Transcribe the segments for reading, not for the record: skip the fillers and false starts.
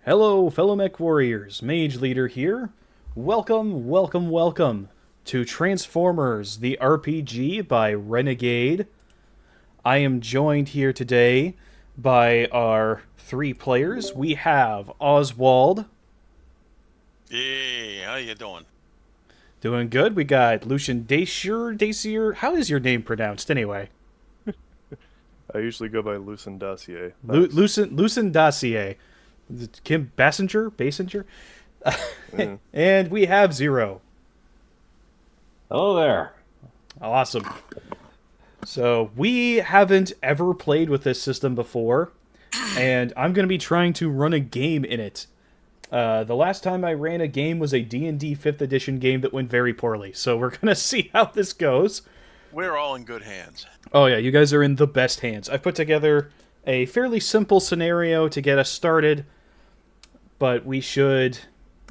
Hello, fellow mech warriors. Mage Leader here. Welcome to Transformers, the RPG by Renegade. I am joined here today by our three players. We have Oswald. Hey, how you doing? Doing good. We got Lucian Dacier. How is your name pronounced anyway? I usually go by Lucen Dossier. Lucin Dacier. Kim Basinger? Mm. And we have Zero. Hello there. Awesome. So, we haven't ever played with this system before, and I'm going to be trying to run a game in it. The last time I ran a game was a D&D 5th edition game that went very poorly, so we're going to see how this goes. We're all in good hands. Oh yeah, you guys are in the best hands. I've put together a fairly simple scenario to get us started, but we should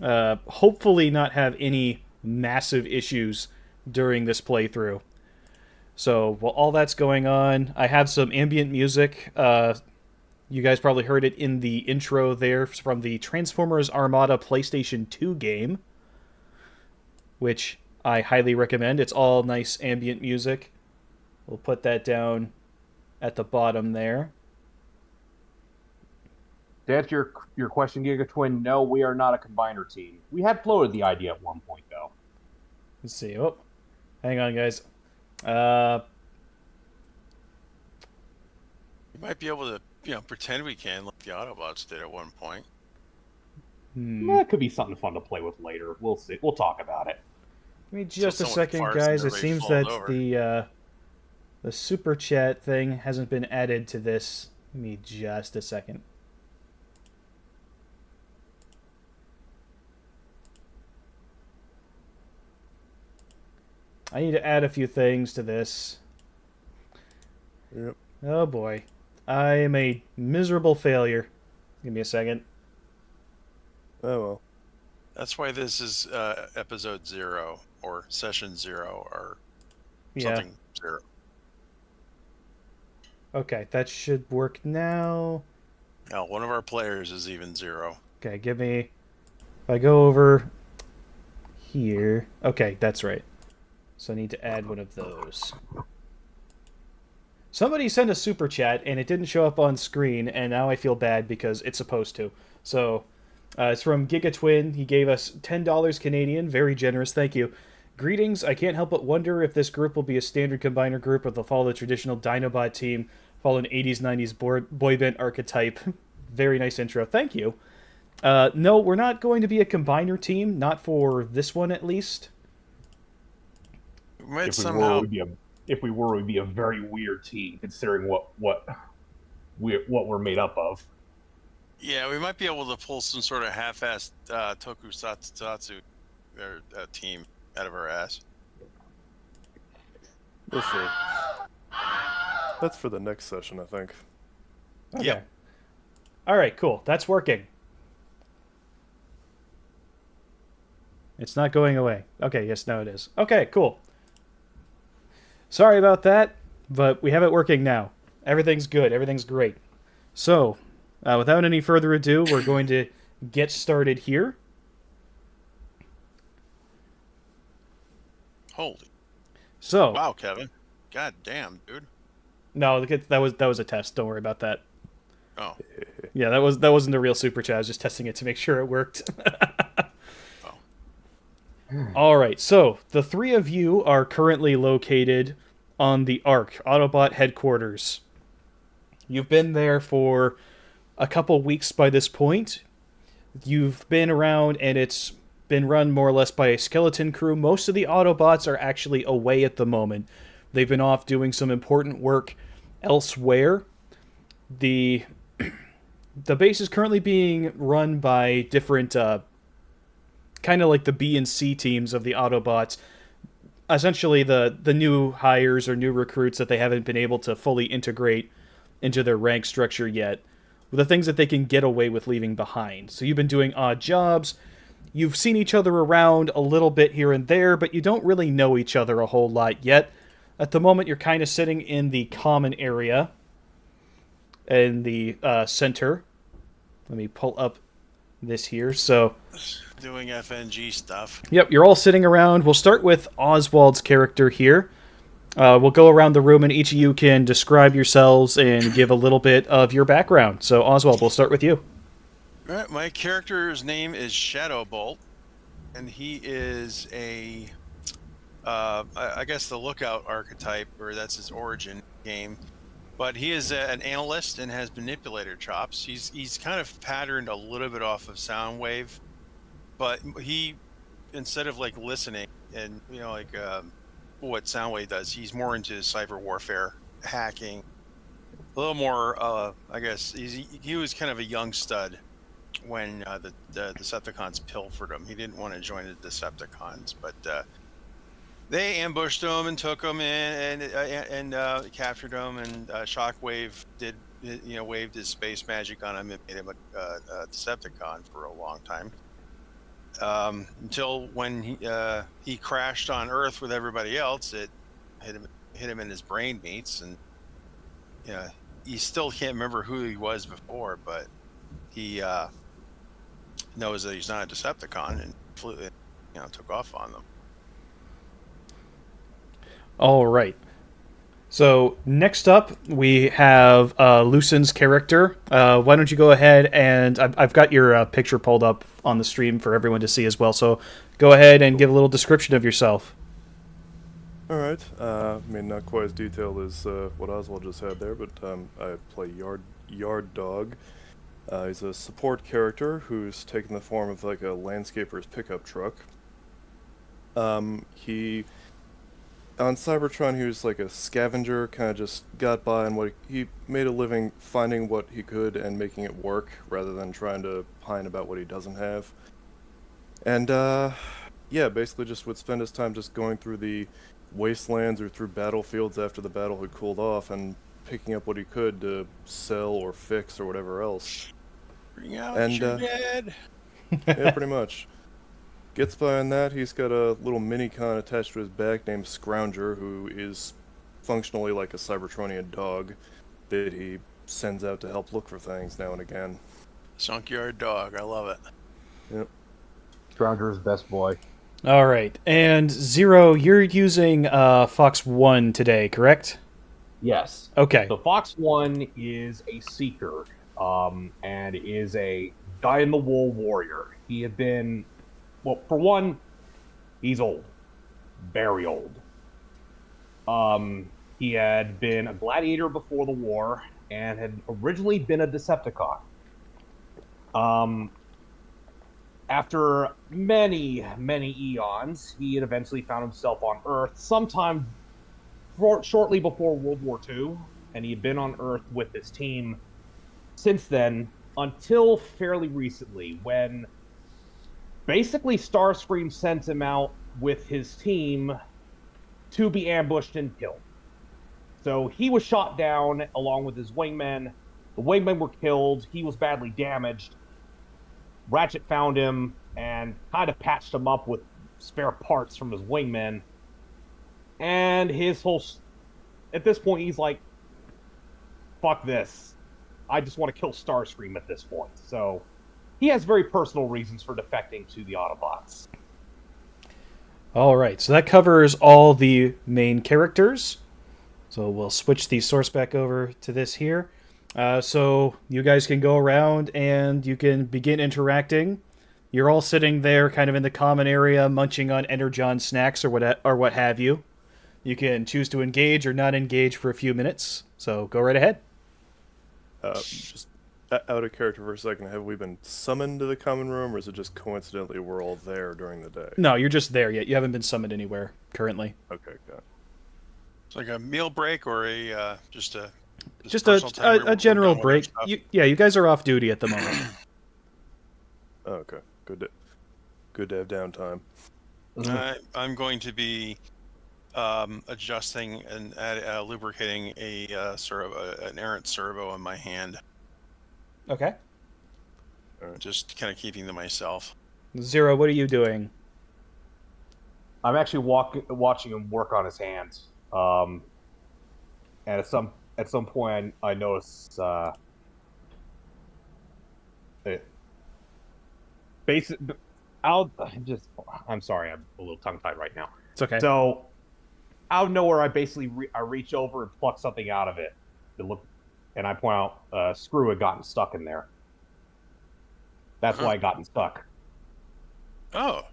hopefully not have any massive issues during this playthrough. So, while all that's going on, I have some ambient music. You guys probably heard it in the intro there from the Transformers Armada PlayStation 2 game, which I highly recommend. It's all nice ambient music. We'll put that down at the bottom there. To answer your question, Giga Twin, no, we are not a combiner team. We had floated the idea at one point, though. Let's see. Oh, hang on, guys. You might be able to, pretend we can, like the Autobots did at one point. That could be something fun to play with later. We'll see. We'll talk about it. Give me just a someone second, farts guys. and It everybody seems falls that over. the super chat thing hasn't been added to this. Give me just a second. I need to add a few things to this. Yep. Oh boy. I am a miserable failure. Give me a second. Oh well. That's why this is episode 0 or session 0 or Yeah. something 0. Okay, that should work now. Now, one of our players is even 0. Okay, give me... If I go over here... Okay, that's right. So I need to add one of those. Somebody sent a super chat, and it didn't show up on screen, and now I feel bad because it's supposed to. So, it's from GigaTwin. He gave us $10 Canadian. Very generous, thank you. Greetings, I can't help but wonder if this group will be a standard combiner group or they'll follow the traditional Dinobot team, follow an 80s, 90s boy band archetype. Very nice intro, thank you. No, we're not going to be a combiner team, not for this one at least. We might If we somehow... were, we'd be a very weird team, considering what we're made up of. Yeah, we might be able to pull some sort of half-assed tokusatsu team out of our ass. We'll see. That's for the next session, I think. Okay. Yep. Alright, cool. That's working. It's not going away. Okay, yes, now it is. Okay, cool. Sorry about that, but we have it working now. Everything's good. Everything's great. So, without any further ado, we're going to get started here. Holy. So, Wow, Kevin. God damn, dude. no, that was a test. Don't worry about that. Oh. Yeah, that wasn't a real super chat. I was just testing it to make sure it worked. All right, so the three of you are currently located on the ARC, Autobot headquarters. You've been there for a couple weeks by this point. You've been around, and it's been run more or less by a skeleton crew. Most of the Autobots are actually away at the moment. They've been off doing some important work elsewhere. The base is currently being run by different... kind of like the B and C teams of the Autobots, essentially the new hires or new recruits that they haven't been able to fully integrate into their rank structure yet, the things that they can get away with leaving behind. So you've been doing odd jobs, you've seen each other around a little bit here and there, but you don't really know each other a whole lot yet. At the moment, you're kind of sitting in the common area, in the center. Let me pull up this here. So, Doing FNG stuff. yep, you're all sitting around. We'll start with Oswald's character here. We'll go around the room, and each of you can describe yourselves and give a little bit of your background. So, Oswald, we'll start with you. All right, my character's name is Shadowbolt, and he is I guess the lookout archetype, or that's his origin game. But he is an analyst and has manipulator chops. He's kind of patterned a little bit off of Soundwave, but he, instead of like listening and what Soundwave does, he's more into cyber warfare, hacking, a little more. I guess he was kind of a young stud when the Decepticons pilfered him. He didn't want to join the Decepticons, but they ambushed him and took him in and captured him. And Shockwave waved his space magic on him and made him a Decepticon for a long time. Until when he crashed on Earth with everybody else, it hit him in his brain meats, and he still can't remember who he was before, but he knows that he's not a Decepticon and flew, took off on them. All right. So next up, we have Lucen's character. Why don't you go ahead and I've got your picture pulled up on the stream for everyone to see as well. So go ahead and give a little description of yourself. All right. I mean, not quite as detailed as what Oswald just had there, but I play Yard Dog. He's a support character who's taken the form of like a landscaper's pickup truck. He on Cybertron, he was like a scavenger, kind of just got by, and he made a living finding what he could and making it work, rather than trying to pine about what he doesn't have. And yeah, basically just would spend his time just going through the wastelands or through battlefields after the battle had cooled off, and picking up what he could to sell or fix or whatever else. Bring out your dead. Yeah, pretty much. Gets by on that, he's got a little mini-con attached to his back named Scrounger, who is functionally like a Cybertronian dog that he sends out to help look for things now and again. Junkyard Dog, I love it. Yep. Scrounger's best boy. All right. And Zero, you're using Fox 1 today, correct? Yes. Okay. The Fox 1 is a Seeker, and is a dyed-in-the-wool warrior. He had been... Well, for one, he's old. Very old. He had been a gladiator before the war, and had originally been a Decepticon. After many, many eons, he had eventually found himself on Earth sometime shortly before World War II, and he had been on Earth with his team since then, until fairly recently, when basically Starscream sent him out with his team to be ambushed and killed. So he was shot down along with his wingmen. The wingmen were killed. He was badly damaged. Ratchet found him and kind of patched him up with spare parts from his wingmen. And his whole... At this point, he's like, fuck this. I just want to kill Starscream at this point. So he has very personal reasons for defecting to the Autobots. All right. So that covers all the main characters. So we'll switch the source back over to this here. So you guys can go around and you can begin interacting. You're all sitting there kind of in the common area, munching on Energon snacks or what have you. You can choose to engage or not engage for a few minutes. So go right ahead. Just out of character for a second, have we been summoned to the common room, or is it just coincidentally we're all there during the day? No, you're just there yet. You haven't been summoned anywhere currently. Okay, got it. It's like a meal break or just a general break. You guys are off duty at the moment. Oh, okay, good to have downtime. I'm going to be adjusting and lubricating an errant servo in my hand. Okay. Just kind of keeping to myself. Zero, what are you doing? I'm actually watching him work on his hands. And at some point, I notice basic. I'm sorry, I'm a little tongue tied right now. It's okay. So, out of nowhere, I basically I reach over and pluck something out of it. And I point out a screw had gotten stuck in there. That's why I gotten stuck. Oh.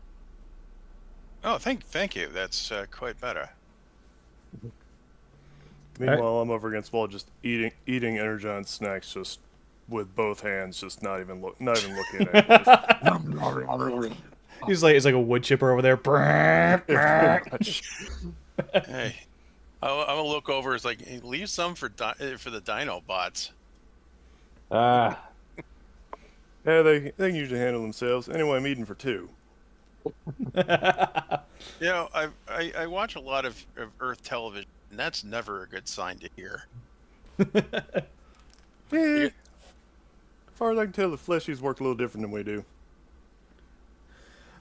Oh, thank you. That's quite better. Meanwhile, I'm over against Wall, just eating Energon snacks, just with both hands, just not even looking at it. He's like a wood chipper over there. Hey, I'm gonna look over. It's like, hey, leave some for the Dino bots. Yeah, they can usually handle themselves. Anyway, I'm eating for two. You know, I watch a lot of Earth television, and that's never a good sign to hear. Yeah. As far as I can tell, the fleshies work a little different than we do.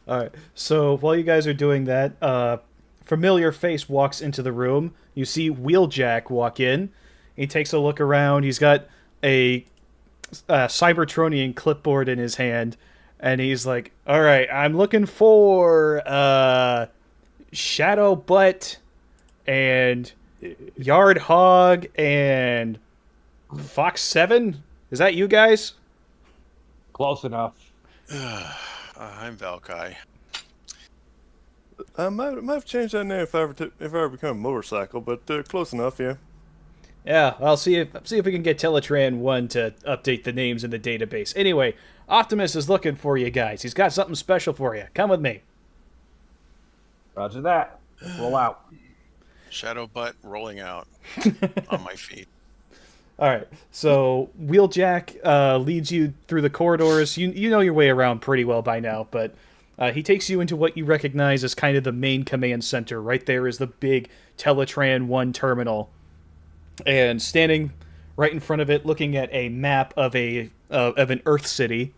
All right. So while you guys are doing that, familiar face walks into the room. You see Wheeljack walk in. He takes a look around. He's got a Cybertronian clipboard in his hand, and he's like, "All right, I'm looking for Shadow Butt and Yard Hog and Fox 7. Is that you guys?" Close enough. I'm Valkai. I might have changed that name if I ever become a motorcycle, but close enough, yeah. Yeah, I'll see if we can get Teletran 1 to update the names in the database. Anyway, Optimus is looking for you guys. He's got something special for you. Come with me. Roger that. Let's roll out. Shadow butt rolling out on my feet. All right, so Wheeljack leads you through the corridors. You know your way around pretty well by now, but he takes you into what you recognize as kind of the main command center. Right there is the big Teletran 1 terminal. And standing right in front of it, looking at a map of an Earth city,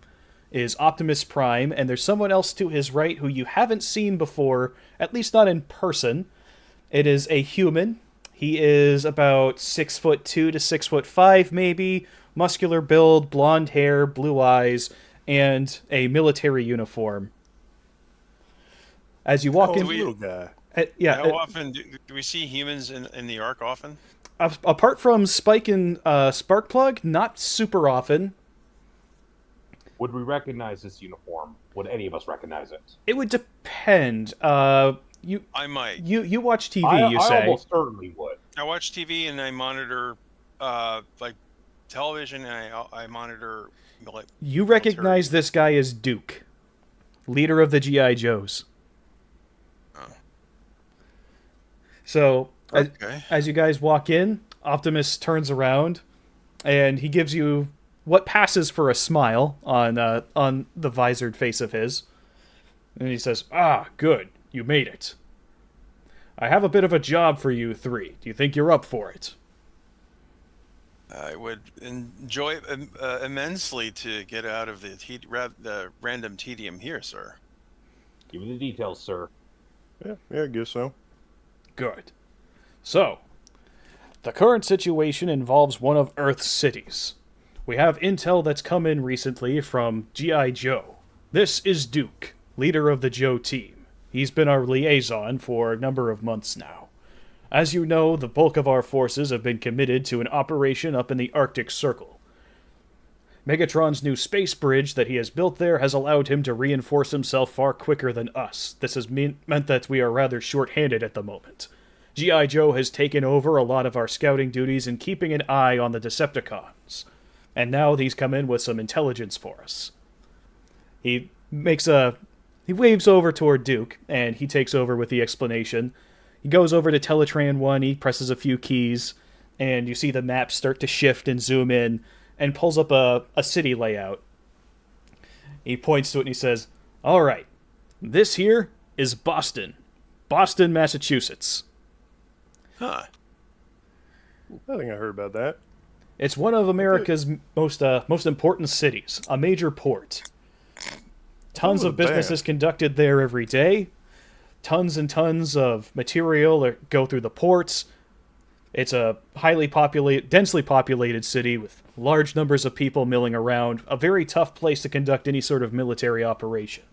is Optimus Prime, and there's someone else to his right who you haven't seen before, at least not in person. It is a human. He is about 6'2" to 6'5", maybe. Muscular build, blonde hair, blue eyes, and a military uniform. As you walk in, little guy. How often do we see humans in the Ark? Often. Apart from Spike and Sparkplug, not super often. Would we recognize this uniform? Would any of us recognize it? It would depend. I might. You watch TV, you say? I almost certainly would. I watch TV and I monitor, like television, and I monitor. You recognize this guy as Duke, leader of the GI Joes. Oh. So Okay. as you guys walk in, Optimus turns around, and he gives you what passes for a smile on the visored face of his, and he says, "Ah, good, you made it. I have a bit of a job for you three. Do you think you're up for it?" I would enjoy immensely to get out of the random tedium here, sir. Give me the details, sir. Yeah, I guess so. Good. So, the current situation involves one of Earth's cities. We have intel that's come in recently from G.I. Joe. This is Duke, leader of the Joe team. He's been our liaison for a number of months now. As you know, the bulk of our forces have been committed to an operation up in the Arctic Circle. Megatron's new space bridge that he has built there has allowed him to reinforce himself far quicker than us. This has meant that we are rather short-handed at the moment. G.I. Joe has taken over a lot of our scouting duties and keeping an eye on the Decepticons. And now he's come in with some intelligence for us. He waves over toward Duke, and he takes over with the explanation. He goes over to Teletran 1, he presses a few keys, and you see the map start to shift and zoom in, and pulls up a city layout. He points to it and he says, "All right, this here is Boston. Boston, Massachusetts. Huh. I think I heard about that. It's one of America's most important cities, a major port. Tons of business is conducted there every day. Tons and tons of material go through the ports. It's a densely populated city with large numbers of people milling around, a very tough place to conduct any sort of military operation.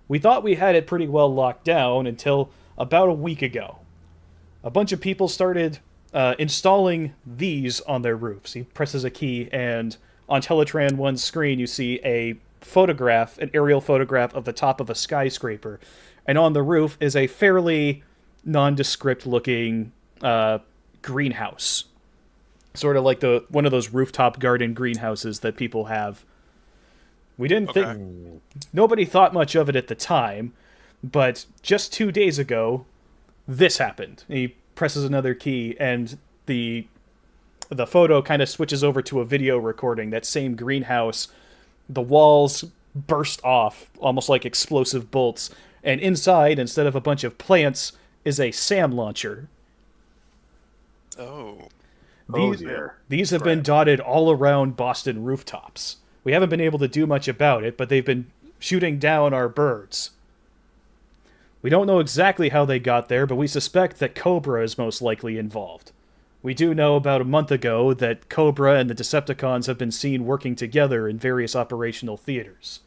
We thought we had it pretty well locked down until about a week ago. A bunch of people started installing these on their roofs. He presses a key, and on Teletran 1's screen, you see an aerial photograph of the top of a skyscraper. And on the roof is a fairly nondescript-looking greenhouse. Sort of like one of those rooftop garden greenhouses that people have. We didn't think... Nobody thought much of it at the time, but just 2 days ago, this happened. He presses another key, and the photo kind of switches over to a video recording. That same greenhouse, the walls burst off, almost like explosive bolts, and inside, instead of a bunch of plants, is a SAM launcher. Oh. These have been dotted all around Boston rooftops. We haven't been able to do much about it, but they've been shooting down our birds. We don't know exactly how they got there, but we suspect that Cobra is most likely involved. We do know about a month ago that Cobra and the Decepticons have been seen working together in various operational theaters.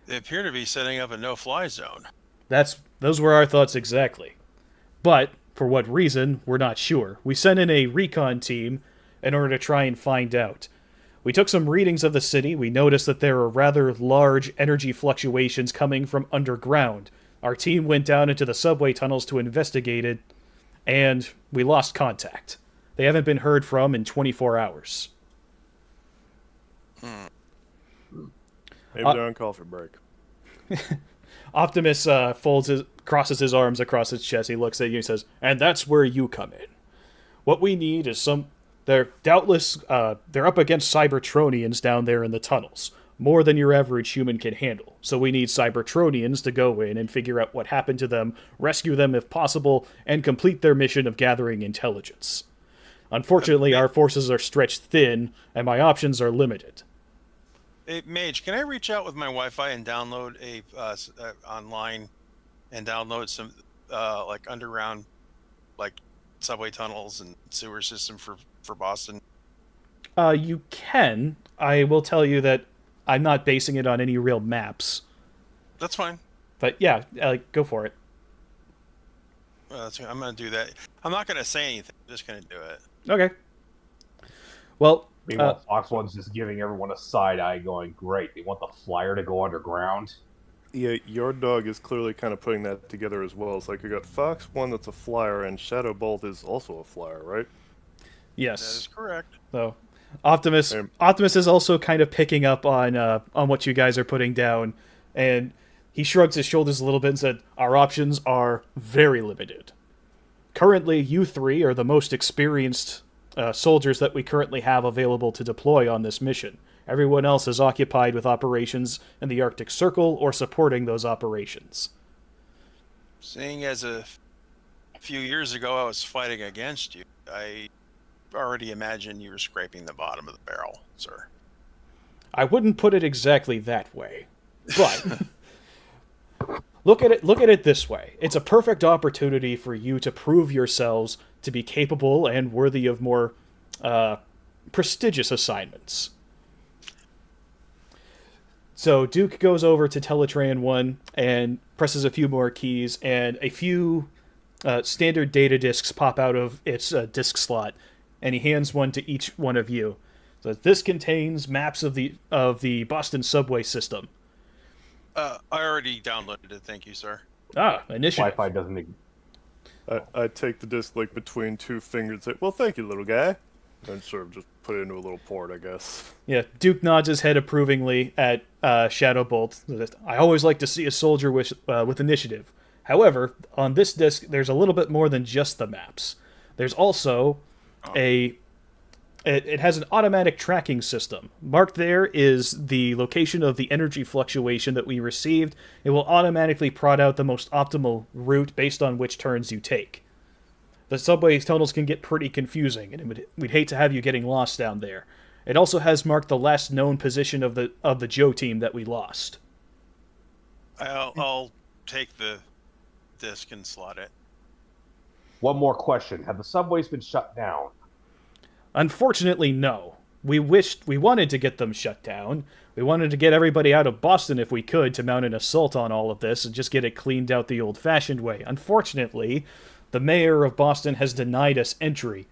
They appear to be setting up a no-fly zone. Those were our thoughts exactly. But, for what reason, we're not sure. We sent in a recon team in order to try and find out. We took some readings of the city. We noticed that there are rather large energy fluctuations coming from underground. Our team went down into the subway tunnels to investigate it, and we lost contact. They haven't been heard from in 24 hours. Maybe they're on coffee break. Optimus crosses his arms across his chest. He looks at you and says, "And that's where you come in. What we need is they're doubtless, they're up against Cybertronians down there in the tunnels. More than your average human can handle. So we need Cybertronians to go in and figure out what happened to them, rescue them if possible, and complete their mission of gathering intelligence. Unfortunately, our forces are stretched thin, and my options are limited." Hey, Mage, can I reach out with my Wi-Fi and download online and download some like underground, like subway tunnels and sewer system for Boston? You can. I will tell you that I'm not basing it on any real maps. That's fine. But yeah, go for it. I'm going to do that. I'm not going to say anything. I'm just going to do it. Okay. Well, meanwhile, Fox One's just giving everyone a side eye, going, "Great, they want the flyer to go underground." Yeah, your dog is clearly kind of putting that together as well. It's like you got Fox One that's a flyer, and Shadow Bolt is also a flyer, right? yes. That is correct. So, Optimus is also kind of picking up on what you guys are putting down, and he shrugs his shoulders a little bit and said, "Our options are very limited. Currently, you three are the most experienced soldiers that we currently have available to deploy on this mission. Everyone else is occupied with operations in the Arctic Circle or supporting those operations." Seeing as a few years ago I was fighting against you, I already imagined you were scraping the bottom of the barrel, sir. I wouldn't put it exactly that way, but look at it this way. It's a perfect opportunity for you to prove yourselves to be capable and worthy of more prestigious assignments. So Duke goes over to Teletran 1 and presses a few more keys, and a few standard data disks pop out of its disk slot, and he hands one to each one of you. So this contains maps of the Boston subway system. I already downloaded it, thank you, sir. Initiative. Wi-Fi doesn't. I take the disc like between two fingers and say, "Well, thank you, little guy," and sort of just put it into a little port, I guess. Yeah, Duke nods his head approvingly at Shadow Bolt. "I always like to see a soldier with initiative. However, on this disc, there's a little bit more than just the maps. There's also it has an automatic tracking system. Marked there is the location of the energy fluctuation that we received. It will automatically prod out the most optimal route based on which turns you take. The subway tunnels can get pretty confusing, and we'd hate to have you getting lost down there. It also has marked the last known position of the Joe team that we lost." I'll take the disc and slot it. One more question. Have the subways been shut down? Unfortunately, no. We wanted to get them shut down. We wanted to get everybody out of Boston if we could to mount an assault on all of this and just get it cleaned out the old-fashioned way. Unfortunately, the mayor of Boston has denied us entry,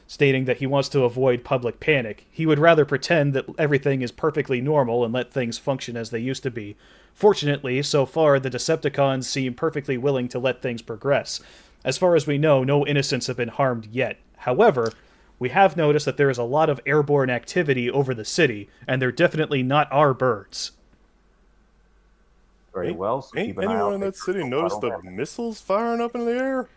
stating that he wants to avoid public panic. He would rather pretend that everything is perfectly normal and let things function as they used to be. Fortunately, so far, the Decepticons seem perfectly willing to let things progress. As far as we know, no innocents have been harmed yet. However, we have noticed that there is a lot of airborne activity over the city, and they're definitely not our birds. Very well. So Ain't keep an eye anyone out in that city noticed the missiles firing up in the air?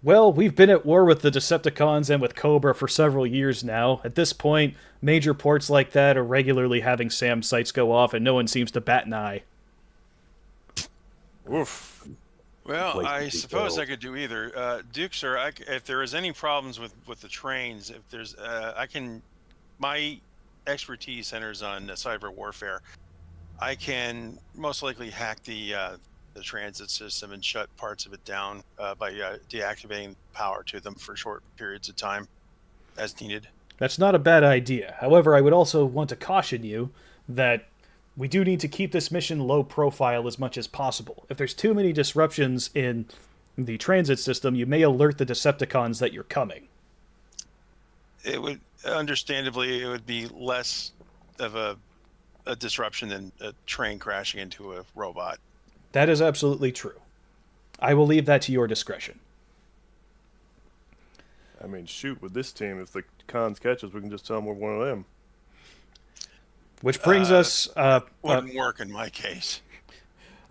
Well, we've been at war with the Decepticons and with Cobra for several years now. At this point, major ports like that are regularly having SAM sites go off, and no one seems to bat an eye. Oof. Well, I suppose I could do either. Duke, sir, if there is any problems with the trains, if there's, my expertise centers on cyber warfare. I can most likely hack the transit system and shut parts of it down by deactivating power to them for short periods of time as needed. That's not a bad idea. However, I would also want to caution you that we do need to keep this mission low profile as much as possible. If there's too many disruptions in the transit system, you may alert the Decepticons that you're coming. It would, understandably, it would be less of a disruption than a train crashing into a robot. That is absolutely true. I will leave that to your discretion. I mean, shoot, with this team, if the cons catch us, we can just tell them we're one of them. Which brings us... wouldn't work in my case.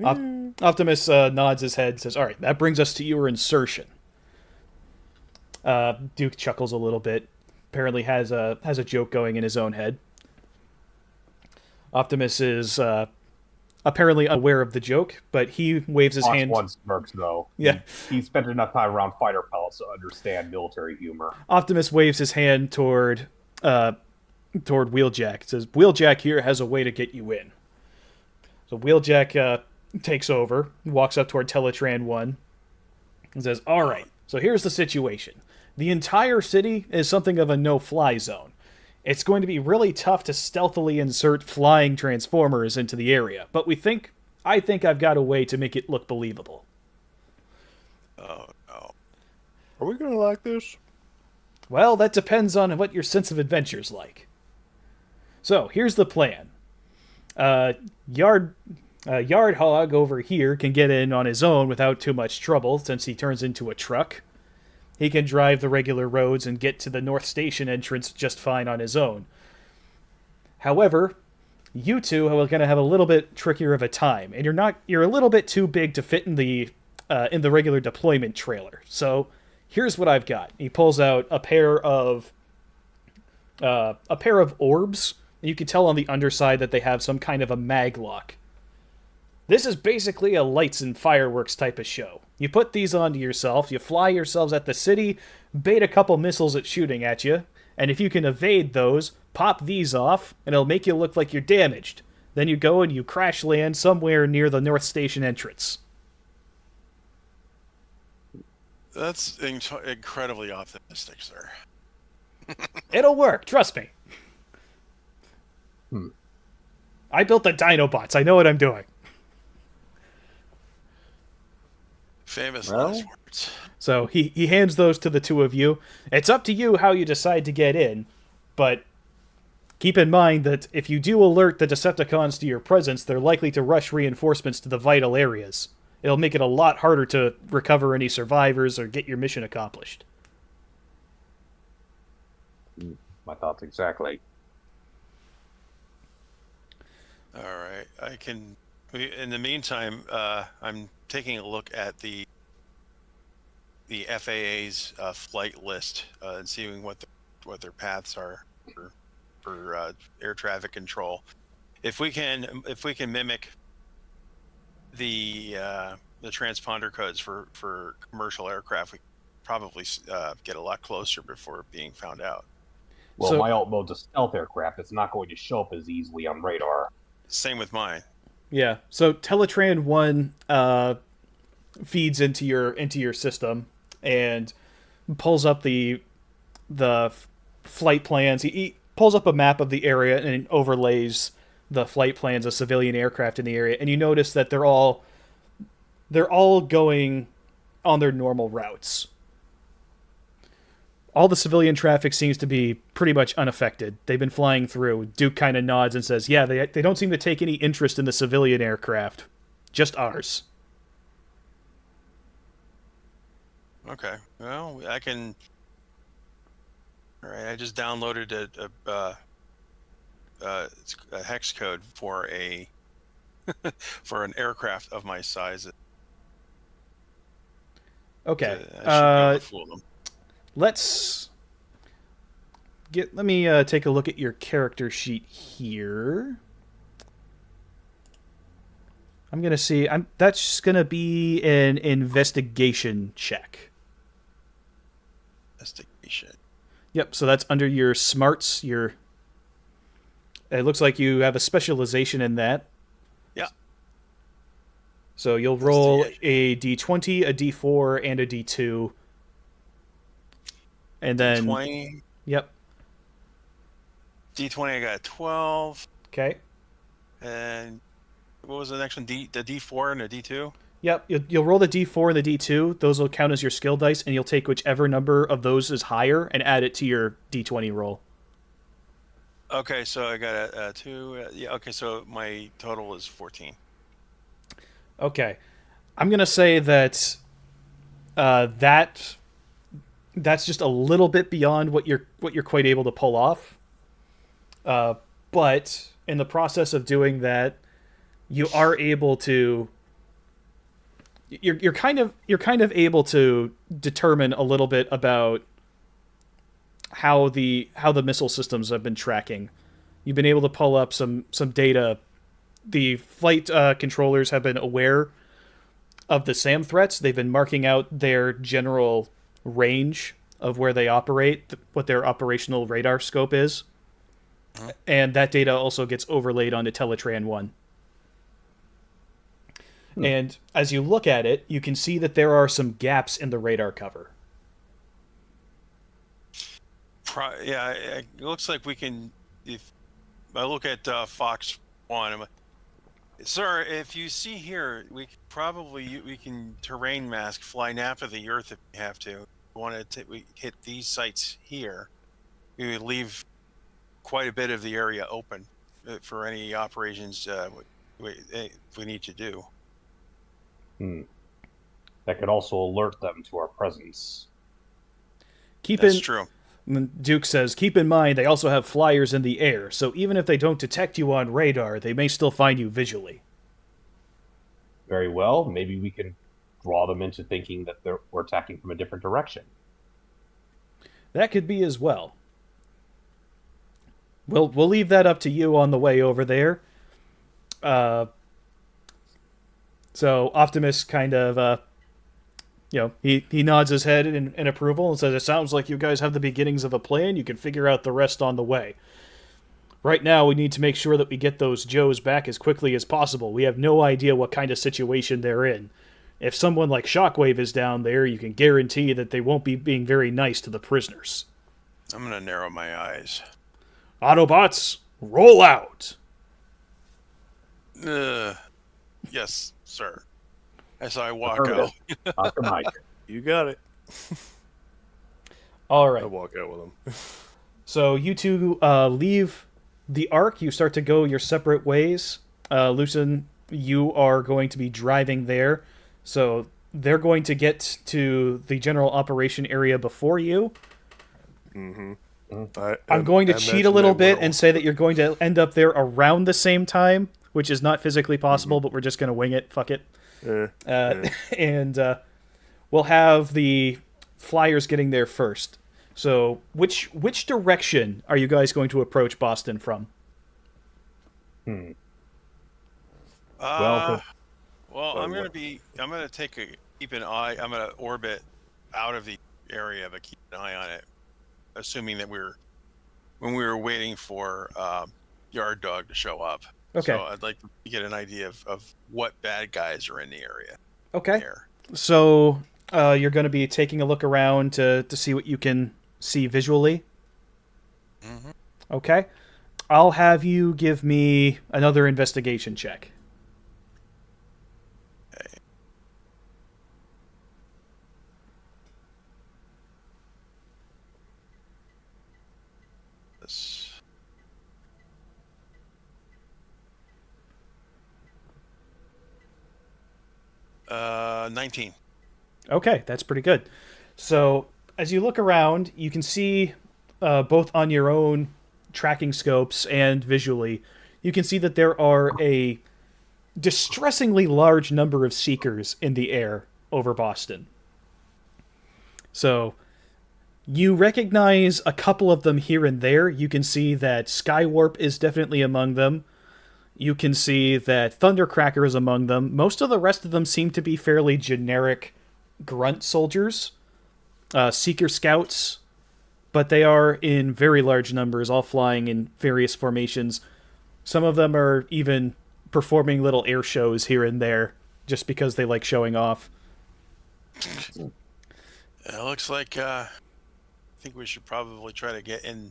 Optimus nods his head and says, all right, that brings us to your insertion. Duke chuckles a little bit. Apparently has a joke going in his own head. Optimus is apparently unaware of the joke, but he waves his hand... One smirks, though. Yeah. He spent enough time around fighter pilots to understand military humor. Optimus waves his hand toward Wheeljack. It says, Wheeljack here has a way to get you in. So Wheeljack takes over, walks up toward Teletran 1, and says, all right, so here's the situation. The entire city is something of a no-fly zone. It's going to be really tough to stealthily insert flying transformers into the area, but I think I've got a way to make it look believable. Oh, no. Are we gonna like this? Well, that depends on what your sense of adventure's like. So, here's the plan. Yard Hog over here can get in on his own without too much trouble, since he turns into a truck. He can drive the regular roads and get to the North Station entrance just fine on his own. However, you two are going to have a little bit trickier of a time, and you're a little bit too big to fit in the regular deployment trailer. So, here's what I've got. He pulls out a pair of orbs. You can tell on the underside that they have some kind of a mag lock. This is basically a lights and fireworks type of show. You put these onto yourself, you fly yourselves at the city, bait a couple missiles at shooting at you, and if you can evade those, pop these off, and it'll make you look like you're damaged. Then you go and you crash land somewhere near the North Station entrance. That's incredibly optimistic, sir. It'll work, trust me. I built the Dinobots, I know what I'm doing. Famous last words. So he hands those to the two of you. It's up to you how you decide to get in, but keep in mind that if you do alert the Decepticons to your presence, they're likely to rush reinforcements to the vital areas. It'll make it a lot harder to recover any survivors or get your mission accomplished. My thoughts exactly. All right, I can. In the meantime, I'm taking a look at the FAA's flight list and seeing what their paths are for air traffic control. If we can mimic the transponder codes for commercial aircraft, we probably get a lot closer before being found out. Well, So- my alt mode's a stealth aircraft. It's not going to show up as easily on radar. Same with mine. Yeah, so Teletran 1 feeds into your system, and pulls up the flight plans. He pulls up a map of the area and overlays the flight plans of civilian aircraft in the area, and you notice that they're all going on their normal routes. All the civilian traffic seems to be pretty much unaffected. They've been flying through. Duke kind of nods and says, yeah, they don't seem to take any interest in the civilian aircraft. Just ours. Okay. Well, I can. All right. I just downloaded it's a hex code for a for an aircraft of my size. Okay. I should be able to fool them. Let me take a look at your character sheet here. I'm gonna see. That's gonna be an investigation check. Investigation. Yep. So that's under your smarts. It looks like you have a specialization in that. Yeah. So you'll roll a d20, a d4, and a d2. And then D20. Yep. D20. I got 12. Okay. And what was the next one? The D4 and the D2. Yep. You'll roll the d4 and the d2. Those will count as your skill dice, and you'll take whichever number of those is higher and add it to your d20 roll. Okay, so I got a 2. Yeah. Okay, so my total is 14. Okay. I'm gonna say that that's just a little bit beyond what you're quite able to pull off. But in the process of doing that, you are able to. You're kind of able to determine a little bit about how the missile systems have been tracking. You've been able to pull up some data. The flight controllers have been aware of the SAM threats. They've been marking out their general range of where they operate, what their operational radar scope is. And that data also gets overlaid onto Teletran 1. And as you look at it, you can see that there are some gaps in the radar cover. Yeah, it looks like we can. If I look at Fox 1, sir, if you see here, we can terrain mask, fly nap of the Earth if we have to. We hit these sites here, we would leave quite a bit of the area open for any operations we need to do. That could also alert them to our presence. That's true. Duke says, keep in mind they also have flyers in the air, so even if they don't detect you on radar, they may still find you visually. Very well. Maybe we can draw them into thinking that we're attacking from a different direction. That could be as well. We'll leave that up to you on the way over there. So Optimus kind of, he nods his head in approval and says, it sounds like you guys have the beginnings of a plan. You can figure out the rest on the way. Right now, we need to make sure that we get those Joes back as quickly as possible. We have no idea what kind of situation they're in. If someone like Shockwave is down there, you can guarantee that they won't be being very nice to the prisoners. I'm going to narrow my eyes. Autobots, roll out! Yes, sir. As I walk out. You got it. All right. I walk out with him. So you two leave the Ark. You start to go your separate ways. Lucen, you are going to be driving there. So they're going to get to the general operation area before you. Mm-hmm. I'm going to cheat a little bit and say that you're going to end up there around the same time, which is not physically possible, but we're just going to wing it. Fuck it. And we'll have the flyers getting there first. So which direction are you guys going to approach Boston from? Well, I'm going to keep an eye. I'm going to orbit out of the area, but keep an eye on it, assuming that when we were waiting for Yard Dog to show up. Okay. So I'd like to get an idea of what bad guys are in the area. Okay. There. So You're going to be taking a look around to see what you can see visually. Mm-hmm. Okay. I'll have you give me another investigation check. Okay. This. 19. Okay, that's pretty good. So, as you look around, you can see both on your own tracking scopes and visually, you can see that there are a distressingly large number of seekers in the air over Boston. So, you recognize a couple of them here and there. You can see that Skywarp is definitely among them. You can see that Thundercracker is among them. Most of the rest of them seem to be fairly generic grunt soldiers, Seeker Scouts, but they are in very large numbers, all flying in various formations. Some of them are even performing little air shows here and there, just because they like showing off. It looks like I think we should probably try to get in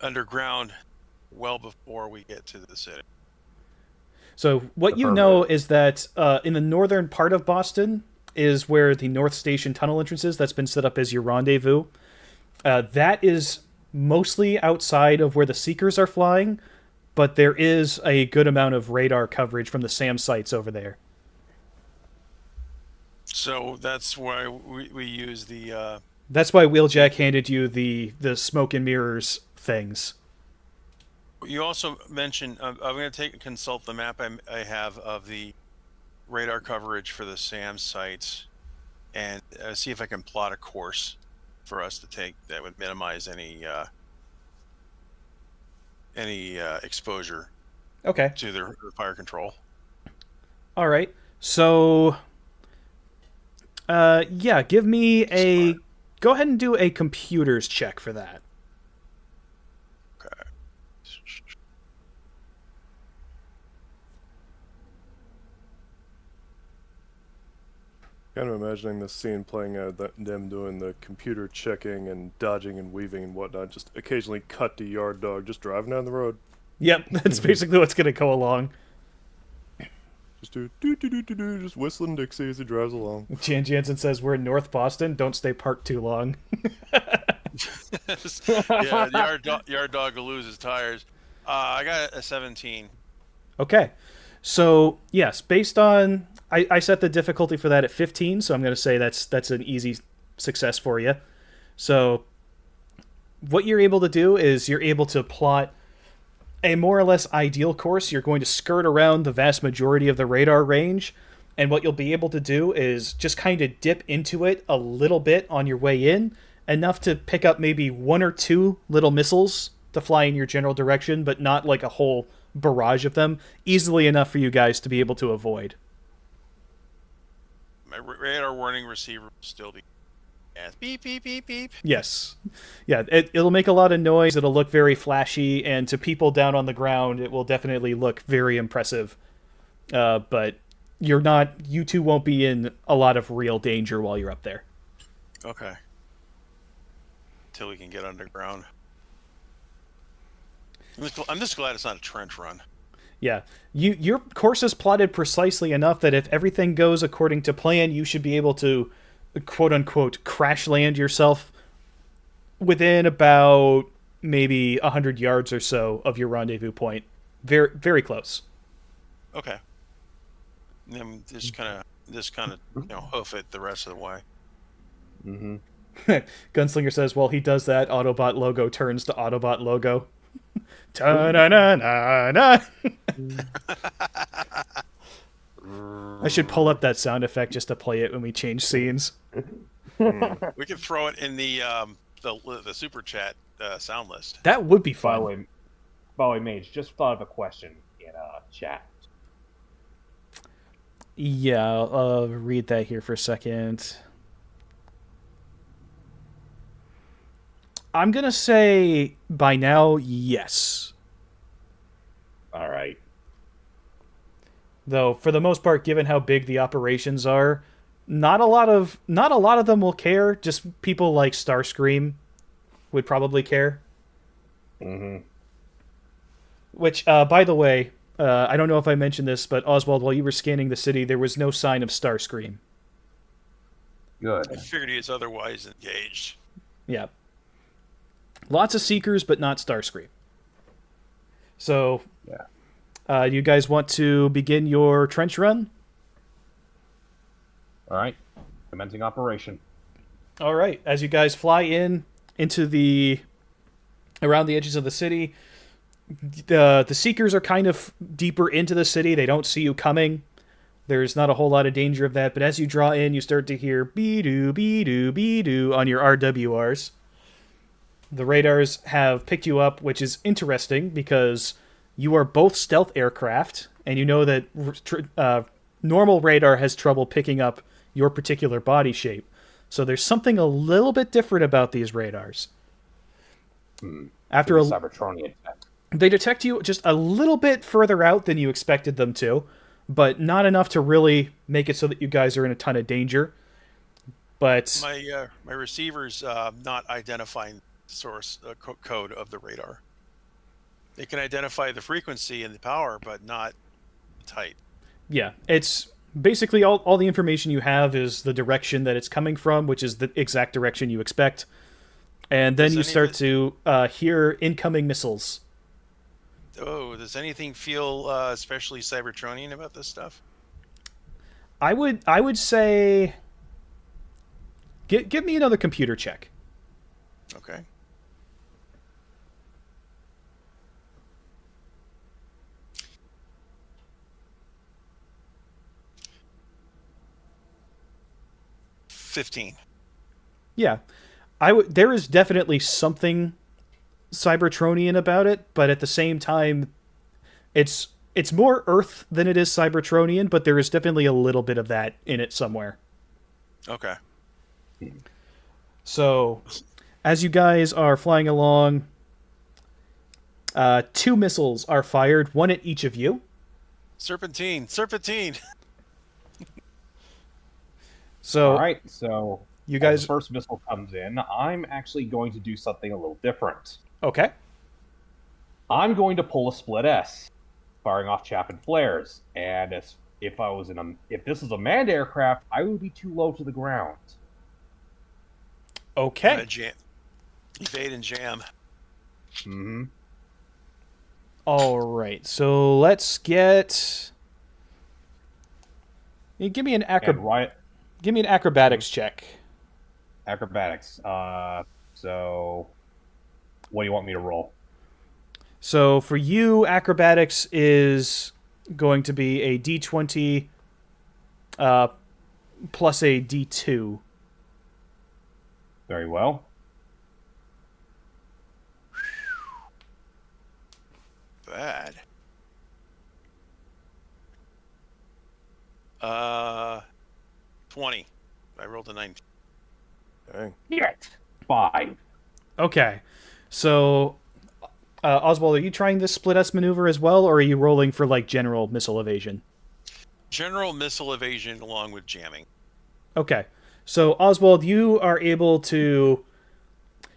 underground well before we get to the city. So what you know is that in the northern part of Boston is where the North Station tunnel entrance is. That's been set up as your rendezvous. That is mostly outside of where the Seekers are flying, but there is a good amount of radar coverage from the SAM sites over there. So that's why we use the... That's why Wheeljack handed you the smoke and mirrors things. You also mentioned... I'm going to consult the map I have of the radar coverage for the SAM sites and see if I can plot a course for us to take that would minimize any exposure Okay. to the fire control. All right. So, yeah, give me a... Smart. Go ahead and do a computers check for that. Okay. Kind of imagining this scene playing out, them doing the computer checking and dodging and weaving and whatnot, just occasionally cut to Yard Dog just driving down the road. Yep, that's basically what's going to go along. Just do, just whistling Dixie as he drives along. Jan Jansen says, we're in North Boston. Don't stay parked too long. Yeah, yard dog will lose his tires. I got a 17. Okay. So, yes, based on... I set the difficulty for that at 15, so I'm going to say that's an easy success for you. So, what you're able to do is you're able to plot a more or less ideal course. You're going to skirt around the vast majority of the radar range, and what you'll be able to do is just kind of dip into it a little bit on your way in, enough to pick up maybe one or two little missiles to fly in your general direction, but not like a whole barrage of them, easily enough for you guys to be able to avoid. My radar warning receiver will still be beep, beep, beep, beep. Yes. Yeah, it'll make a lot of noise, it'll look very flashy, and to people down on the ground, it will definitely look very impressive. But you two won't be in a lot of real danger while you're up there. Okay. Until we can get underground. I'm just glad it's not a trench run. Yeah. Your course is plotted precisely enough that if everything goes according to plan, you should be able to, quote-unquote, crash land yourself within about maybe 100 yards or so of your rendezvous point. Very, very close. Okay. And then just kind of, hoof it the rest of the way. Mm-hmm. Gunslinger says, while he does that, Autobot logo turns to Autobot logo. Ta-na-na-na-na. I should pull up that sound effect just to play it when we change scenes. We could throw it in the super chat sound list. That would be By fun. the way, Mage, just thought of a question in chat. Yeah, I'll read that here for a second. I'm going to say by now, yes. All right. Though, for the most part, given how big the operations are, Not a lot of them will care. Just people like Starscream would probably care. Mm-hmm. Which, by the way, I don't know if I mentioned this, but Oswald, while you were scanning the city, there was no sign of Starscream. Good. I figured he is otherwise engaged. Yeah. Lots of Seekers, but not Starscream. So, Yeah. you guys want to begin your trench run? All right. Commencing operation. All right. As you guys fly around the edges of the city, the Seekers are kind of deeper into the city. They don't see you coming. There's not a whole lot of danger of that, but as you draw in, you start to hear be-doo, be-doo, be-doo on your RWRs. The radars have picked you up, which is interesting because you are both stealth aircraft, and you know that normal radar has trouble picking up your particular body shape. So there's something a little bit different about these radars. After Cybertronian tech. they detect you just a little bit further out than you expected them to, but not enough to really make it so that you guys are in a ton of danger. But My receiver's not identifying the source code of the radar. They can identify the frequency and the power, but not the type. yeah, it's basically all the information you have is the direction that it's coming from, which is the exact direction you expect. And then you start to hear incoming missiles. Oh, does anything feel especially Cybertronian about this stuff? I would say give me another computer check. Okay. $15. Yeah. There is definitely something Cybertronian about it, but at the same time it's more Earth than it is Cybertronian, but there is definitely a little bit of that in it somewhere. Okay. So, as you guys are flying along, 2 missiles are fired, one at each of you. Serpentine. So, All right. So you as guys, the first missile comes in, I'm actually going to do something a little different. okay? I'm going to pull a split S, firing off chaff and flares. And if this is a manned aircraft, I would be too low to the ground. Okay. Jam. Evade and jam. Mm-hmm. All right. So let's get. Give me an Give me an acrobatics check. Acrobatics. So what do you want me to roll? So for you, acrobatics is going to be a D20 plus a D2. Very well. Bad. 20. I rolled a 19. Dang. Yet 5. Okay. So, Oswald, are you trying this split S maneuver as well, or are you rolling for, like, general missile evasion? General missile evasion along with jamming. Okay. So, Oswald, you are able to...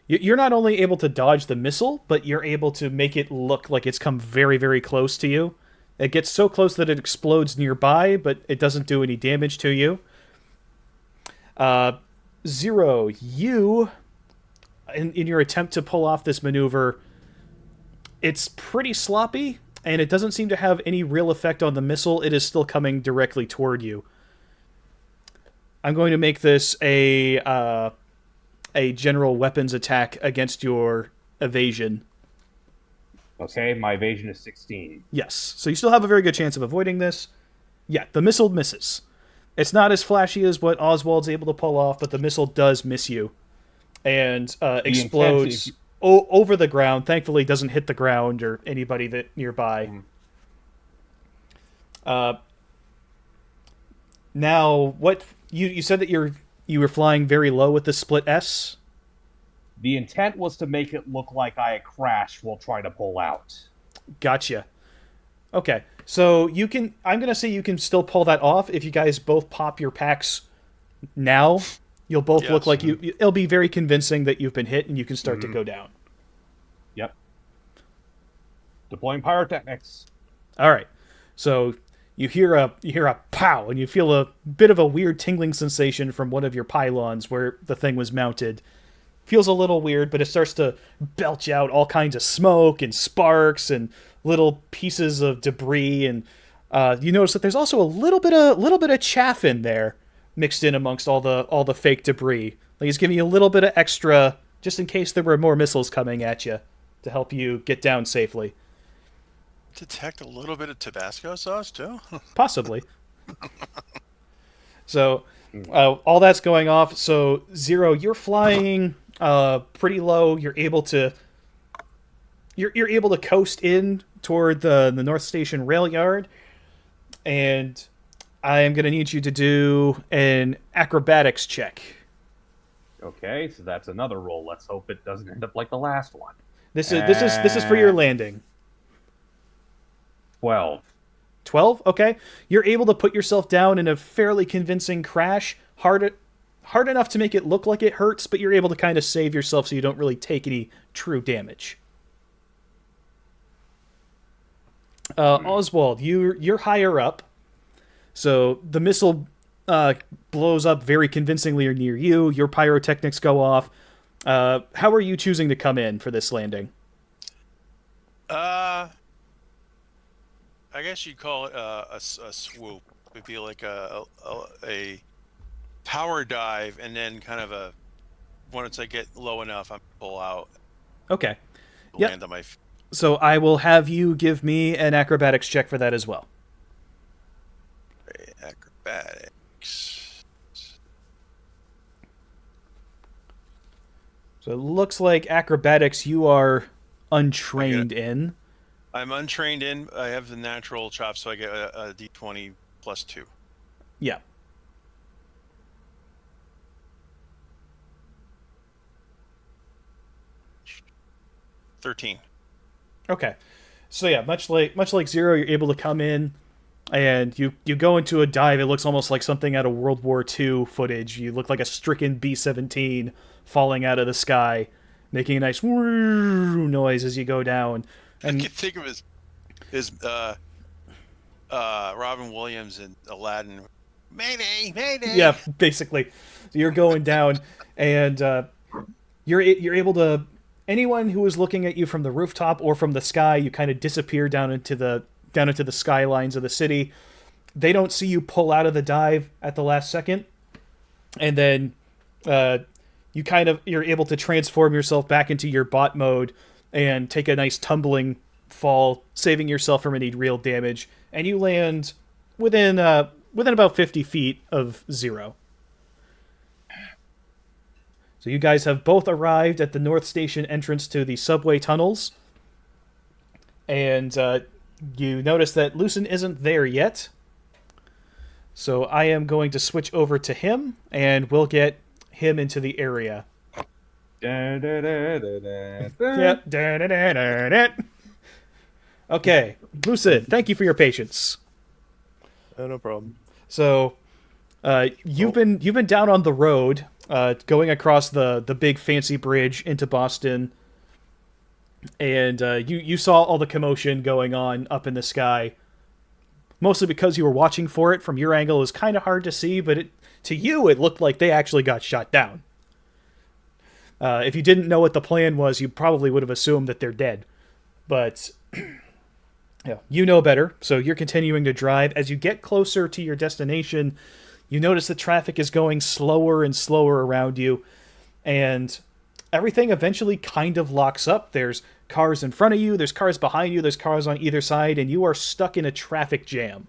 You're not only able to dodge the missile, but you're able to make it look like it's come very, very close to you. It gets so close that it explodes nearby, but it doesn't do any damage to you. Zero, you, in your attempt to pull off this maneuver, it's pretty sloppy, and it doesn't seem to have any real effect on the missile. It is still coming directly toward you. I'm going to make this a general weapons attack against your evasion. Okay, my evasion is 16. Yes, so you still have a very good chance of avoiding this. Yeah, the missile misses. It's not as flashy as what Oswald's able to pull off, but the missile does miss you. And explodes over the ground. Thankfully, doesn't hit the ground or anybody that nearby. Now, what you said that you were flying very low with the split S? The intent was to make it look like I had crashed while trying to pull out. Gotcha. Okay, so I'm going to say you can still pull that off if you guys both pop your packs now you'll both look Yes. like you. It'll be very convincing that you've been hit, and you can start to go down. Yep. Deploying pyrotechnics. All right. So you hear a pow, and you feel a bit of a weird tingling sensation from one of your pylons where the thing was mounted. Feels a little weird, but it starts to belch out all kinds of smoke and sparks and little pieces of debris, and you notice that there's also a little bit of chaff in there, mixed in amongst all the fake debris. Like he's giving you a little bit of extra, just in case there were more missiles coming at you, to help you get down safely. Detect a little bit of Tabasco sauce too. Possibly. So, all that's going off. So, Zero, you're flying pretty low. You're able to coast in toward the North Station rail yard, and I am going to need you to do an acrobatics check. Okay, so that's another roll. Let's hope it doesn't end up like the last one. This is for your landing. 12. 12? Okay. You're able to put yourself down in a fairly convincing crash. Hard enough to make it look like it hurts, but you're able to kind of save yourself so you don't really take any true damage. Oswald, you're higher up. So the missile blows up very convincingly near you. Your pyrotechnics go off. How are you choosing to come in for this landing? I guess you'd call it a swoop. It would be like a power dive, and then kind of a once I get low enough, I pull out. Okay. Land on my feet. So I will have you give me an acrobatics check for that as well. Acrobatics. So it looks like acrobatics you are untrained in. I'm untrained in. I have the natural chop, so I get a d20 plus 2. Yeah. $13. Okay. So yeah, much like Zero, you're able to come in and you go into a dive. It looks almost like something out of World War II footage. You look like a stricken B-17 falling out of the sky, making a nice noise as you go down. And I can think of his Robin Williams in Aladdin. Mayday, mayday. yeah, basically, so you're going down, and you're able to. Anyone who is looking at you from the rooftop or from the sky, you kind of disappear down into the skylines of the city. They don't see you pull out of the dive at the last second, and then you're able to transform yourself back into your bot mode and take a nice tumbling fall, saving yourself from any real damage, and you land within about 50 feet of Zero. So you guys have both arrived at the North Station entrance to the subway tunnels, and you notice that Lucen isn't there yet. So I am going to switch over to him, and we'll get him into the area. Yep. Okay, Lucen, thank you for your patience. No problem. So, you've been down on the road, going across the big fancy bridge into Boston, and you saw all the commotion going on up in the sky. Mostly because you were watching for it from your angle, it was kind of hard to see, but to you it looked like they actually got shot down. If you didn't know what the plan was, you probably would have assumed that they're dead, but. Yeah, you know better, so you're continuing to drive. As you get closer to your destination, you notice the traffic is going slower and slower around you, and everything eventually kind of locks up. There's cars in front of you, there's cars behind you, there's cars on either side, and you are stuck in a traffic jam.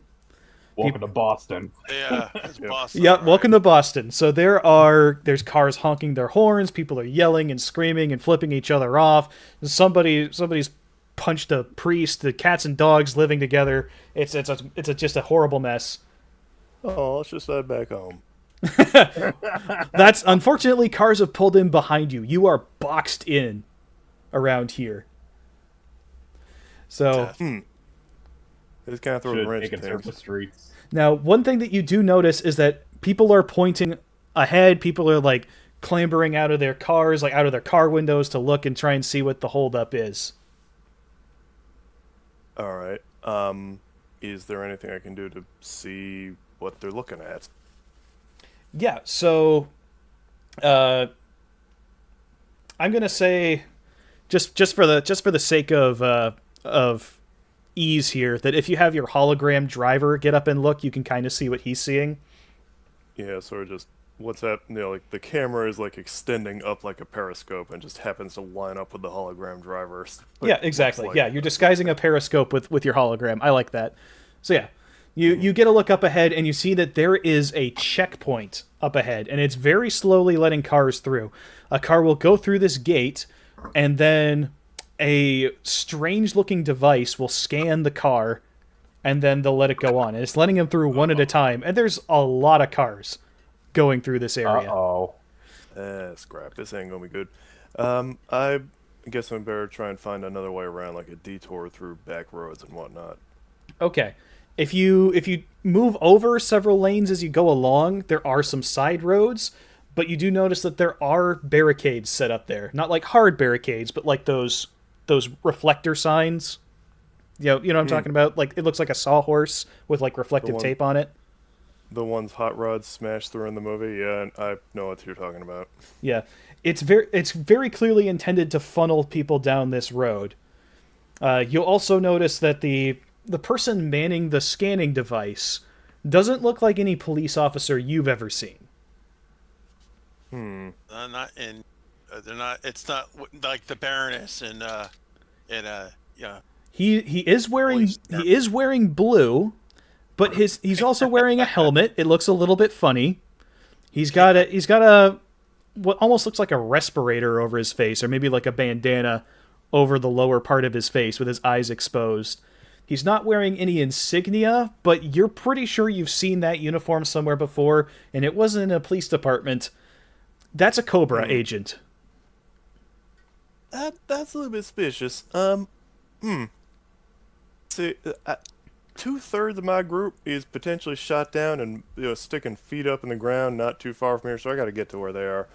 Welcome to Boston. Yeah, it's Boston. Yep, right? welcome to Boston. So there's cars honking their horns, people are yelling and screaming and flipping each other off. Somebody's punched a priest, the cats and dogs living together. It's just a horrible mess. Oh, let's just head back home. That's unfortunately cars have pulled in behind you. You are boxed in around here. So It's kind of throwing a wrench in Taking things. surface streets. now one thing that you do notice is that people are pointing ahead. People are like clambering out of their cars, like out of their car windows to look and try and see what the holdup is. All right. Is there anything I can do to see what they're looking at? Yeah, so I'm gonna say just for the sake of ease here, that if you have your hologram driver get up and look, you can kind of see what he's seeing. Yeah, sort of just what's that? You know, like the camera is like extending up like a periscope and just happens to line up with the hologram driver. Like, Yeah, exactly. looks like. Yeah, you're disguising a periscope with your hologram. I like that. So yeah, you get a look up ahead and you see that there is a checkpoint up ahead, and it's very slowly letting cars through. A car will go through this gate, and then a strange-looking device will scan the car, and then they'll let it go on. And it's letting them through one at a time, and there's a lot of cars going through this area. Uh-oh. Scrap. This ain't gonna be good. I guess I'm better try and find another way around, like a detour through back roads and whatnot. Okay. If you move over several lanes as you go along, there are some side roads, but you do notice that there are barricades set up there. Not like hard barricades, but like those reflector signs. You know what I'm talking about? Like, it looks like a sawhorse with like reflective tape on it. The ones Hot Rod smashed through in the movie, yeah, I know what you're talking about. Yeah. It's very clearly intended to funnel people down this road. You'll also notice that the person manning the scanning device doesn't look like any police officer you've ever seen. Not in. They're not. It's not like the Baroness in. Yeah. He is wearing blue, but he's also wearing a helmet. It looks a little bit funny. He's got a what almost looks like a respirator over his face, or maybe like a bandana over the lower part of his face with his eyes exposed. He's not wearing any insignia, but you're pretty sure you've seen that uniform somewhere before, and it wasn't in a police department. That's a Cobra agent. That's a little bit suspicious. See, 2/3 of my group is potentially shot down and sticking feet up in the ground, not too far from here. So I got to get to where they are.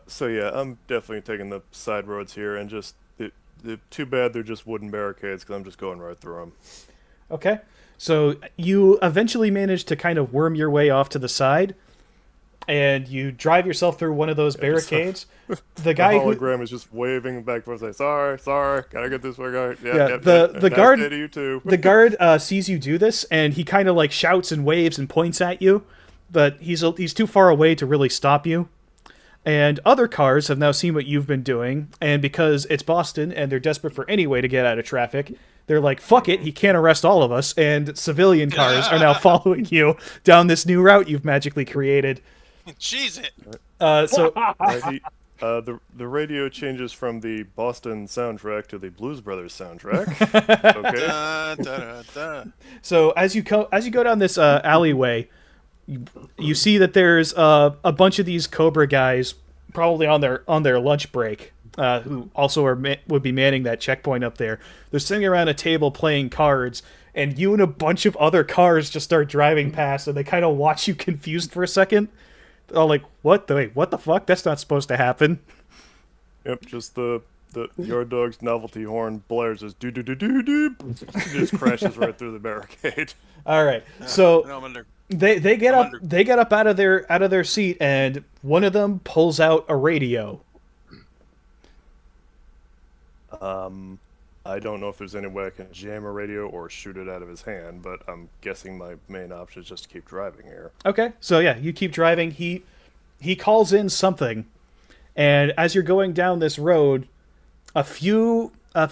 So yeah, I'm definitely taking the side roads here, and just too bad they're just wooden barricades because I'm just going right through them. Okay, so you eventually manage to kind of worm your way off to the side, and you drive yourself through one of those barricades. The guy hologram is just waving back and forth, saying, "Sorry, gotta get this way, guy." The guard, nice day to you too. the guard sees you do this, and he kind of like shouts and waves and points at you, but he's too far away to really stop you. And other cars have now seen what you've been doing, and because it's Boston and they're desperate for any way to get out of traffic, they're like, "Fuck it, he can't arrest all of us," and civilian cars are now following you down this new route you've magically created. Cheese it. The radio changes from the Boston soundtrack to the Blues Brothers soundtrack. Okay. Da, da, da. So as you go down this alleyway, you see that there's a bunch of these Cobra guys, probably on their lunch break, who also would be manning that checkpoint up there. They're sitting around a table playing cards, and you and a bunch of other cars just start driving past, and they kind of watch you confused for a second. They're all like, "What the fuck? That's not supposed to happen." Yep, just the yard dog's novelty horn blares as do, just crashes right through the barricade. All right, so No, I'm under. they get up out of their seat, and one of them pulls out a radio. I don't know if there's any way I can jam a radio or shoot it out of his hand, but I'm guessing my main option is just to keep driving here. Okay, so yeah, you keep driving. He calls in something, and as you're going down this road, a few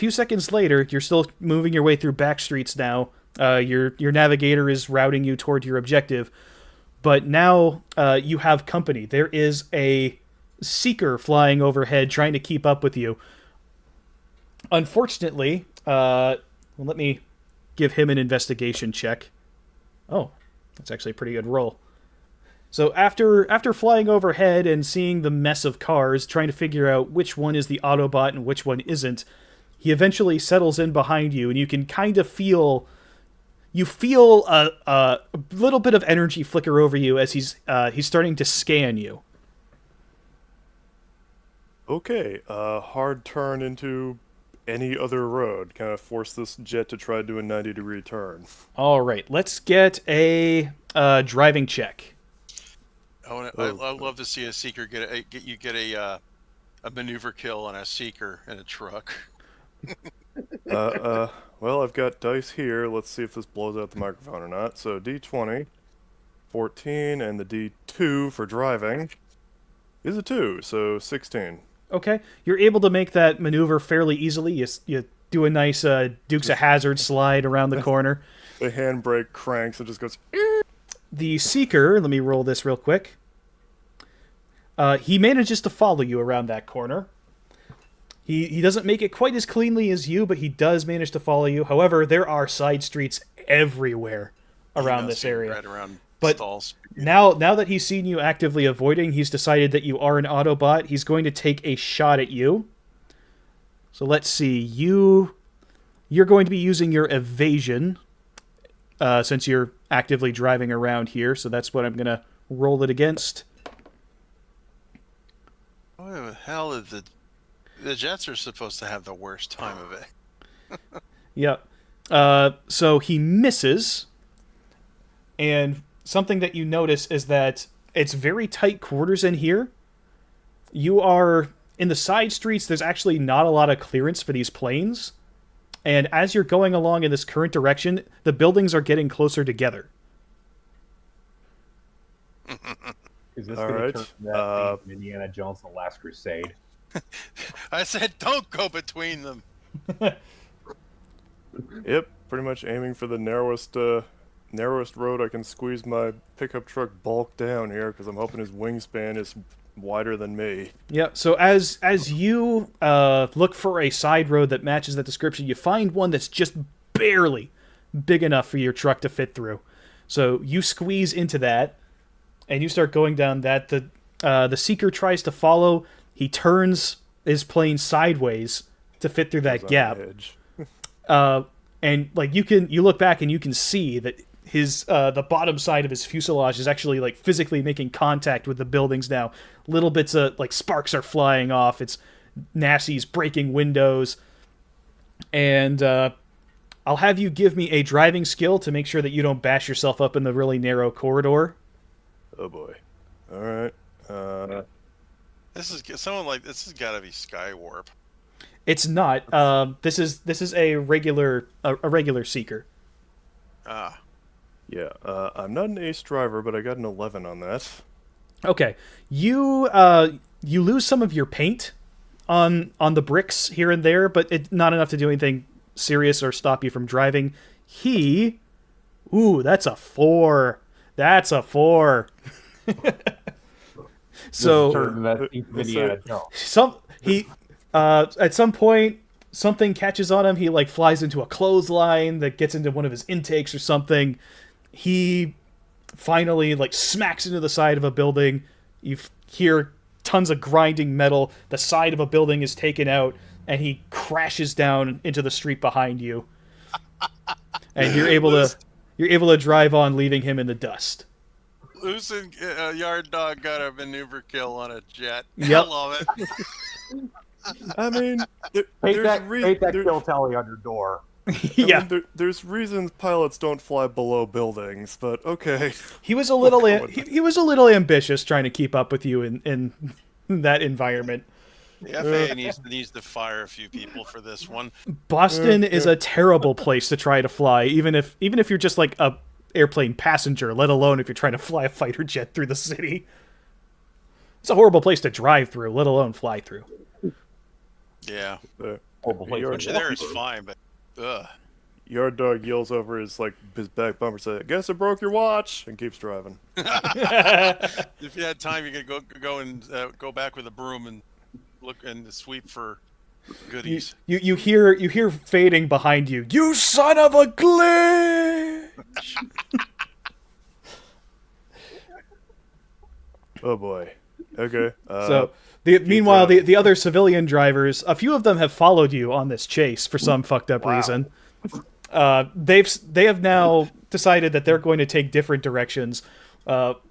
seconds later, you're still moving your way through back streets now. Your navigator is routing you toward your objective, but now you have company. There is a seeker flying overhead trying to keep up with you. Unfortunately, let me give him an investigation check. Oh, that's actually a pretty good roll. So after flying overhead and seeing the mess of cars, trying to figure out which one is the Autobot and which one isn't, he eventually settles in behind you, and you can kind of feel you feel a little bit of energy flicker over you as he's starting to scan you. Okay, hard turn into any other road. Kind of force this jet to try to do a 90-degree turn. All right, let's get a driving check. I'd love to see a seeker get a maneuver kill on a seeker in a truck. Well, I've got dice here. Let's see if this blows out the microphone or not. So D20, 14, and the D2 for driving is a 2, so 16. Okay, you're able to make that maneuver fairly easily. You do a nice Dukes of Hazzard slide around the corner. The handbrake cranks, it just goes... The Seeker, let me roll this real quick. He manages to follow you around that corner. He doesn't make it quite as cleanly as you, but he does manage to follow you. However, there are side streets everywhere around this area. Right around But stalls. now that he's seen you actively avoiding, he's decided that you are an Autobot. He's going to take a shot at you. So let's see. You're going to be using your evasion since you're actively driving around here. So that's what I'm going to roll it against. What the hell is the Jets are supposed to have the worst time of it. Yep. So he misses, and something that you notice is that it's very tight quarters in here. You are in the side streets. There's actually not a lot of clearance for these planes, and as you're going along in this current direction, the buildings are getting closer together. Is this All going right, to turn that thing from Indiana Jones and the Last Crusade? I said, don't go between them. Yep, pretty much aiming for the narrowest road I can squeeze my pickup truck bulk down here, because I'm hoping his wingspan is wider than me. Yeah, so as you look for a side road that matches that description, you find one that's just barely big enough for your truck to fit through. So you squeeze into that, and you start going down that. The Seeker tries to follow. He turns his plane sideways to fit through that Goes on gap. the edge. And like you look back and you can see that his the bottom side of his fuselage is actually like physically making contact with the buildings now. Little bits of like sparks are flying off. It's Nassi's breaking windows. And I'll have you give me a driving skill to make sure that you don't bash yourself up in the really narrow corridor. Oh boy. All right. This has got to be Skywarp. It's not. This is a regular Seeker. Ah. Yeah. I'm not an ace driver, but I got an 11 on that. Okay, you lose some of your paint on the bricks here and there, but not enough to do anything serious or stop you from driving. That's a 4. That's a 4. So Turn that thing from Indiana Jones. at some point something catches on him. He like flies into a clothesline that gets into one of his intakes or something. He finally like smacks into the side of a building. You hear tons of grinding metal. The side of a building is taken out, and he crashes down into the street behind you. And you're able to drive on, leaving him in the dust. Losing Yard Dog got a maneuver kill on a jet. Yep. I love it. I mean, Paint that kill tally on your door. Yeah. I mean, there's reasons pilots don't fly below buildings, but okay. He was a little he was a little ambitious trying to keep up with you in that environment. The FAA needs to fire a few people for this one. Boston is a terrible place to try to fly, even if you're just like a airplane passenger, let alone if you're trying to fly a fighter jet through the city. It's a horrible place to drive through, let alone fly through. Yeah. Horrible place. Which there is fine, but ugh. Yard Dog yells over his back bumper, says, "Guess I broke your watch," and keeps driving. If you had time, you could go back with a broom and look and sweep for goodies. You hear fading behind you. You son of a glitch! Oh boy. Okay. So meanwhile, the other civilian drivers, a few of them have followed you on this chase for some fucked up reason. They have now decided that they're going to take different directions.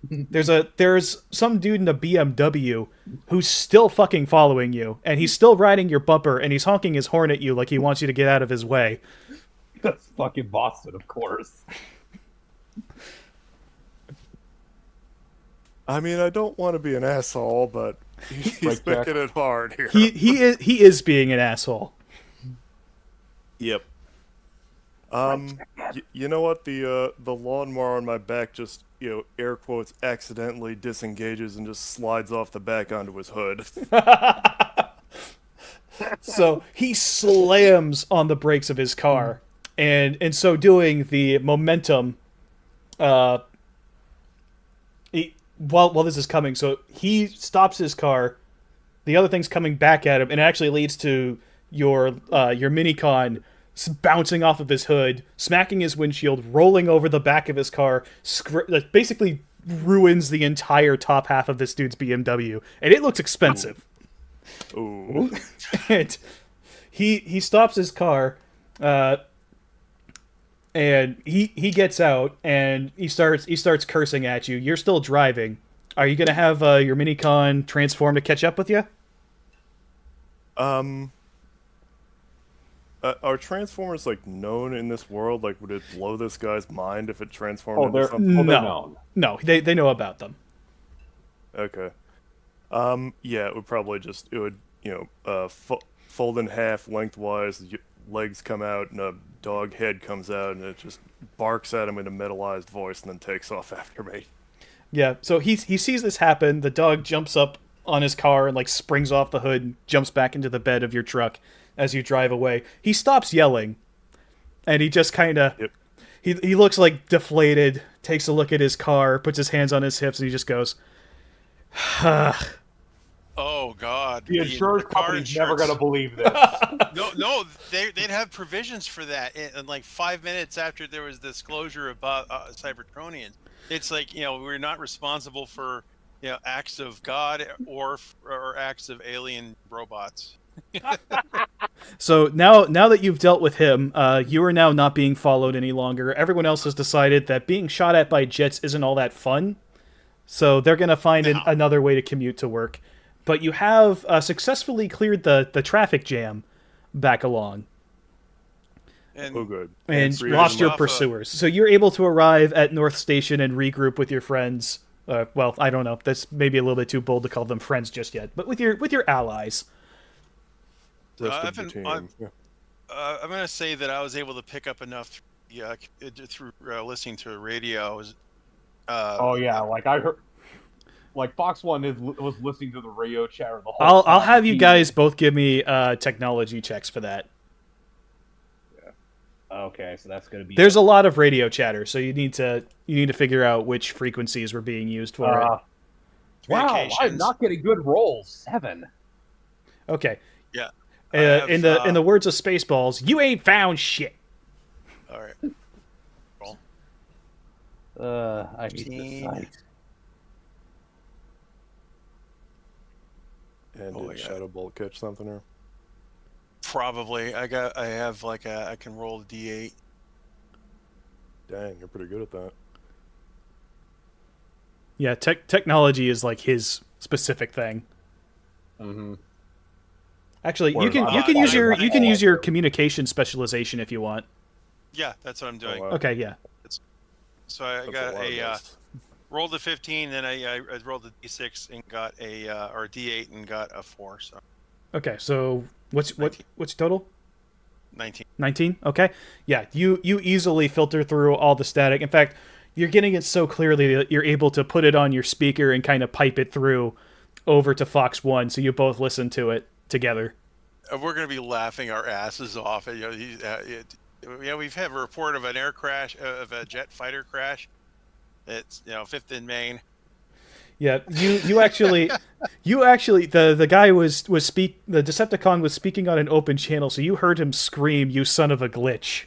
There's some dude in a BMW who's still fucking following you, and he's still riding your bumper, and he's honking his horn at you like he wants you to get out of his way. That's fucking Boston, of course. I mean, I don't want to be an asshole, but he's Right back. making it hard here. He is being an asshole. Yep. You know what? The lawnmower on my back just, air quotes, accidentally disengages and just slides off the back onto his hood. So he slams on the brakes of his car, and in so doing, the momentum, while this is coming, so he stops his car, the other thing's coming back at him, and it actually leads to your minicon bouncing off of his hood, smacking his windshield, rolling over the back of his car, that basically ruins the entire top half of this dude's BMW, and it looks expensive. Ooh. And he stops his car, and he gets out, and he starts cursing at you. You're still driving. Are you gonna have your minicon transform to catch up with you? Are Transformers, known in this world? Would it blow this guy's mind if it transformed into They're something? they're known. No, they know about them. Okay. Yeah, it would probably fold in half lengthwise, legs come out, and a dog head comes out, and it just barks at him in a metalized voice and then takes off after me. Yeah, so he sees this happen. The dog jumps up on his car and springs off the hood and jumps back into the bed of your truck as you drive away. He stops yelling, and he just kind of he looks deflated, takes a look at his car, puts his hands on his hips, and he just goes, Oh God! The insurance company's never going to believe this. No, they'd have provisions for that. In 5 minutes after there was disclosure about Cybertronians, it's we're not responsible for acts of God or acts of alien robots. So now that you've dealt with him, you are now not being followed any longer. Everyone else has decided that being shot at by jets isn't all that fun, so they're going to find another way to commute to work. But you have successfully cleared the traffic jam back along. And, good. And lost your pursuers. So you're able to arrive at North Station and regroup with your friends. Well, I don't know. That's maybe a little bit too bold to call them friends just yet. But with your allies. I'm going to say that I was able to pick up enough through listening to the radio. Oh yeah, I heard. Fox One was listening to the radio chatter the whole time. I'll have you guys both give me technology checks for that. Okay, so that's going to be. There's a lot of radio chatter, so you need to figure out which frequencies were being used for it. Wow, I'm not getting good rolls. 7. Okay. Yeah. In the words of Spaceballs, you ain't found shit. All right. Roll. I hate this site. And did Shadow Bolt catch something or? Probably. I have I can roll a D8. Dang, you're pretty good at that. Yeah, technology is his specific thing. Mm-hmm. Actually, you can use your communication specialization if you want. Yeah, that's what I'm doing. wow. Okay, yeah. So I got rolled a 15, then I rolled a D6 and got or a D8 and got a 4. So. Okay, so what's total? 19. 19? Okay. Yeah, you easily filter through all the static. In fact, you're getting it so clearly that you're able to put it on your speaker and kind of pipe it through over to Fox One, so you both listen to it together. We're going to be laughing our asses off. We've had a report of an air crash, of a jet fighter crash. It's 5th in Maine. Yeah, you actually the guy the Decepticon was speaking on an open channel, so you heard him scream, "You son of a glitch."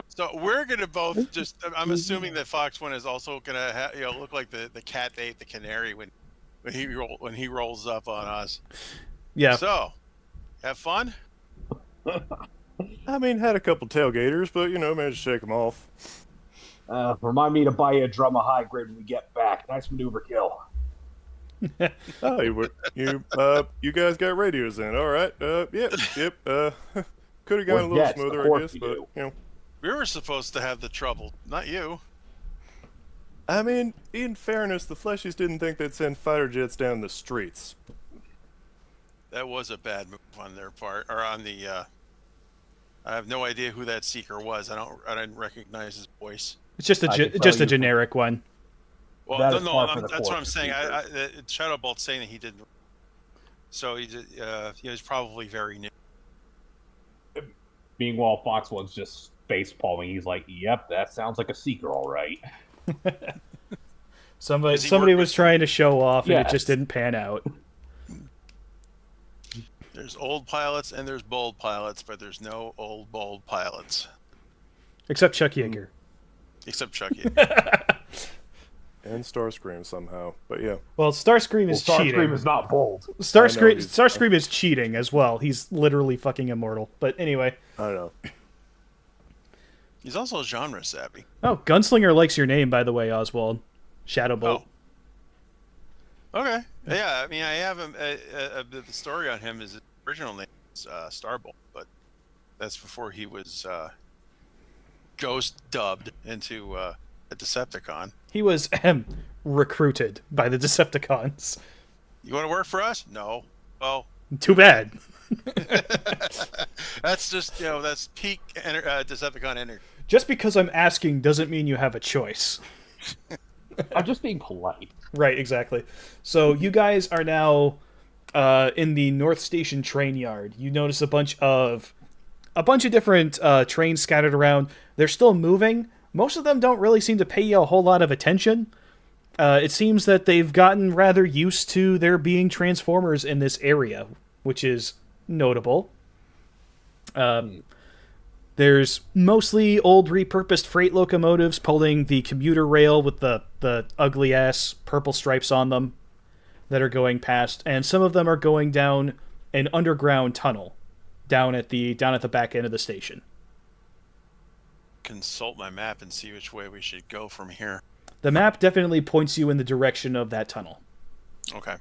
So we're gonna both just. I'm assuming that Fox One is also gonna look like the cat that ate the canary when he rolls up on us. Yeah. So, have fun. I mean, had a couple tailgaters, but managed to shake them off. Remind me to buy you a drum of high grade when we get back. Nice maneuver kill. Oh, you guys got radios in. All right. Yep. Could have gone a little Yes, of smoother, I course guess, we but do. We were supposed to have the trouble, not you. I mean, in fairness, the Fleshies didn't think they'd send fighter jets down the streets. That was a bad move on their part, or on the. I have no idea who that seeker was. I didn't recognize his voice. It's just a generic one. Well, That no, is no, par for the that's what I'm course, saying. Seeker. Shadowbolt's saying that he didn't. So he was probably very new. Meanwhile, Fox One's just face palming. He's like, "Yep, that sounds like a seeker, all right." Somebody was trying to show off, and it Yes. just didn't pan out. There's old pilots and there's bold pilots, but there's no old bold pilots. Except Chuck Yeager. Except Chucky. And Starscream somehow. But yeah. Well, Starscream is cheating. Starscream is not bold. Starscream is cheating as well. He's literally fucking immortal. But anyway. I don't know. He's also genre savvy. Oh, Gunslinger likes your name, by the way, Oswald. Shadowbolt. Oh. Okay. Yeah, I mean, I have him. The story on him is his original name is Starbolt, but that's before he was ghost dubbed into a Decepticon. He was recruited by the Decepticons. You want to work for us? No. Well, Too bad. that's just that's peak Decepticon energy. Just because I'm asking doesn't mean you have a choice. I'm just being polite. Right, exactly. So you guys are now in the North Station train yard. You notice a bunch of different trains scattered around. They're still moving. Most of them don't really seem to pay you a whole lot of attention. It seems that they've gotten rather used to there being Transformers in this area, which is notable. There's mostly old repurposed freight locomotives pulling the commuter rail with the ugly-ass purple stripes on them that are going past, and some of them are going down an underground tunnel down at the back end of the station. Consult my map and see which way we should go from here. The map definitely points you in the direction of that tunnel. Okay.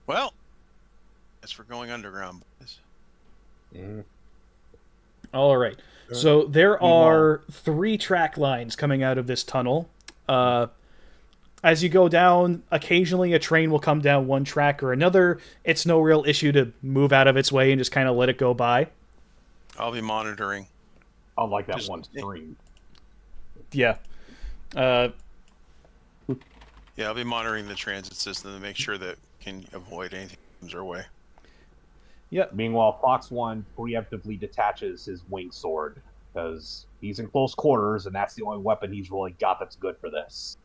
Well, guess we're going underground, boys. All right. So there are 3 track lines coming out of this tunnel. As you go down, occasionally a train will come down one track or another. It's no real issue to move out of its way and just kind of let it go by. I'll be monitoring. I like that one stream. Yeah. Yeah, I'll be monitoring the transit system to make sure that we can avoid anything that comes our way. Yep. Meanwhile, Fox One preemptively detaches his winged sword because he's in close quarters, and that's the only weapon he's really got that's good for this.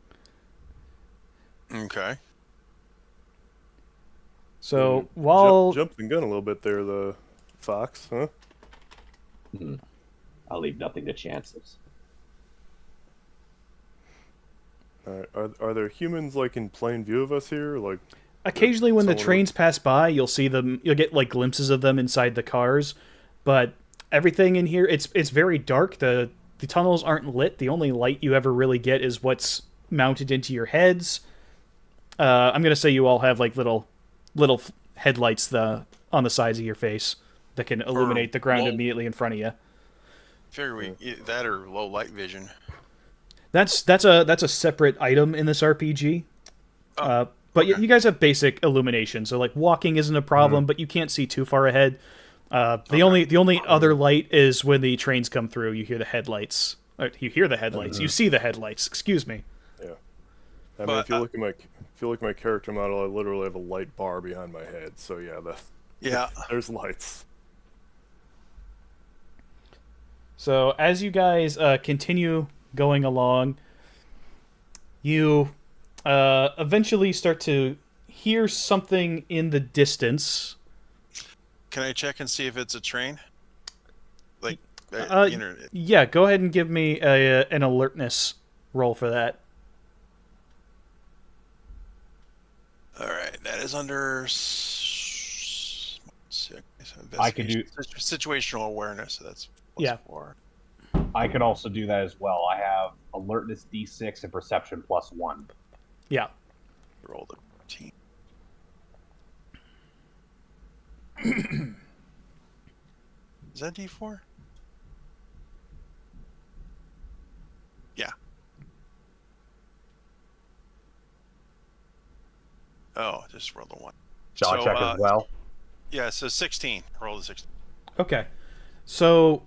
Okay. So while jumped the gun a little bit there, the Fox, huh? I'll leave nothing to chances. Are there humans like in plain view of us here? Like occasionally when the someone- trains pass by, you'll see them. You'll get like glimpses of them inside the cars, but everything in here it's very dark. The tunnels aren't lit. The only light you ever really get is what's mounted into your heads. I'm gonna say you all have like little headlights on the sides of your face that can illuminate the ground immediately in front of you. Figure that or low light vision. That's a separate item in this RPG. But okay. you guys have basic illumination, so like walking isn't a problem, but you can't see too far ahead. The only other light is when the trains come through. You hear the headlights. You hear the headlights. You see the headlights. Excuse me. Yeah. I mean, if you look at my character model, I literally have a light bar behind my head. So yeah, there's lights. So as you guys continue going along, you eventually start to hear something in the distance. Can I check and see if it's a train? Like, yeah, go ahead and give me an alertness roll for that. All right, that is under 6. I could do- situational awareness. So that's Yeah. +4. I could also do that as well. I have alertness D6 and perception +1. Yeah. Roll the team. Is that D4? Yeah. Oh, just roll the 1. Shall I check as well? Yeah, so 16. Roll the 16. Okay. So,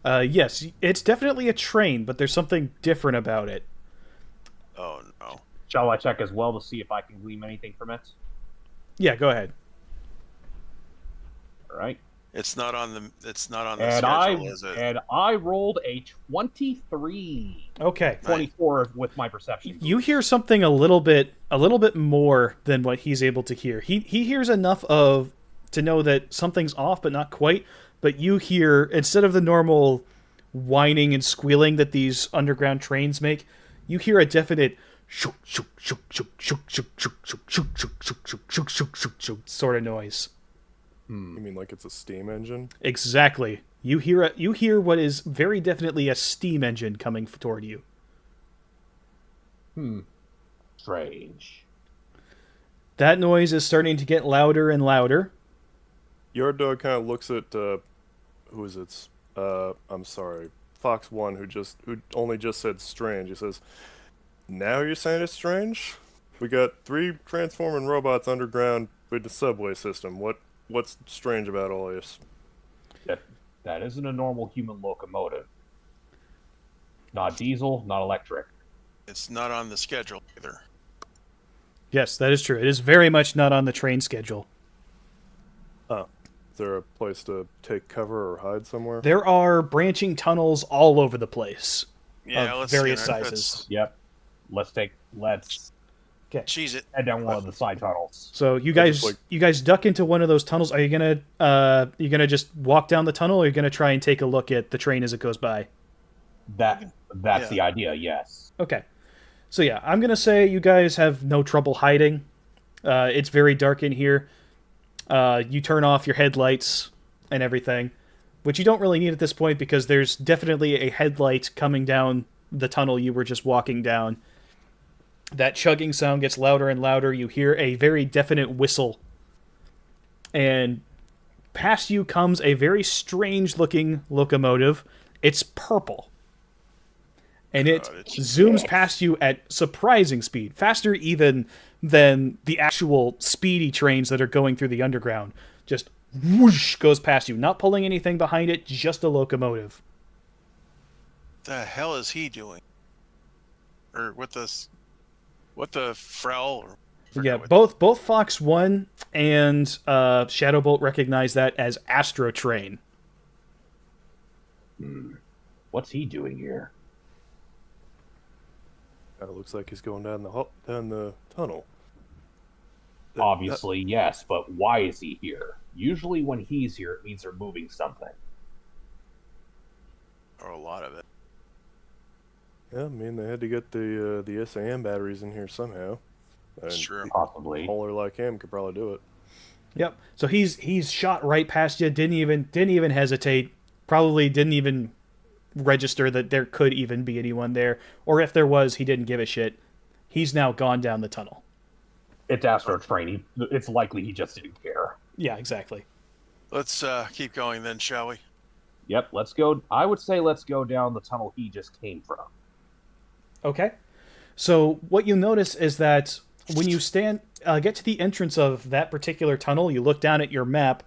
yes, it's definitely a train, but there's something different about it. Oh no. Shall I check as well to see if I can glean anything from it? Yeah, go ahead. All right. It's not on the And schedule, is it? and I rolled a 23. Okay. 24 with my perception. You hear something a little bit more than what he's able to hear. He hears enough to know that something's off, but not quite. But you hear, instead of the normal whining and squealing that these underground trains make, you hear a definite shook shook shook shook shook shook shook shook shook shook shook shook shook shook shook shook sort of noise. You mean like it's a steam engine? Exactly. You hear what is very definitely a steam engine coming toward you. Strange. That noise is starting to get louder and louder. Yard Dog kind of looks at who is it? I'm sorry, Fox One, who only just said strange. He says, "Now you're saying it's strange? We got 3 transforming robots underground with the subway system. What's strange about all this?" That isn't a normal human locomotive. Not diesel, not electric. It's not on the schedule either. Yes, that is true. It is very much not on the train schedule. Is there a place to take cover or hide somewhere? There are branching tunnels all over the place Yeah, of let's various see, sizes. Yep. Let's Cheese it. head down one of the side tunnels. So you just, guys duck into one of those tunnels. Are you gonna just walk down the tunnel, or are you gonna try and take a look at the train as it goes by? That's Yeah. the idea, yes. Okay. So yeah, I'm gonna say you guys have no trouble hiding. It's very dark in here. You turn off your headlights and everything, which you don't really need at this point because there's definitely a headlight coming down the tunnel you were just walking down. That chugging sound gets louder and louder. You hear a very definite whistle. And past you comes a very strange-looking locomotive. It's purple. And it zooms past you at surprising speed, faster even than the actual speedy trains that are going through the underground. Just whoosh goes past you, not pulling anything behind it, just a locomotive. The hell is he doing? Or what the Frel? Or, I forgot Yeah, what- both Fox 1 and Shadowbolt recognize that as Astro Train. What's he doing here? Kind of looks like he's going down the tunnel. Obviously, yes, but why is he here? Usually when he's here, it means they're moving something. or a lot of it. Yeah, I mean they had to get the SAM batteries in here somehow. That's And true. Possibly. a hauler like him could probably do it. Yep. So he's shot right past you. Didn't even hesitate. Probably didn't even register that there could even be anyone there, or if there was, he didn't give a shit. He's now gone down the tunnel. It's Astro Train. It's likely he just didn't care. Yeah, exactly. Let's keep going then, shall we? Yep, let's go. I would say let's go down the tunnel he just came from. Okay. So what you notice is that when you get to the entrance of that particular tunnel, you look down at your map.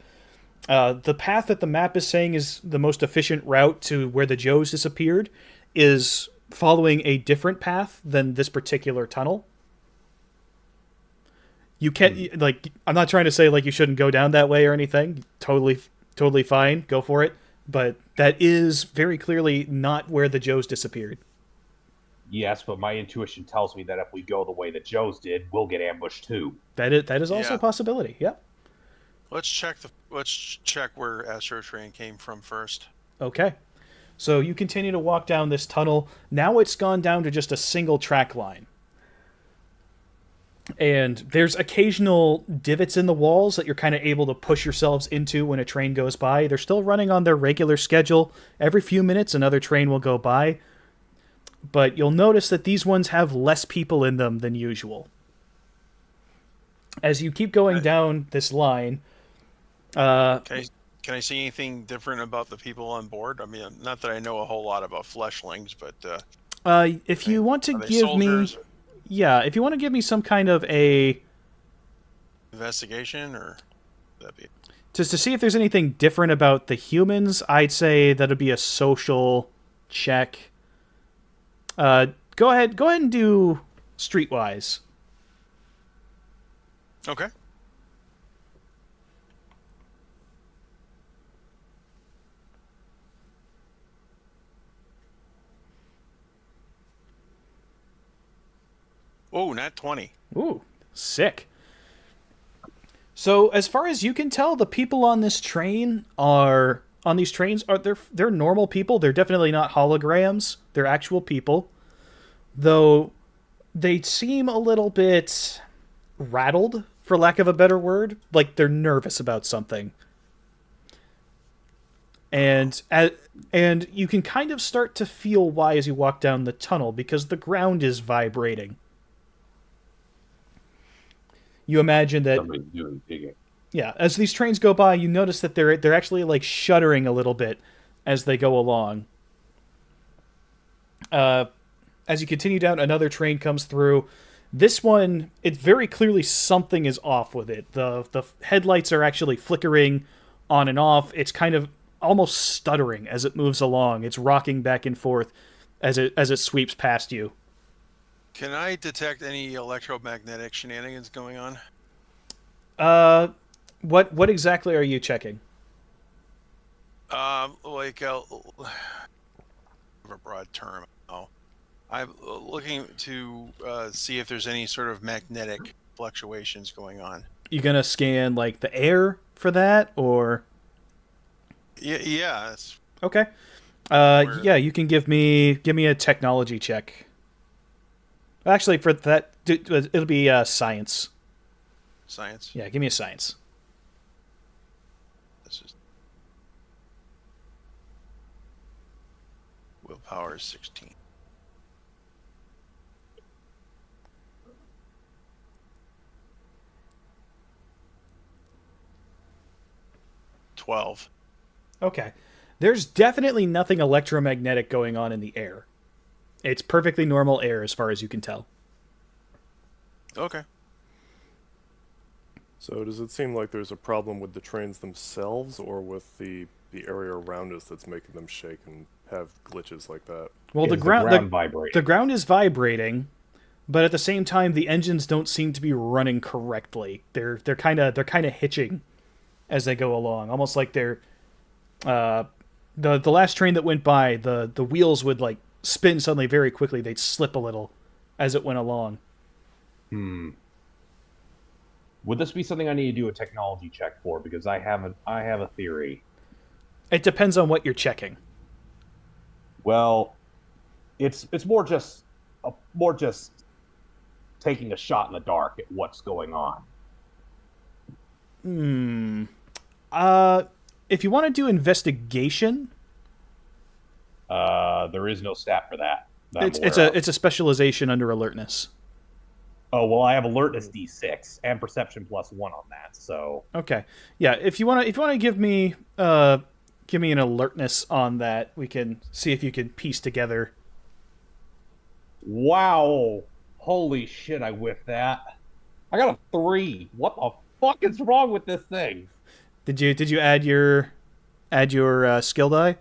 The path that the map is saying is the most efficient route to where the Joes disappeared is following a different path than this particular tunnel. You can't, like, I'm not trying to say, like, you shouldn't go down that way or anything. Totally fine. Go for it. But that is very clearly not where the Joes disappeared. Yes, but my intuition tells me that if we go the way that Joe's did, we'll get ambushed too. That is also Yeah. a possibility. Yep. Let's check where Astro Train came from first. Okay. So you continue to walk down this tunnel. Now it's gone down to just a single track line. And there's occasional divots in the walls that you're kind of able to push yourselves into when a train goes by. They're still running on their regular schedule. Every few minutes, another train will go by. But you'll notice that these ones have less people in them than usual. As you keep going down this line... Can I see anything different about the people on board? I mean, not that I know a whole lot about fleshlings, but if you want to are they give me... soldiers or Yeah, if you want to give me some kind of a... investigation, or would that be? Just to see if there's anything different about the humans, I'd say that'd be a social check. Go ahead and do streetwise. Okay. Oh, not 20. Ooh, sick. So, as far as you can tell, the people on this train are they're normal people. They're definitely not holograms. They're actual people. Though they seem a little bit rattled, for lack of a better word, like they're nervous about something. And you can kind of start to feel why as you walk down the tunnel, because the ground is vibrating. You imagine that Somebody's doing digging. yeah, as these trains go by, you notice that they're actually like shuddering a little bit as they go along. As you continue down, another train comes through. This one, it's very clearly something is off with it. The headlights are actually flickering on and off. It's kind of almost stuttering as it moves along. It's rocking back and forth as it sweeps past you. Can I detect any electromagnetic shenanigans going on? What exactly are you checking? Like a broad term. Oh, I'm looking to see if there's any sort of magnetic fluctuations going on. You gonna scan like the air for that, or? Yeah. That's Okay. Yeah, you can give me a technology check. Actually, for that, it'll be science. science. Yeah, give me a science. This is willpower is 16. $12. Okay. There's definitely nothing electromagnetic going on in the air. It's perfectly normal air as far as you can tell. Okay. So does it seem like there's a problem with the trains themselves, or with the area around us that's making them shake and have glitches like that? Well, Is the ground vibrating? the ground is vibrating, but at the same time the engines don't seem to be running correctly. They're kind of hitching as they go along, almost like they're the last train that went by, the wheels would like spin suddenly very quickly. They'd slip a little as it went along. Would this be something I need to do a technology check for? Because I have a theory. It depends on what you're checking. Well, it's more just taking a shot in the dark at what's going on. If you want to do investigation, There is no stat for that. it's a specialization under alertness. Oh well, I have alertness D6 and perception +1 on that. So Okay, yeah. If you want to give me an alertness on that, we can see if you can piece together. wow, holy shit! I whiffed that. I got a 3. What the fuck is wrong with this thing? Did you add your skill die?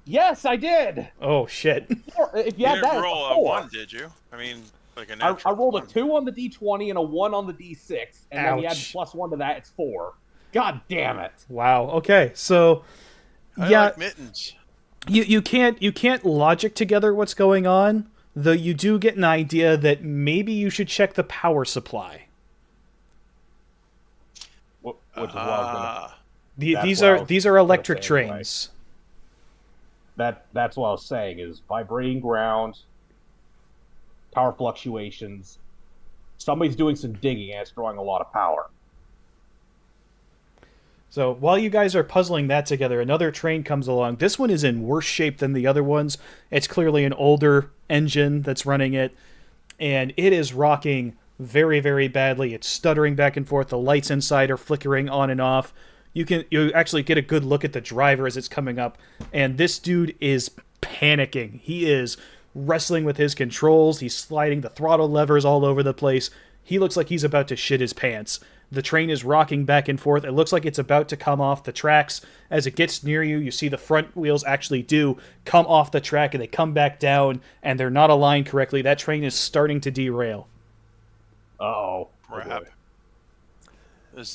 Yes, I did. Oh shit! If you You add didn't that, roll it's a a 4. 1, did you? I mean, like a I natural rolled a 1. 2 on the D20 and a 1 on the D6, and then you add Ouch. +1 to that, it's 4. God damn it! Wow. Okay, so I yeah, like mittens. you can't logic together what's going on, though you do get an idea that maybe you should check the power supply. Which is what I was gonna. These are electric say anyway. trains. That's what I was saying is vibrating ground, power fluctuations. somebody's doing some digging and it's drawing a lot of power. So while you guys are puzzling that together, another train comes along. This one is in worse shape than the other ones. It's clearly an older engine that's running it, and it is rocking very, very badly. It's stuttering back and forth. The lights inside are flickering on and off. You actually get a good look at the driver as it's coming up, and this dude is panicking. He is wrestling with his controls. He's sliding the throttle levers all over the place. He looks like he's about to shit his pants. The train is rocking back and forth. It looks like it's about to come off the tracks. As it gets near you, you see the front wheels actually do come off the track, and they come back down, and they're not aligned correctly. That train is starting to derail. Uh-oh. Crap.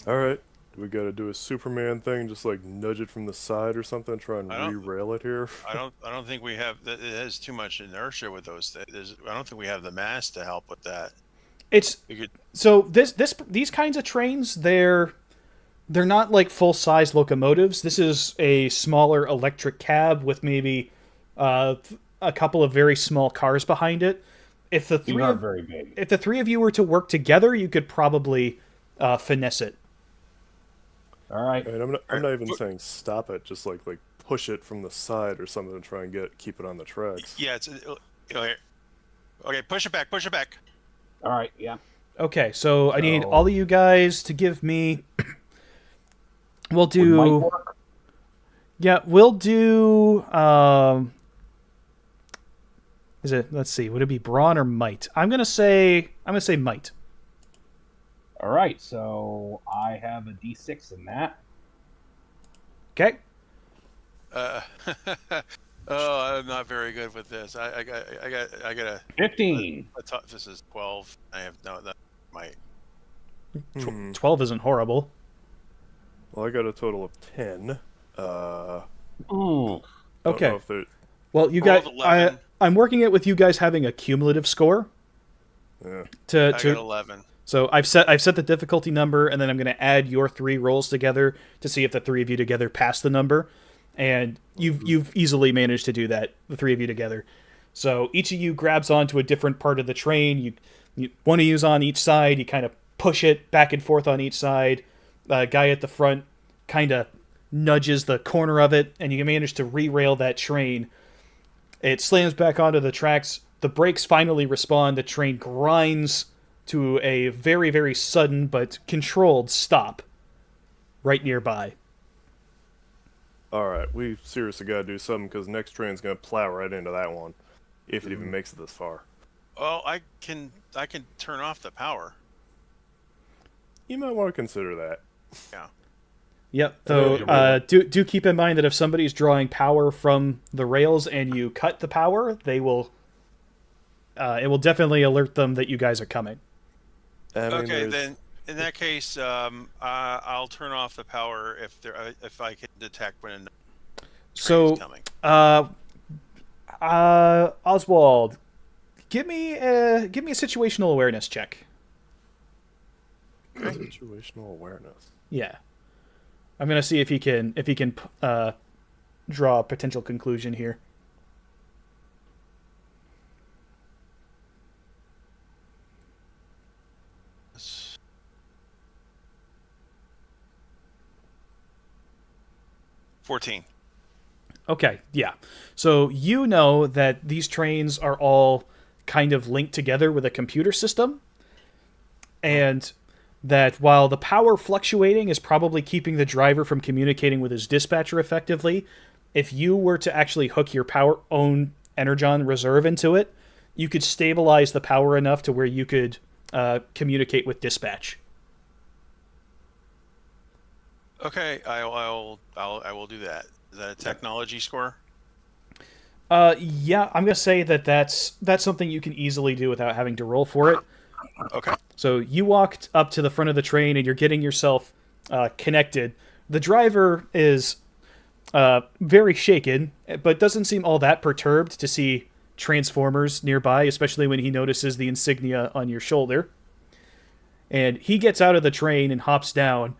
All right. Do we got to do a Superman thing, just like nudge it from the side or something, try and re-rail it here? I don't think we have. It has too much inertia with those things. I don't think we have the mass to help with that. So these kinds of trains, they're not like full size locomotives. This is a smaller electric cab with maybe a couple of very small cars behind it. If the three of you were to work together, you could probably finesse it. All right. And I'm not even saying stop it, just like push it from the side or something to try and keep it on the tracks. Yeah, it's okay. Push it back. Push it back. All right, yeah. Okay, so I need all of you guys to give me. We'll do. Would might work? Yeah, we'll do. Is it? Let's see. Would it be brawn or might? I'm gonna say might. All right, so I have a D6 in that. Okay. Oh, I'm not very good with this. I got a 15. This is 12. I have that might. 12 isn't horrible. Well, I got a total of 10. Ooh. Okay. Well, you guys, I'm working it with you guys having a cumulative score. Yeah. I got 11. So I've set the difficulty number, and then I'm going to add your 3 rolls together to see if the 3 of you together pass the number. And you've easily managed to do that, the 3 of you together. So each of you grabs onto a different part of the train. You one of you's on each side. You kind of push it back and forth on each side. The guy at the front kind of nudges the corner of it, and you manage to re-rail that train. It slams back onto the tracks. The brakes finally respond. The train grinds to a very, very sudden but controlled stop right nearby. All right, we seriously got to do something because the next train's going to plow right into that one, if it even makes it this far. Well, I can turn off the power. You might want to consider that. Yeah. Yep. So do keep in mind that if somebody's drawing power from the rails and you cut the power, it will definitely alert them that you guys are coming. Okay, then in that case, I'll turn off the power if I can detect when a train is coming. Oswald, give me a situational awareness check. Okay. Situational awareness. Yeah, I'm gonna see if he can draw a potential conclusion here. $14. Okay, yeah. So you know that these trains are all kind of linked together with a computer system, and that while the power fluctuating is probably keeping the driver from communicating with his dispatcher effectively, if you were to actually hook your own Energon reserve into it, you could stabilize the power enough to where you could communicate with dispatch. Okay, I will do that. Is that a technology score? Yeah, I'm gonna say that's something you can easily do without having to roll for it. Okay. So you walked up to the front of the train and you're getting yourself connected. The driver is very shaken, but doesn't seem all that perturbed to see Transformers nearby, especially when he notices the insignia on your shoulder. And he gets out of the train and hops down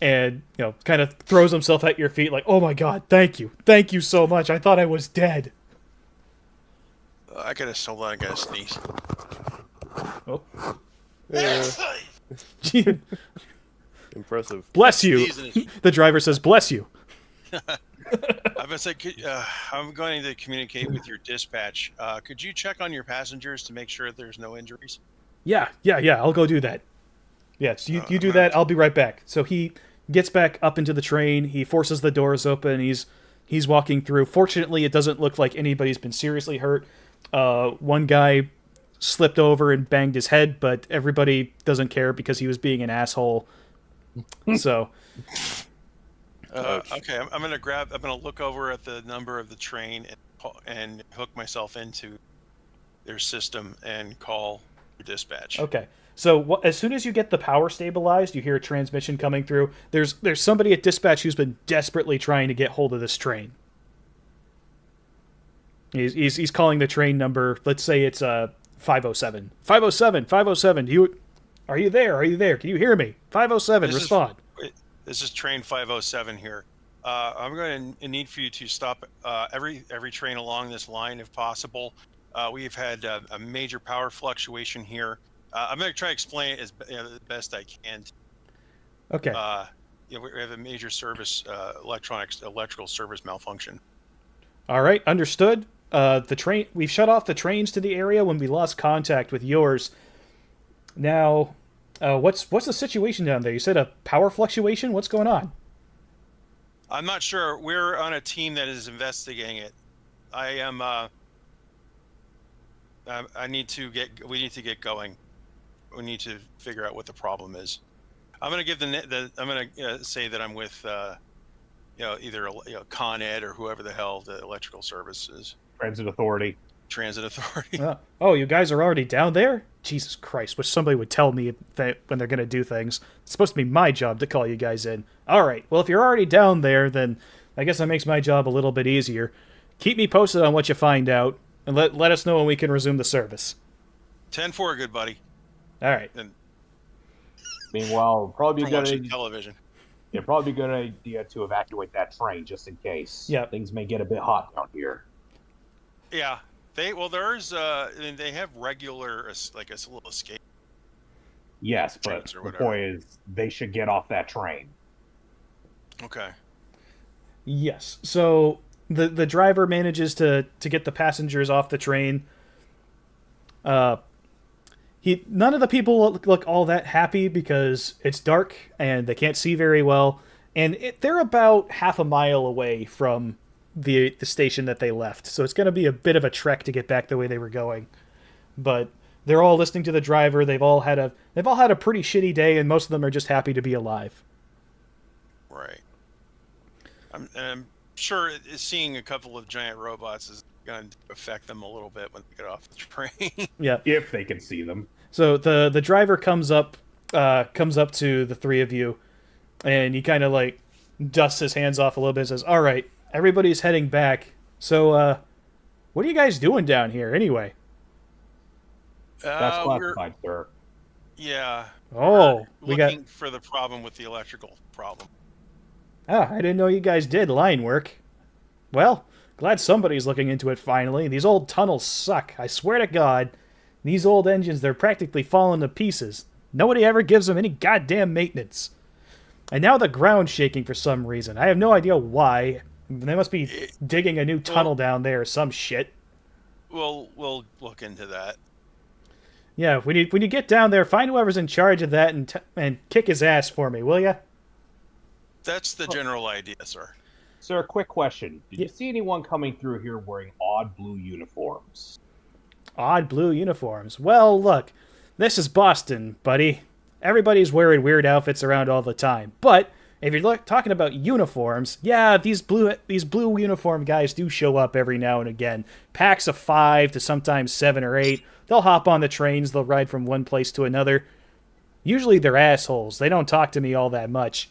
and, kind of throws himself at your feet like, "Oh my God, thank you so much. I thought I was dead." I gotta sneeze. Oh. Impressive. Bless you. Sneezing. The driver says, "Bless you." I was like, I'm going to communicate with your dispatch. Could you check on your passengers to make sure there's no injuries? Yeah. I'll go do that. Yes, you I'm do gonna- that. I'll be right back. So he gets back up into the train. He forces the doors open. He's walking through. Fortunately, it doesn't look like anybody's been seriously hurt. One guy slipped over and banged his head, but everybody doesn't care because he was being an asshole. So, Okay, I'm gonna grab. I'm gonna look over at the number of the train and hook myself into their system and call your dispatch. okay. So as soon as you get the power stabilized, you hear a transmission coming through. There's somebody at dispatch who's been desperately trying to get hold of this train. He's calling the train number. Let's say it's 507. 507. 507. Are you there? Are you there? Can you hear me? 507. Respond. This is train 507 here. I'm going to need for you to stop every train along this line if possible. We've had a major power fluctuation here. I'm going to try to explain it as the best I can. Okay. We have a major service electrical service malfunction. All right. Understood. The train. We've shut off the trains to the area when we lost contact with yours. Now, what's the situation down there? You said a power fluctuation. What's going on? I'm not sure. We're on a team that is investigating it. I am. We need to get going. We need to figure out what the problem is. I'm going to give I'm going to say that I'm with either Con Ed or whoever the hell the electrical service is. Transit Authority. Transit Authority. Oh, you guys are already down there? Jesus Christ, wish somebody would tell me that when they're going to do things. It's supposed to be my job to call you guys in. All right, well, if you're already down there, then I guess that makes my job a little bit easier. Keep me posted on what you find out, and let us know when we can resume the service. 10-4, good buddy. All right. And Meanwhile, probably be from a good watching idea. television. Yeah, probably be a good idea to evacuate that train just in case. Yeah. Things may get a bit hot down here. Yeah. They have regular like a little escape. Yes, but Trains or the whatever. point is they should get off that train. Okay. Yes. So the driver manages to get the passengers off the train. None of the people look all that happy because it's dark and they can't see very well, and they're about half a mile away from the station that they left. So it's going to be a bit of a trek to get back the way they were going. But they're all listening to the driver. They've all had a pretty shitty day, and most of them are just happy to be alive. Right. I'm sure seeing a couple of giant robots is going to affect them a little bit when they get off the train. Yeah. If they can see them. So the driver comes up to the three of you, and he kind of like dusts his hands off a little bit and says, "All right, everybody's heading back. So what are you guys doing down here anyway?" That's classified, sir. Yeah. Oh, we're we got. looking for the problem with the electrical problem. I didn't know you guys did line work. Well, glad somebody's looking into it finally. These old tunnels suck. I swear to God, these old engines, they're practically falling to pieces. Nobody ever gives them any goddamn maintenance. And now the ground's shaking for some reason. I have no idea why. They must be digging a new tunnel down there or some shit. We'll look into that. Yeah, when you get down there, find whoever's in charge of that and kick his ass for me, will ya? That's the general idea, sir. Sir, quick question. Did Yeah. you see anyone coming through here wearing odd blue uniforms? Odd blue uniforms. Well, look, this is Boston, buddy. Everybody's wearing weird outfits around all the time. But if you're talking about uniforms, yeah, these blue uniform guys do show up every now and again. Packs of 5 to sometimes 7 or 8. They'll hop on the trains. They'll ride from one place to another. Usually they're assholes. They don't talk to me all that much.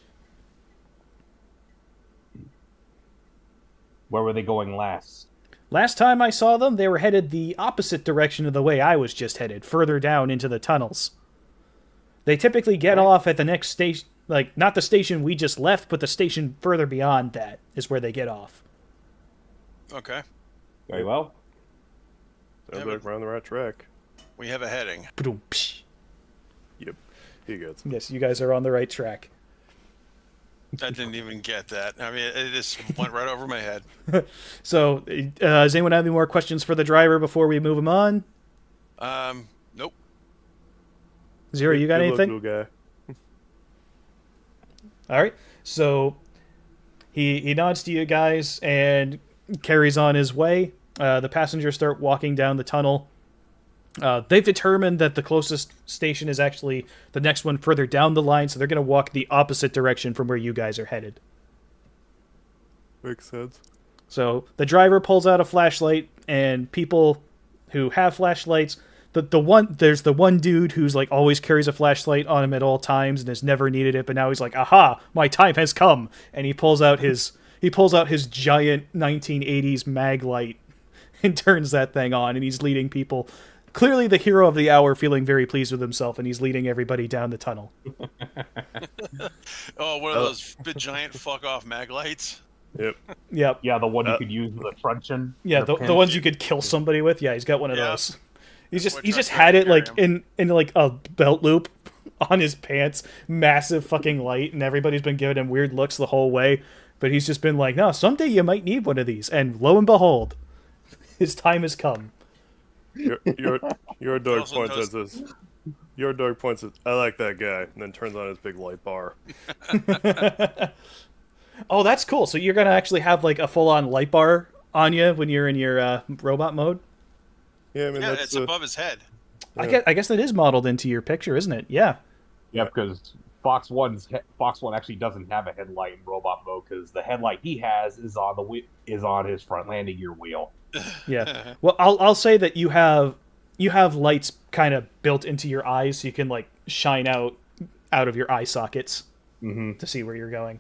Where were they going last? Last time I saw them, they were headed the opposite direction of the way I was just headed, further down into the tunnels. They typically get off at the next station, like, not the station we just left, but the station further beyond that is where they get off. Okay. Very well. Sounds Yeah, like we're on the right track. We have a heading. Ba-dum, psh. Yep, he gets it. Yes, you guys are on the right track. I didn't even get that. I mean, it just went right over my head. So, does anyone have any more questions for the driver before we move him on? Nope. Zero, you got Good luck, anything? little guy. All right. So he nods to you guys and carries on his way. The passengers start walking down the tunnel. They've determined that the closest station is actually the next one further down the line, so they're going to walk the opposite direction from where you guys are headed. Makes sense. So the driver pulls out a flashlight, and people who have flashlights, there's the one dude who's like always carries a flashlight on him at all times and has never needed it, but now he's like, aha, my time has come, and he pulls out his giant 1980s mag light and turns that thing on, and he's leading people. Clearly the hero of the hour, feeling very pleased with himself, and he's leading everybody down the tunnel. Oh, one of those big giant fuck off mag lights. Yep. Yep. Yeah, the one you could use with a truncheon. Yeah, Your the pin. ones you could kill somebody with. Yeah, he's got one of Yeah. those. He's What just truck had doesn't it like carry in like a belt loop on his pants, massive fucking light, and everybody's been giving him weird looks the whole way. But he's just been like, no, someday you might need one of these, and lo and behold, his time has come. Your dog Also points knows- at this. Your dog points at, I like that guy, and then turns on his big light bar. Oh, that's cool. So you're gonna actually have like a full-on light bar on you when you're in your robot mode. Yeah, I mean Yeah, that's it's above his head. I guess that is modeled into your picture, isn't it? Yeah. Yeah, because Fox One actually doesn't have a headlight in robot mode because the headlight he has is on his front landing gear wheel. Yeah. Well, I'll say that you have lights kind of built into your eyes, so you can like shine out of your eye sockets to see where you're going.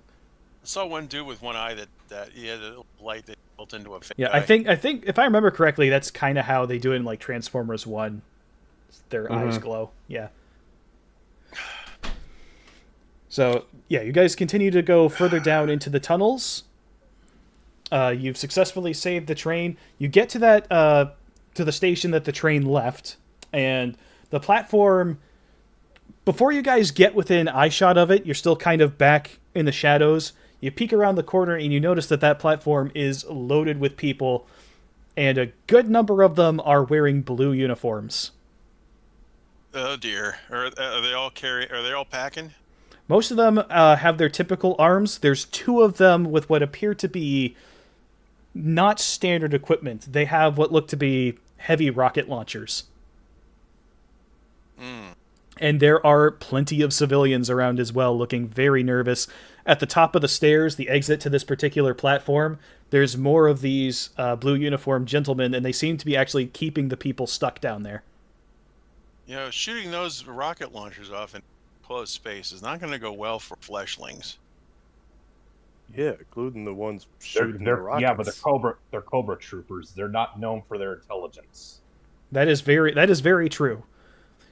I saw one dude with one eye that he had a light that built into a fake Yeah, eye. I think if I remember correctly, that's kind of how they do it in like Transformers 1. Their eyes glow. Yeah. So, yeah, you guys continue to go further down into the tunnels. You've successfully saved the train. You get to that to the station that the train left, and the platform, before you guys get within eyeshot of it, you're still kind of back in the shadows. You peek around the corner and you notice that platform is loaded with people, and a good number of them are wearing blue uniforms. Oh dear. Are they all packing? Most of them have their typical arms. There's two of them with what appear to be not standard equipment. They have what look to be heavy rocket launchers. And there are plenty of civilians around as well, looking very nervous. At the top of the stairs, the exit to this particular platform, there's more of these blue uniformed gentlemen, and they seem to be actually keeping the people stuck down there. You know, shooting those rocket launchers off in closed space is not going to go well for fleshlings. Yeah, including the ones shooting the They're rockets. yeah, but they're Cobra troopers. They're not known for their intelligence. That is very true.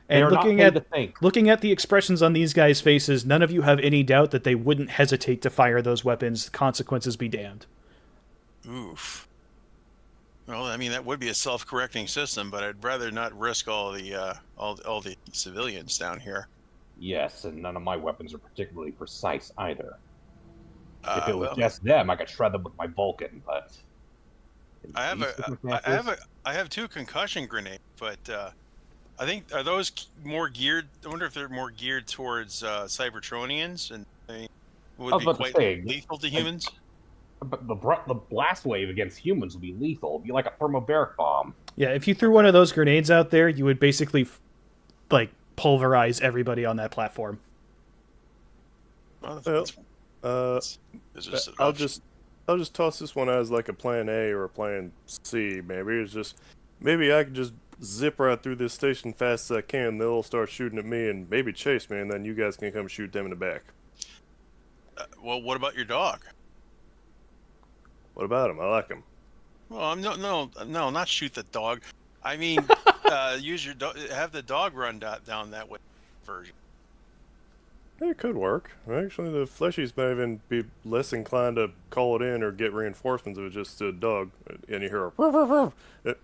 They And are not paid to think. looking at the expressions on these guys' faces, none of you have any doubt that they wouldn't hesitate to fire those weapons. Consequences be damned. Oof. Well, I mean that would be a self-correcting system, but I'd rather not risk all the civilians down here. Yes, and none of my weapons are particularly precise either. If it was Well, just them, I could shred them with my Vulcan, but in I have these circumstances- I have two concussion grenades, but I think are those more geared? I wonder if they're more geared towards Cybertronians and they I would was be about to quite say, lethal to humans. But the blast wave against humans would be lethal. It'd be like a thermobaric bomb. Yeah, if you threw one of those grenades out there, you would basically like pulverize everybody on that platform. Well, Well, it's just an I'll option. just toss this one as like a plan A or a plan C. Maybe I could just zip right through this station fast as I can. They'll start shooting at me and maybe chase me, and then you guys can come shoot them in the back. Well, what about your dog? What about him? I like him. Well, I'm no, not shoot the dog. I mean, use your have the dog run down that way version. It could work. Actually, the fleshies might even be less inclined to call it in or get reinforcements if it's just a dog. And you hear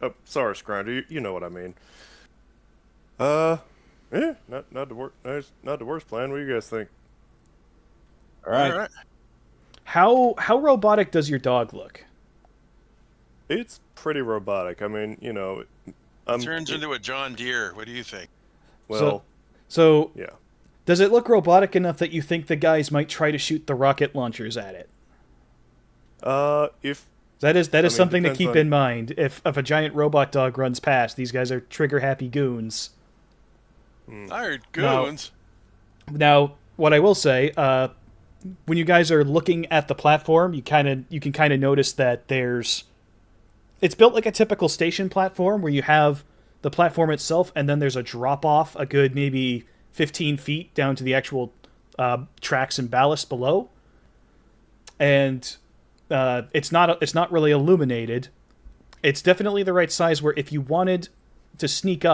a... sorry, Scrounger, you know what I mean. Yeah, not the worst plan. What do you guys think? All right. All right. How robotic does your dog look? It's pretty robotic. I mean, Turns into a John Deere. What do you think? well, So yeah. does it look robotic enough that you think the guys might try to shoot the rocket launchers at it? If That is I mean, something to depends keep on- in mind. If a giant robot dog runs past, these guys are trigger happy goons. I heard No. goons. Now, what I will say, when you guys are looking at the platform, you can kind of notice that it's built like a typical station platform where you have the platform itself, and then there's a drop off a good maybe 15 feet down to the actual tracks and ballast below, and it's not really illuminated. It's definitely the right size where if you wanted to sneak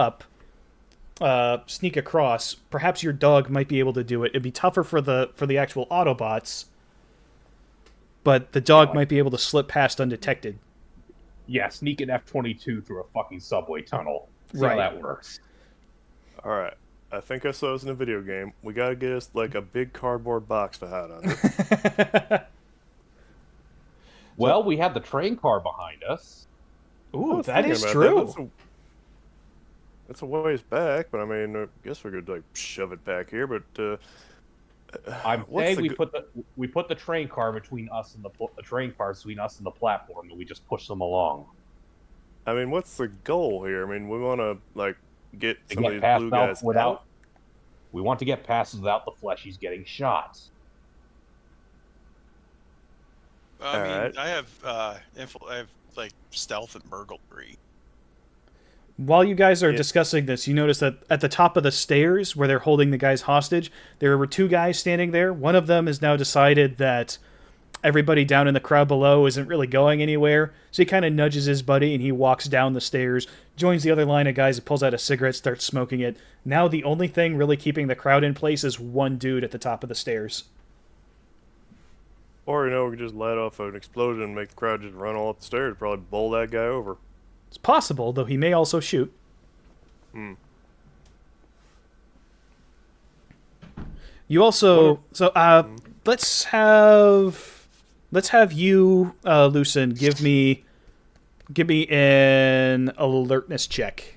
across, perhaps your dog might be able to do it. It'd be tougher for the actual Autobots, but the dog might be able to slip past undetected. Yeah, sneak an F-22 through a fucking subway tunnel. See Right. how that works. all right, I think I saw this in a video game. We gotta get us like a big cardboard box to hide under. Well, we have the train car behind us. I Ooh, was that thinking is about true. That's a ways back, but I mean, I guess we could like shove it back here. But I'm what's saying the we put the train car between us and the train cars between us and the platform, and we just push them along. I mean, what's the goal here? I mean, we want to like get To some of get these past blue out guys without. out. We want to get past without the fleshies getting shot. I mean, Alright. I have like stealth and burglary. While you guys are Yeah. discussing this, you notice that at the top of the stairs where they're holding the guys hostage, there were two guys standing there. One of them has now decided that everybody down in the crowd below isn't really going anywhere, so he kind of nudges his buddy and he walks down the stairs, joins the other line of guys, and pulls out a cigarette, starts smoking it. Now the only thing really keeping the crowd in place is one dude at the top of the stairs. Or we could just let off an explosion and make the crowd just run all up the stairs, probably bowl that guy over. It's possible, though he may also shoot. You also let's have you, Lucen, give me an alertness check.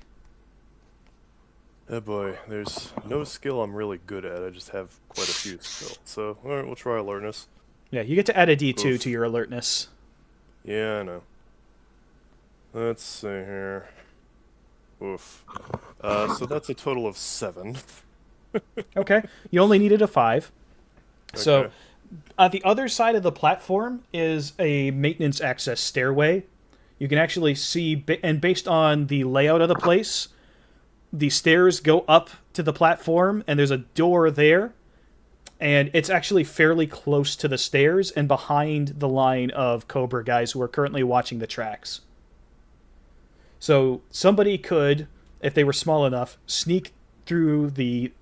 Oh boy, there's no skill I'm really good at. I just have quite a few skills. So, all right, we'll try alertness. Yeah, you get to add a D2 Oof. to your alertness. Yeah, I know. Let's see here. Oof. So that's a total of 7. Okay, you only needed a 5. So, Okay. at the other side of the platform is a maintenance access stairway. You can actually see, and based on the layout of the place, the stairs go up to the platform, and there's a door there, and it's actually fairly close to the stairs and behind the line of Cobra guys who are currently watching the tracks. So somebody could, if they were small enough, sneak through the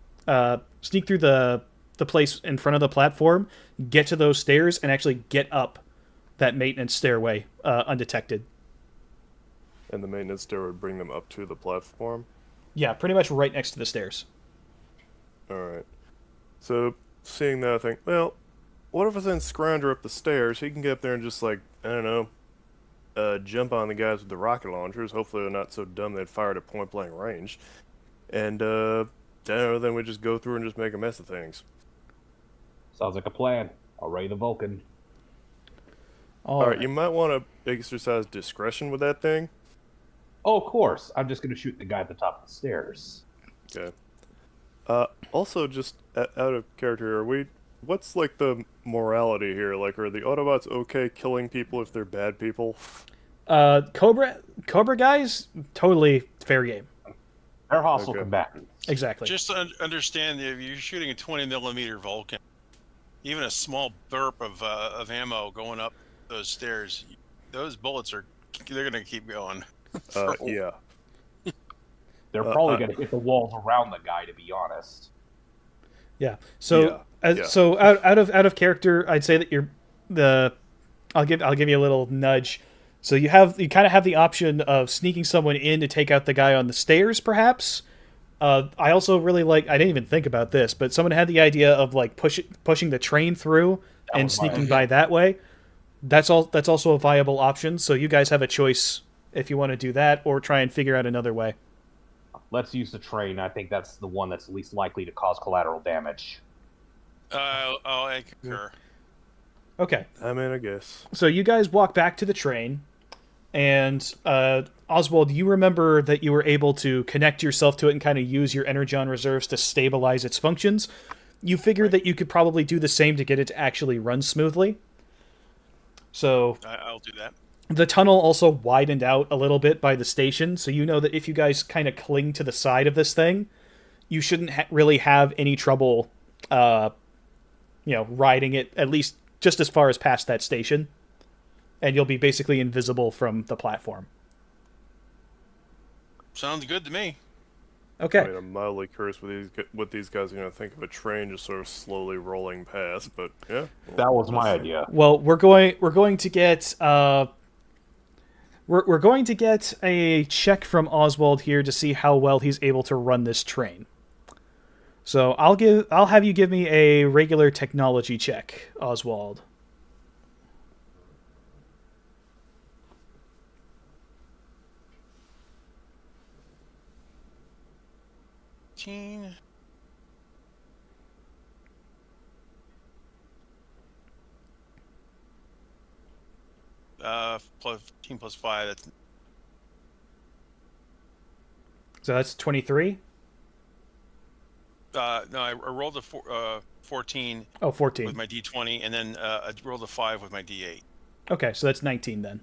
place in front of the platform, get to those stairs, and actually get up that maintenance stairway undetected. And the maintenance stair would bring them up to the platform. Yeah, pretty much right next to the stairs. Alright. So, seeing that, I think, well, what if I send Scrounger up the stairs? He can get up there and just, like, I don't know, jump on the guys with the rocket launchers. Hopefully they're not so dumb they'd fire at point blank range. And, I don't know, then we just go through and just make a mess of things. Sounds like a plan. I'll ray the Vulcan. Alright, you might want to exercise discretion with that thing. Oh, of course. I'm just going to shoot the guy at the top of the stairs. Okay. Also, just out of character, what's like the morality here? Like, are the Autobots okay killing people if they're bad people? Cobra guys, totally fair game. They're hostile Okay. combatants. Exactly. Just to understand, if you're shooting a 20 millimeter Vulcan, even a small burp of ammo going up those stairs, those bullets they're gonna keep going. Yeah. They're probably going to hit the walls around the guy, to be honest. Yeah. So Yeah. so out of character, I'd say that I'll give you a little nudge. So you kind of have the option of sneaking someone in to take out the guy on the stairs, perhaps, I also really like. I didn't even think about this, but someone had the idea of like pushing the train through That and was my sneaking idea. by that way. That's all. That's also a viable option. So you guys have a choice if you want to do that or try and figure out another way. Let's use the train. I think that's the one that's least likely to cause collateral damage. I concur. Okay, I mean, I guess. so you guys walk back to the train, and Oswald, you remember that you were able to connect yourself to it and kind of use your energon reserves to stabilize its functions. You figured that you could probably do the same to get it to actually run smoothly. So I'll do that. the tunnel also widened out a little bit by the station, so you know that if you guys kind of cling to the side of this thing, you shouldn't really have any trouble, riding it at least just as far as past that station, and you'll be basically invisible from the platform. Sounds good to me. Okay. I mean, I'm mildly curious what these guys are going to think of a train just sort of slowly rolling past, but yeah. That was my idea. Well, we're going to get we're going to get a check from Oswald here to see how well he's able to run this train. So I'll have you give me a regular technology check, Oswald. Teen. Plus 15 plus 5. That's So that's 23. no. I rolled a 14 Oh, 14. with my D20, and then I rolled a 5 with my D8. Okay, so that's 19 then.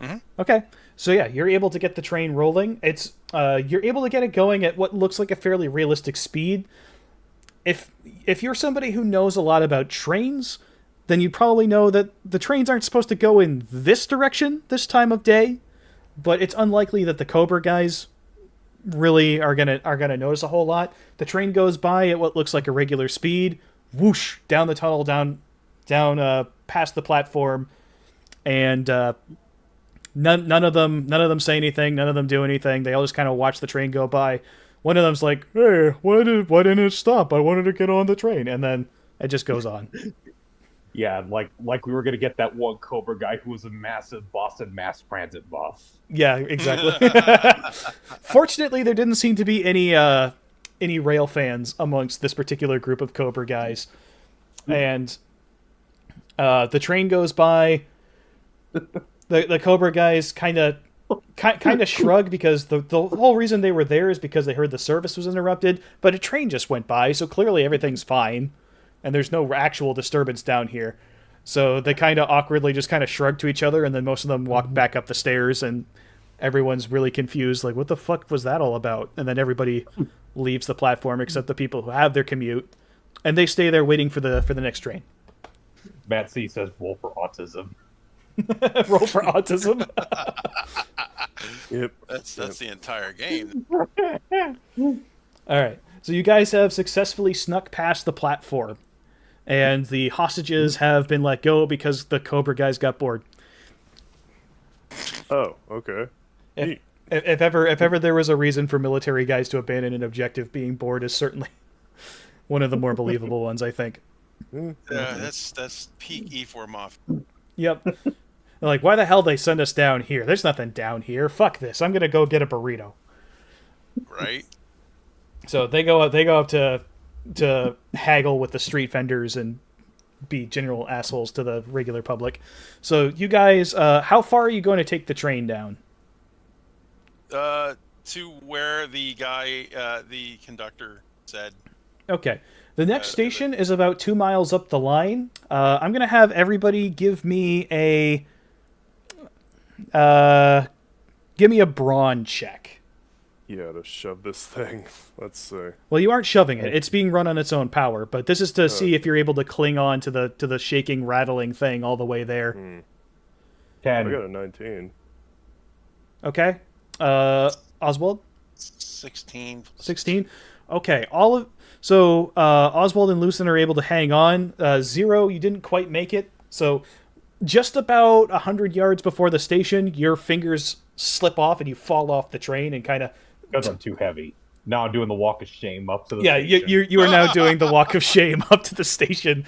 Mhm. Okay, so yeah, you're able to get the train rolling. It's you're able to get it going at what looks like a fairly realistic speed. If you're somebody who knows a lot about trains, then you probably know that the trains aren't supposed to go in this direction this time of day. But it's unlikely that the Cobra guys really are gonna notice a whole lot. The train goes by at what looks like a regular speed, whoosh down the tunnel, down past the platform, and none of them say anything. None of them do anything. They all just kind of watch the train go by. One of them's like, "Hey, why didn't it stop? I wanted to get on the train," and then it just goes on. Yeah, like we were gonna get that one Cobra guy who was a massive Boston mass transit buff. Yeah, exactly. Fortunately, there didn't seem to be any rail fans amongst this particular group of Cobra guys, and the train goes by. The Cobra guys kind of shrug because the whole reason they were there is because they heard the service was interrupted, but a train just went by, so clearly everything's fine, and there's no actual disturbance down here. So they kind of awkwardly just kind of shrug to each other, and then most of them walk back up the stairs, and everyone's really confused, like, what the fuck was that all about? And then everybody leaves the platform except the people who have their commute, and they stay there waiting for the next train. Matt C says roll for autism. Roll for autism. Yep. That's the entire game. All right. So you guys have successfully snuck past the platform, and the hostages have been let go because the Cobra guys got bored. Oh, okay. If ever there was a reason for military guys to abandon an objective, being bored is certainly one of the more believable ones, I think. That's peak E4 Moff. Yep. They're like, why the hell they send us down here? There's nothing down here. Fuck this. I'm gonna go get a burrito. Right. So they go up to haggle with the street vendors and be general assholes to the regular public. So you guys, how far are you going to take the train down? To where the guy, the conductor said. Okay. The next station is about 2 miles up the line. I'm going to have everybody give me a brawn check. Yeah, to shove this thing. Let's see. Well, you aren't shoving it. It's being run on its own power, but this is to see if you're able to cling on to the shaking, rattling thing all the way there. 10. I got a 19. Okay. Oswald? 16. 16? Okay. Oswald and Lucen are able to hang on. Zero, you didn't quite make it. So just about 100 yards before the station, your fingers slip off and you fall off the train and kind of... Because I'm too heavy. Now I'm doing the walk of shame up to the Yeah, station. you are now doing the walk of shame up to the station.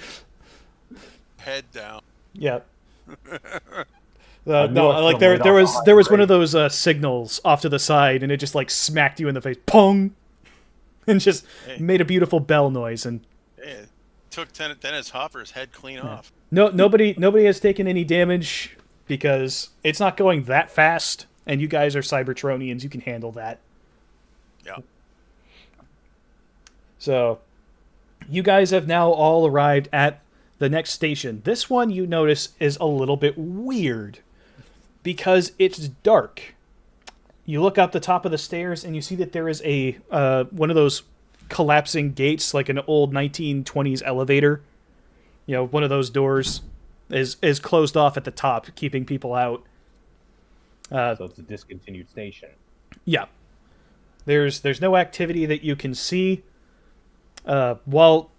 Head down. Yeah. I knew No, I like should've laid there off was the there high was one of grade. those signals off to the side, and it just like smacked you in the face, pong, and just Hey. made a beautiful bell noise. And Hey, took Dennis Hopper's head clean off. nobody has taken any damage because it's not going that fast, and you guys are Cybertronians, you can handle that. Yeah. So, you guys have now all arrived at the next station. This one you notice is a little bit weird because it's dark. You look up the top of the stairs and you see that there is a one of those collapsing gates, like an old 1920s elevator. You know, one of those doors is closed off at the top, keeping people out. So it's a discontinued station. Yeah. There's no activity that you can see. While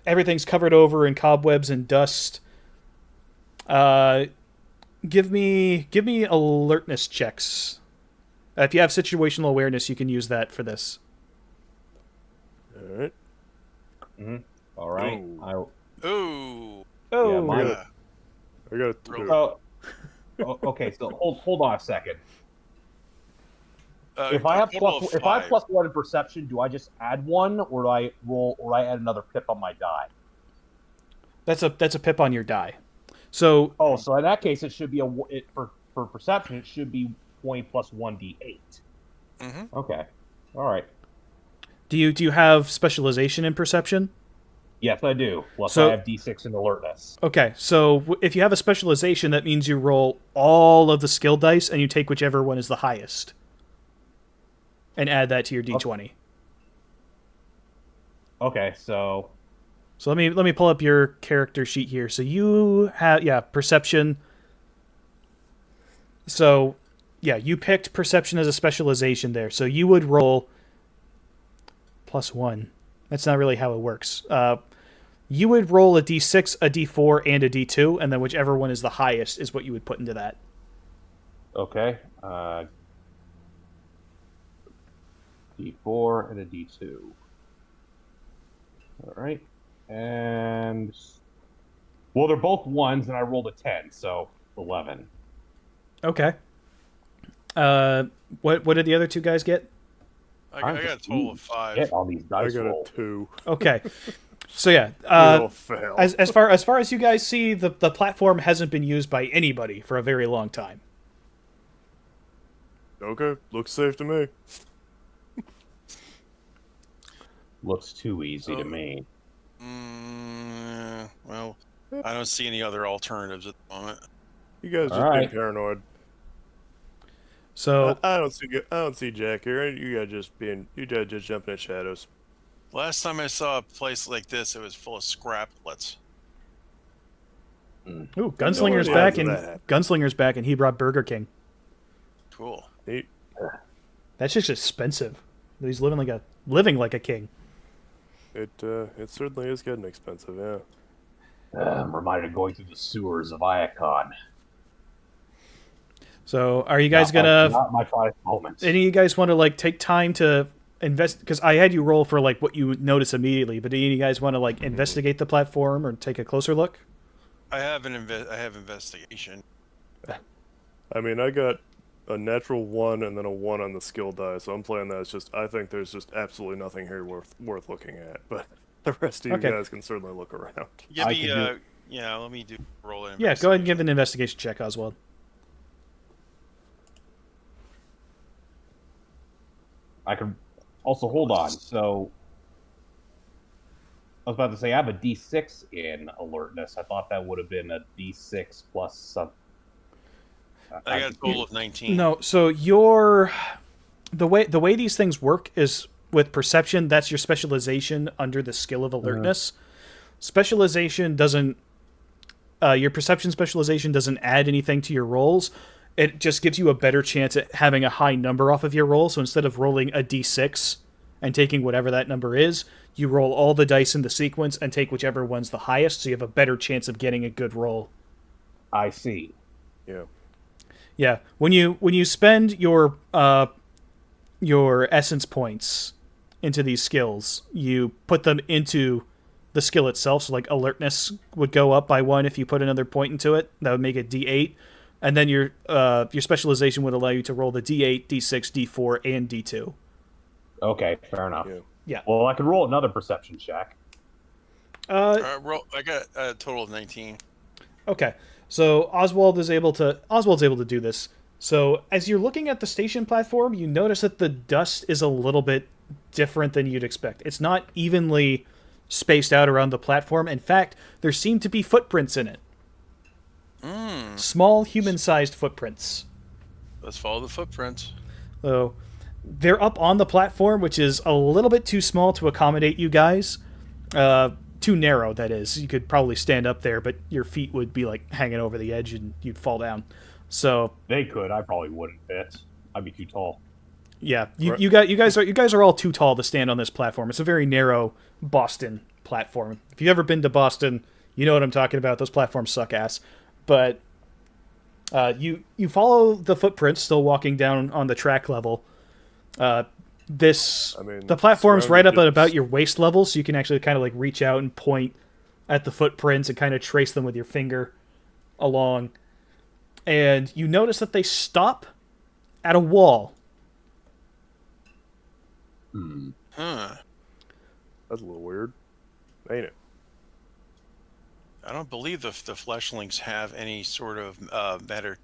everything's covered over in cobwebs and dust, give me alertness checks. If you have situational awareness, you can use that for this. All right. All right. Ooh. Ooh. Yeah, mine- Yeah. I got a Roll. 2. Okay, so hold on a second. If A I have total of if I have 5. +1 in perception, do I just add 1, or do I roll, or I add another pip on my die? That's a pip on your die. So Oh, so in that case, it should be for perception. It should be 20 plus 1d8. Mm-hmm. Okay, all right. do you have specialization in perception? Yes, I do. Plus, So- I have d6 in alertness. Okay, so if you have a specialization, that means you roll all of the skill dice and you take whichever one is the highest, and add that to your d20. Okay, so So let me pull up your character sheet here. So you have perception. So yeah, you picked perception as a specialization there. So you would roll +1. That's not really how it works. You would roll a d6, a d4, and a d2, and then whichever one is the highest is what you would put into that. okay, d4 and a d2. All right, and well, they're both 1s, and I rolled a 10, so 11. Okay. What did the other two guys get? I got a total of 5. Get all these I dice got a rolls. 2. Okay. So yeah, We all fail. as far as you guys see, the platform hasn't been used by anybody for a very long time. Okay, looks safe to me. Looks too easy to Oh. me. Well, I don't see any other alternatives at the moment. You guys just All been right. paranoid. So I don't see Jack here. You guys just jumping at shadows. Last time I saw a place like this, it was full of scraplets. ooh, Gunslinger's No back, idea and how that. Gunslinger's back, and he brought Burger King. Cool. Neat. That's just expensive. He's living like a king. It certainly is getting expensive. Yeah. I'm reminded of going through the sewers of Iacon. So are you guys Not my finest moments. any of you guys want to take time to invest? Because I had you roll for what you notice immediately, but do any of you guys want to investigate the platform or take a closer look? I have I have investigation. I mean, I got a natural 1 and then a 1 on the skill die, so I'm playing that as just. I think there's just absolutely nothing here worth looking at. But the rest of you Okay. guys can certainly look around. Give I me can yeah, let me roll it. Yeah, go ahead and give an investigation check, Oswald. I can also hold on. So I was about to say I have a D6 in alertness. I thought that would have been a D6 plus some. I got a total of 19. No, so the way these things work is with perception. That's your specialization under the skill of alertness. Specialization doesn't. Your perception specialization doesn't add anything to your rolls. It just gives you a better chance at having a high number off of your roll. So instead of rolling a d6 and taking whatever that number is, you roll all the dice in the sequence and take whichever one's the highest. So you have a better chance of getting a good roll. I see. Yeah. Yeah, when you spend your your essence points into these skills. You put them into the skill itself, so like alertness would go up by 1 if you put another point into it. That would make it D8. And then your specialization would allow you to roll the D8, D6, D4, and D2. Okay, fair enough. Yeah. Well, I could roll another perception check. I got a total of 19. Okay, so Oswald's able to do this. So as you're looking at the station platform, you notice that the dust is a little bit different than you'd expect. It's not evenly spaced out around the platform. In fact, there seem to be footprints in it. Small human-sized footprints. Let's follow the footprints. So they're up on the platform, which is a little bit too small to accommodate you guys. Too narrow, that is. You could probably stand up there, but your feet would be like hanging over the edge and you'd fall down. So they could. I probably wouldn't fit. I'd be too tall. Yeah, you guys are all too tall to stand on this platform. It's a very narrow Boston platform. If you've ever been to Boston, you know what I'm talking about. Those platforms suck ass. But you follow the footprints, still walking down on the track level. The platform's right up at about your waist level, so you can actually kind of like reach out and point at the footprints and kind of trace them with your finger along. And you notice that they stop at a wall. Huh. That's a little weird, ain't it? I don't believe the fleshlings have any sort of matter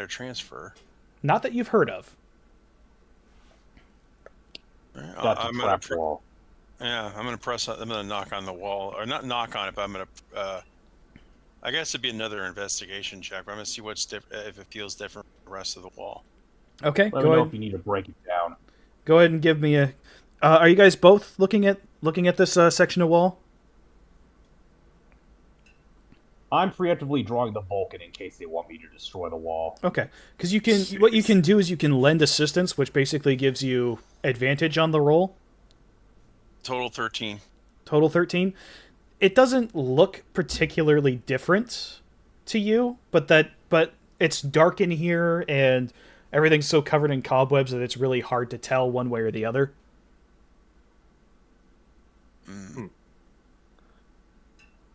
transfer. Not that you've heard of. That's a trap wall. Yeah, I'm gonna knock on the wall, or not knock on it, but I'm gonna. I guess it'd be another investigation check. But I'm gonna see if it feels different from the rest of the wall. Okay, Let me know if you need to break it down. Go ahead and give me a. Are you guys both looking at this section of wall? I'm preemptively drawing the Vulcan in case they want me to destroy the wall. Okay, because what you can do is you can lend assistance, which basically gives you advantage on the roll. Total 13. Total 13. It doesn't look particularly different to you, but it's dark in here and everything's so covered in cobwebs that it's really hard to tell one way or the other.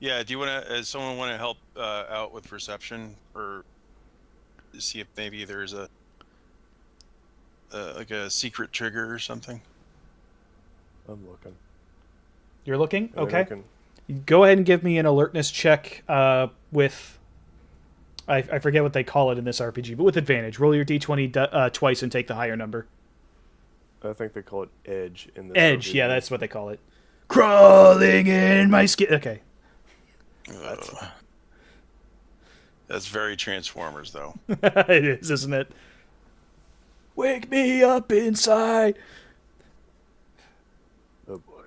Yeah, does someone want to help out with perception, or see if maybe there's a secret trigger or something? I'm looking. You're looking? I'm Okay. looking. Go ahead and give me an alertness check with... I forget what they call it in this RPG, but with advantage. Roll your d20 twice and take the higher number. I think they call it edge in this. Edge, RPG. yeah, that's what they call it. Crawling in my skin. Okay. That's very Transformers, though. It is, isn't it? Wake me up inside. Oh boy.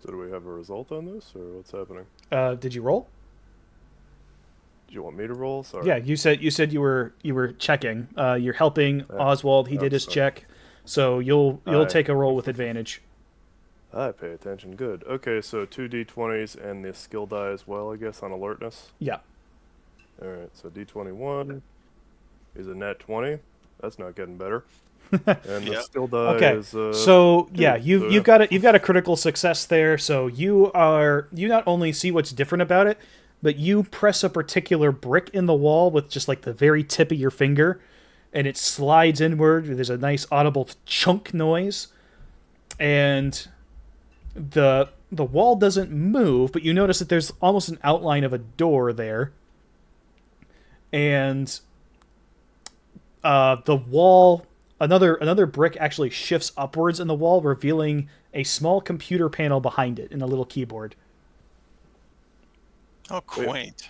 So do we have a result on this, or what's happening? Did you roll? Do you want me to roll? Sorry. Yeah, you said you were checking. You're helping Oswald. He did his check, so you'll take a roll with advantage. I pay attention. Good. Okay, so 2 d20s and the skill die as well, I guess, on alertness. Yeah. All right, so d21 is a net 20. That's not getting better. And the skill die is. So yeah, you've got a critical success there. So you not only see what's different about it, but you press a particular brick in the wall with just like the very tip of your finger, and it slides inward. There's a nice audible chunk noise, and the wall doesn't move, but you notice that there's almost an outline of a door there, and the wall. Another brick actually shifts upwards in the wall, revealing a small computer panel behind it and a little keyboard. Oh, quaint.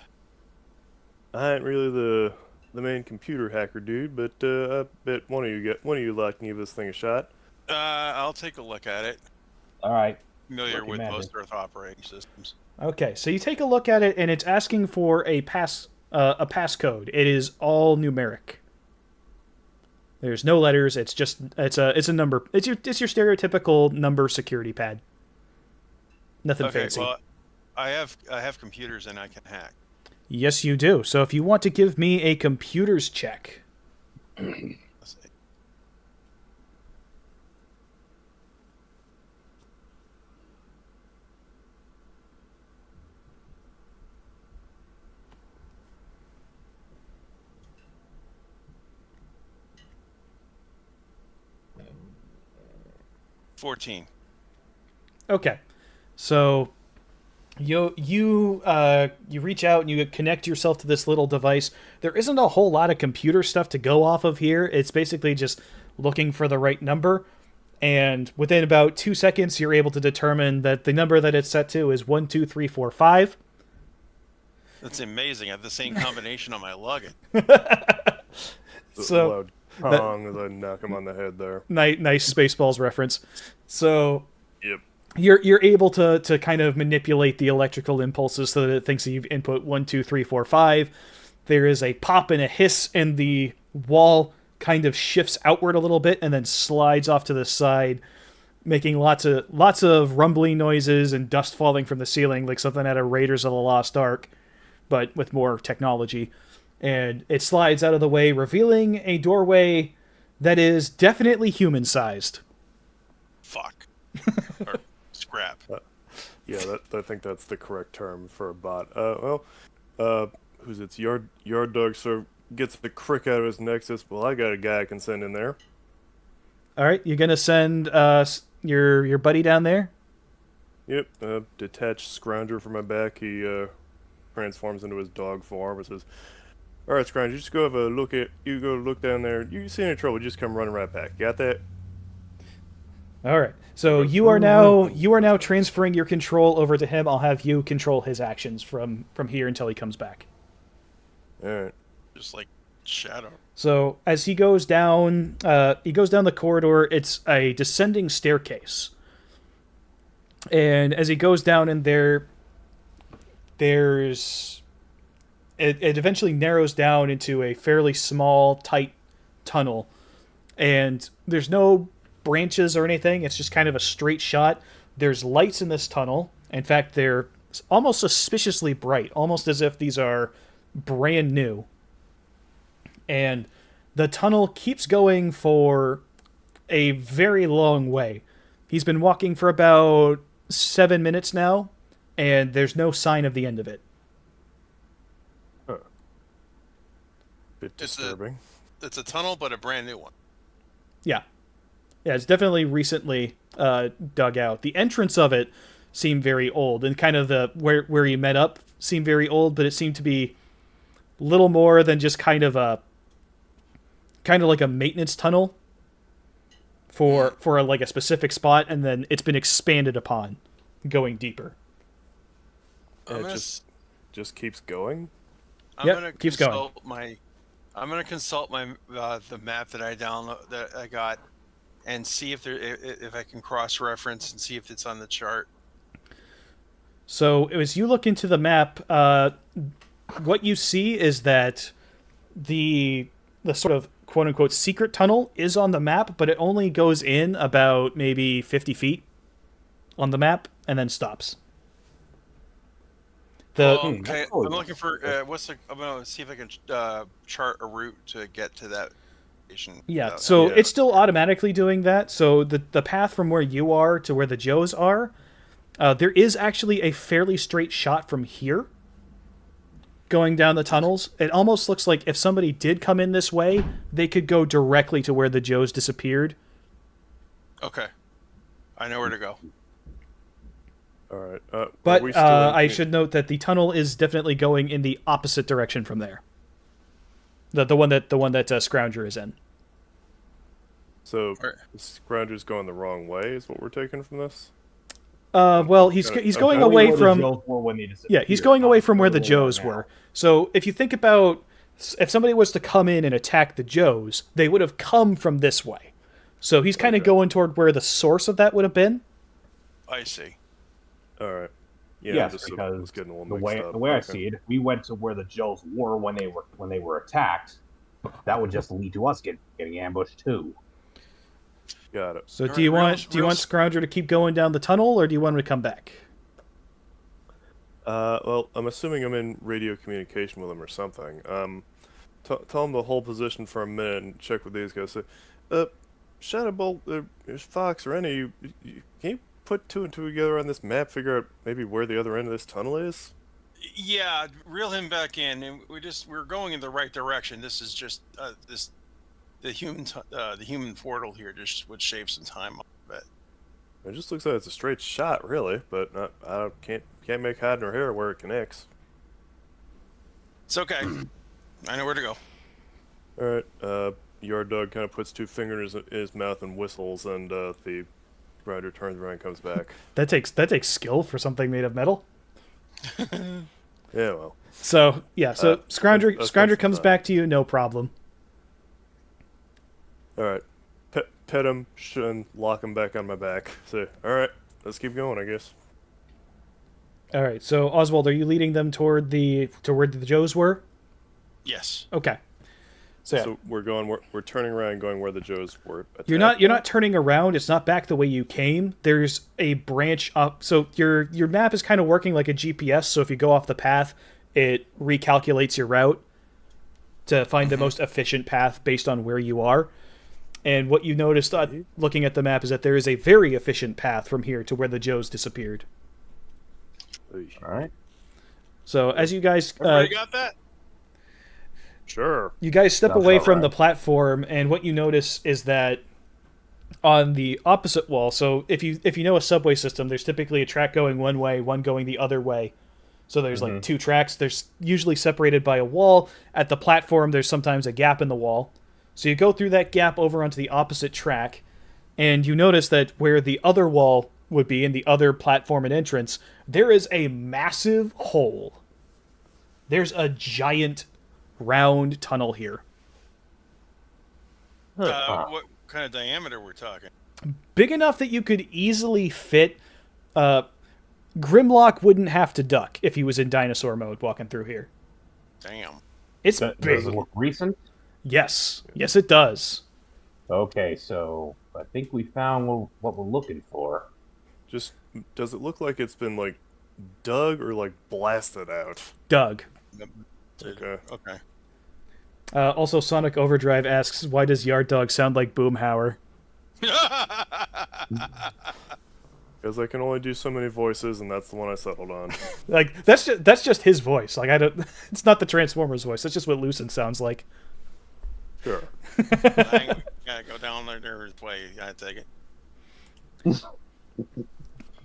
I ain't really the main computer hacker dude, but I bet one of you like to give this thing a shot. I'll take a look at it. All right. Familiar with most Earth operating systems. Okay, so you take a look at it, and it's asking for a passcode. It is all numeric. There's no letters. It's a number. It's your stereotypical number security pad. Nothing Okay, fancy. well, I have computers and I can hack. Yes, you do. So if you want to give me a computers check. Let's see. $14. Okay, so you reach out and you connect yourself to this little device. There isn't a whole lot of computer stuff to go off of here. It's basically just looking for the right number, and within about 2 seconds, you're able to determine that the number that it's set to is 12345. That's amazing. I have the same combination on my login. So loud Kong as I knock him on the head there. nice Spaceballs reference. So Yep. you're able to kind of manipulate the electrical impulses so that it thinks that you've input 1, 2, 3, 4, 5. There is a pop and a hiss, and the wall kind of shifts outward a little bit and then slides off to the side, making lots of rumbling noises and dust falling from the ceiling, like something out of Raiders of the Lost Ark, but with more technology. And it slides out of the way, revealing a doorway that is definitely human-sized. Fuck. Or scrap. Yeah, I think that's the correct term for a bot. Who's it's yard dog? So gets the crick out of his nexus. Well, I got a guy I can send in there. All right, you're gonna send your buddy down there. Yep, detached scrounger from my back. He transforms into his dog form and says, "All right, scrounger, just go have a look at. You go look down there. You see any trouble? Just come running right back. Got that?" All right. So you are now transferring your control over to him. I'll have you control his actions from here until he comes back. All right. Just like shadow. So as he goes down the corridor. It's a descending staircase, and as he goes down in there, it eventually narrows down into a fairly small, tight tunnel, and there's no branches or anything. It's just kind of a straight shot. There's lights in this tunnel. In fact, they're almost suspiciously bright, almost as if these are brand new. And the tunnel keeps going for a very long way. He's been walking for about 7 minutes now, and there's no sign of the end of it. Bit It's disturbing. It's a tunnel, but a brand new one. Yeah, it's definitely recently dug out. The entrance of it seemed very old, and kind of the where you met up seemed very old, but it seemed to be little more than just kind of like a maintenance tunnel for like a specific spot, and then it's been expanded upon, going deeper. I'm It gonna just keeps going. I'm Yep, gonna keeps going. I'm gonna consult my the map that I got, and see if I can cross reference and see if it's on the chart. So as you look into the map, what you see is that the sort of quote unquote secret tunnel is on the map, but it only goes in about maybe 50 feet on the map and then stops. Okay, I'm looking for I'm gonna see if I can chart a route to get to that station. Yeah, so it's still automatically doing that. So the path from where you are to where the Joes are, there is actually a fairly straight shot from here going down the tunnels. It almost looks like if somebody did come in this way, they could go directly to where the Joes disappeared. Okay, I know where to go. All right. But are we still I should note that the tunnel is definitely going in the opposite direction from there. The one that Scrounger is in. So Scrounger's going the wrong way is what we're taking from this? Well, he's going away from he's going away from where the Joes were. So if you think about if somebody was to come in and attack the Joes, they would have come from this way. So he's kind of going toward where the source of that would have been. I see. All right. Yeah, Yes, just because was getting a little the mixed way up. I see it, if we went to where the Joes were when they were attacked, That would just lead to us getting ambushed too. Got it. So All do you right, want Scrounger to keep going down the tunnel, or do you want him to come back? Well, I'm assuming I'm in radio communication with him or something. Tell him to hold position for a minute and check with these guys. Say, Shadowbolt, Fox, or any, can you put two and two together on this map, figure out maybe where the other end of this tunnel is? Yeah, reel him back in, and we're going in the right direction. This is just the human portal here just would shave some time off of it. It just looks like it's a straight shot, really, but can't make hide nor hair where it connects. It's okay. I know where to go. All right. Yard dog kind of puts two fingers in his mouth and whistles, and the rider turns around and comes back. That takes skill for something made of metal. Yeah, well. So Scrounger that's comes fine. back to you, no problem. All right. Pet him, and lock him back on my back. Say, all right, let's keep going, I guess. All right. So Oswald, are you leading them to where the Joes were? Yes. Okay. So, yeah. So we're turning around and going where the Joes were attacked. You're not turning around. It's not back the way you came. There's a branch up. So your map is kind of working like a GPS. So if you go off the path, it recalculates your route to find the most efficient path based on where you are. And what you noticed looking at the map is that there is a very efficient path from here to where the Joes disappeared. All right. So as you guys Everybody got that? Sure. you guys step Sounds away about from right. the platform, and what you notice is that on the opposite wall, so if you know a subway system, there's typically a track going one way, one going the other way. So there's like two tracks. There's usually separated by a wall. At the platform, there's sometimes a gap in the wall. So you go through that gap over onto the opposite track, and you notice that where the other wall would be in the other platform and entrance, there is a massive hole. There's a giant round tunnel here. What kind of diameter we're talking? Big enough that you could easily fit... Grimlock wouldn't have to duck if he was in dinosaur mode walking through here. Damn. It's Does big. it look recent? Yes. Yes, it does. Okay, so I think we found what we're looking for. Just, does it look like it's been, like, dug or, like, blasted out? Doug. Okay. Okay. Also, Sonic Overdrive asks, why does Yard Dog sound like Boomhauer? Because I can only do so many voices, and that's the one I settled on. Like, that's just his voice. Like, I don't... It's not the Transformers voice. That's just what Lucent sounds like. Sure. I gotta go down their way. I take it.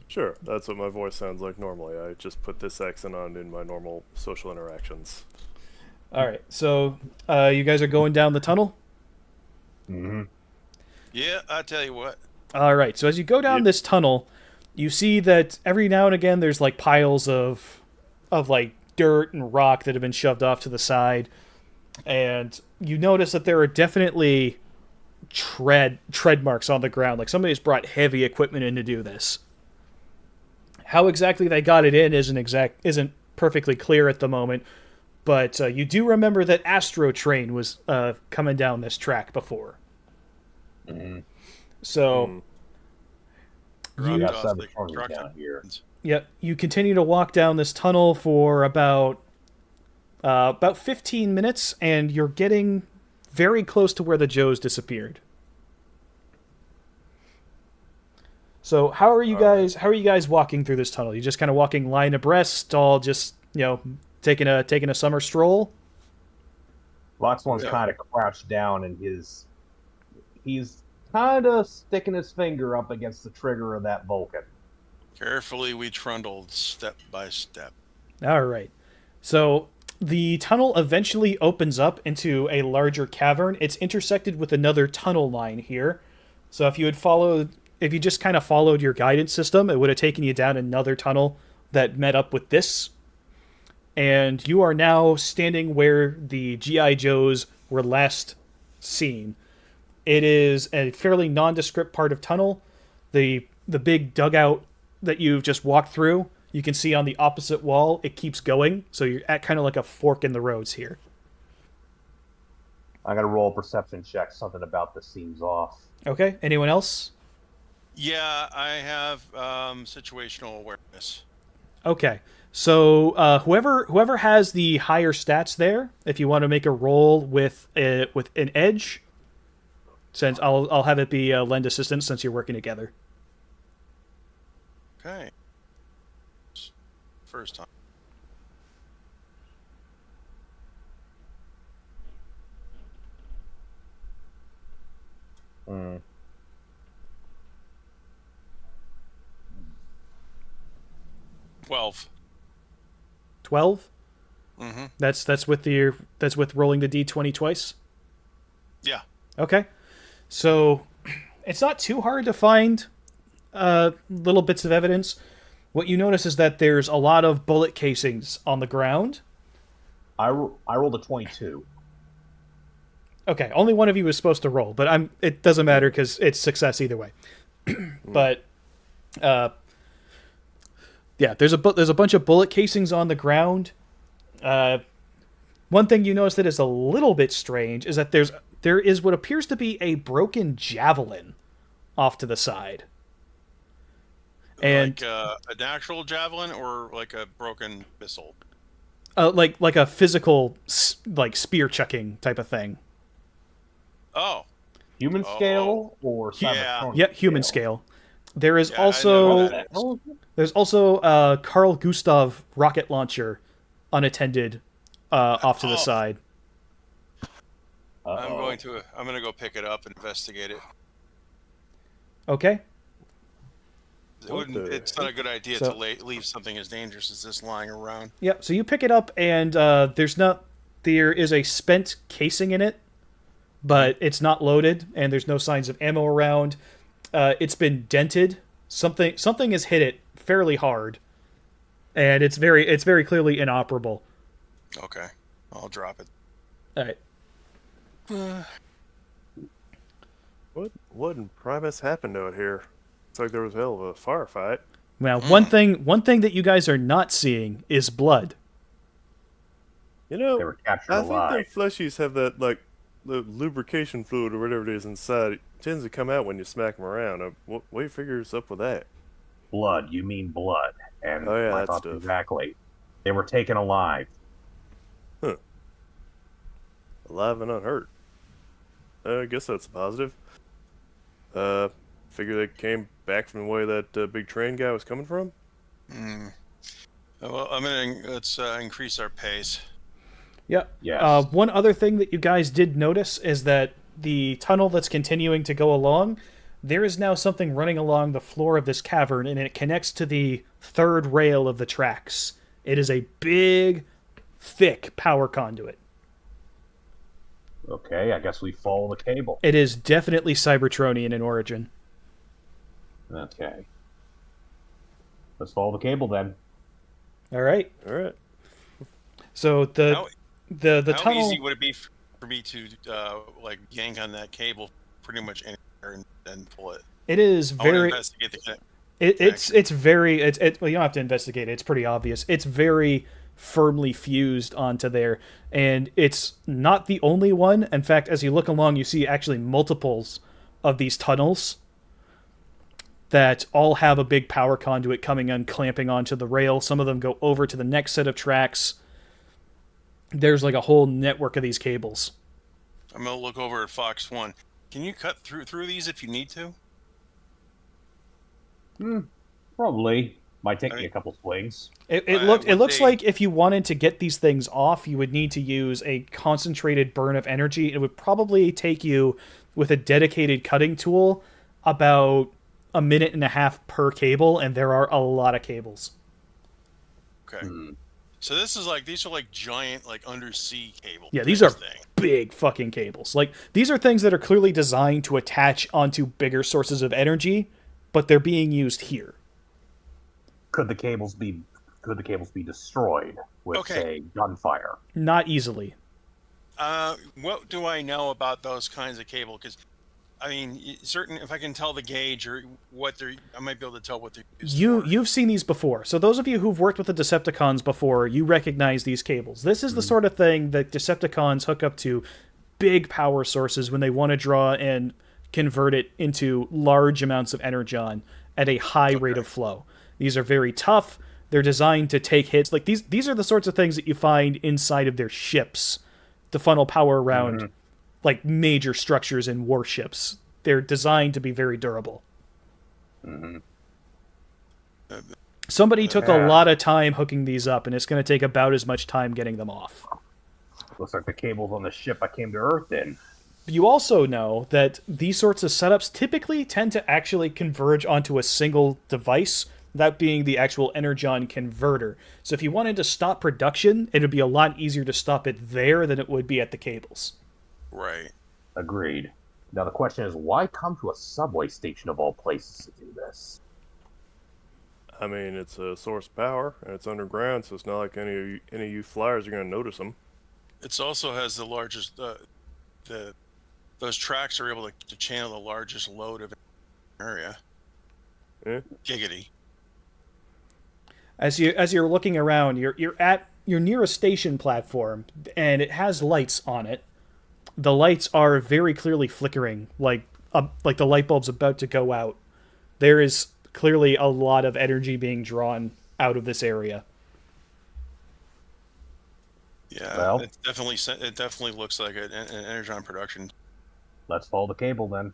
Sure, that's what my voice sounds like normally. I just put this accent on in my normal social interactions. All right. So, you guys are going down the tunnel? Mm-hmm. Yeah, I tell you what. All right. So as you go down this tunnel, you see that every now and again there's like piles of like dirt and rock that have been shoved off to the side, and you notice that there are definitely tread marks on the ground. Like somebody's brought heavy equipment in to do this. How exactly they got it in isn't perfectly clear at the moment, but you do remember that Astro Train was coming down this track before. Mm-hmm. So, You got Dropped off the Cybertronic truck down here. yeah, you continue to walk down this tunnel for about 15 minutes, and you're getting very close to where the Joes disappeared. So, how are you guys walking through this tunnel? You just kind of walking line abreast, all just taking a summer stroll? Loxone's kind of crouched down, and he's kind of sticking his finger up against the trigger of that Vulcan. Carefully, we trundled step by step. All right. So the tunnel eventually opens up into a larger cavern. It's intersected with another tunnel line here. So if you just kind of followed your guidance system, it would have taken you down another tunnel that met up with this. And you are now standing where the G.I. Joes were last seen. It is a fairly nondescript part of tunnel. The big dugout that you've just walked through, you can see on the opposite wall, it keeps going. So you're at kind of like a fork in the roads here. I gotta roll a perception check. Something about this seems off. Okay. Anyone else? Yeah, I have situational awareness. Okay. So whoever has the higher stats there, if you want to make a roll with an edge, since I'll have it be lend assistance since you're working together. Okay. First time. Hmm. 12. 12. Mm-hmm. That's with rolling the d20 twice. Yeah. Okay. So it's not too hard to find little bits of evidence. What you notice is that there's a lot of bullet casings on the ground. I rolled a 22. Okay, only one of you is supposed to roll, but it doesn't matter because it's success either way. But yeah, there's a bunch of bullet casings on the ground. One thing you notice that is a little bit strange is that there is what appears to be a broken javelin off to the side. And like an actual javelin or like a broken missile? like a physical like spear chucking type of thing. Oh. Human scale or Yeah. Cybertronian Yeah, human scale. There is Yeah, I also know that. there's also a Carl Gustav rocket launcher unattended off to the side. I'm going to go pick it up and investigate it. Okay. It's not a good idea So- to leave something as dangerous as this lying around. Yeah, so you pick it up and there is a spent casing in it, but it's not loaded and there's no signs of ammo around. It's been dented. Something has hit it fairly hard, and it's very clearly inoperable. Okay. I'll drop it. All right. What in Primus happened out here? It's like there was a hell of a firefight. Now, one thing that you guys are not seeing is blood. You know, They were captured I think alive. their fleshies have that, like, the lubrication fluid or whatever it is inside. It tends to come out when you smack them around. What do you figure is up with that? Blood. You mean blood? And Oh, yeah, my that thoughts stuff. exactly. They were taken alive. Alive and unhurt. I guess that's a positive. Figure they came back from the way that big train guy was coming from? Well, let's increase our pace. Yep. Yes. One other thing that you guys did notice is that the tunnel that's continuing to go along, there is now something running along the floor of this cavern, and it connects to the third rail of the tracks. It is a big, thick power conduit. Okay, I guess we follow the cable. It is definitely Cybertronian in origin. Okay. Let's follow the cable then. All right. All right. So the How tunnel. easy would it be for me to like yank on that cable pretty much anywhere and pull it? It is I want to very. investigate the connect. It's very. Well, you don't have to investigate it. It's pretty obvious. It's very firmly fused onto there, and it's not the only one. In fact, as you look along, you see actually multiples of these tunnels that all have a big power conduit coming and clamping onto the rail. Some of them go over to the next set of tracks. There's like a whole network of these cables. I'm gonna look over at Fox One. Can you cut through these if you need to? Probably. Might take me a couple swings. It would looks they- like if you wanted to get these things off, you would need to use a concentrated burn of energy. It would probably take you, with a dedicated cutting tool, about a minute and a half per cable, and there are a lot of cables. Okay. So these are like giant like undersea cables. Yeah, these are big fucking cables. Like, these are things that are clearly designed to attach onto bigger sources of energy, but they're being used here. Could the cables be destroyed with, Okay. say, gunfire? Not easily. What do I know about those kinds of cable? Because, I mean, if I can tell the gauge or what I might be able to tell what they're used for. You've seen these before. So those of you who've worked with the Decepticons before, you recognize these cables. This is the sort of thing that Decepticons hook up to big power sources when they want to draw and convert it into large amounts of energon at a high rate of flow. These are very tough. They're designed to take hits. Like these are the sorts of things that you find inside of their ships to funnel power around like major structures in warships. They're designed to be very durable. Somebody took a lot of time hooking these up, and it's going to take about as much time getting them off. Looks like the cable's on the ship I came to Earth in. You also know that these sorts of setups typically tend to actually converge onto a single device, that being the actual energon converter. So if you wanted to stop production, it would be a lot easier to stop it there than it would be at the cables. Right. Agreed. Now the question is, why come to a subway station of all places to do this? I mean, it's a source of power, and it's underground, so it's not like any of you flyers are going to notice them. It also has the largest. Those tracks are able to channel the largest load of area. Yeah. Giggity. As you're looking around, you're near a station platform, and it has lights on it. The lights are very clearly flickering, like the light bulb's about to go out. There is clearly a lot of energy being drawn out of this area. Yeah, Well, it definitely looks like an energon production. let's follow the cable then.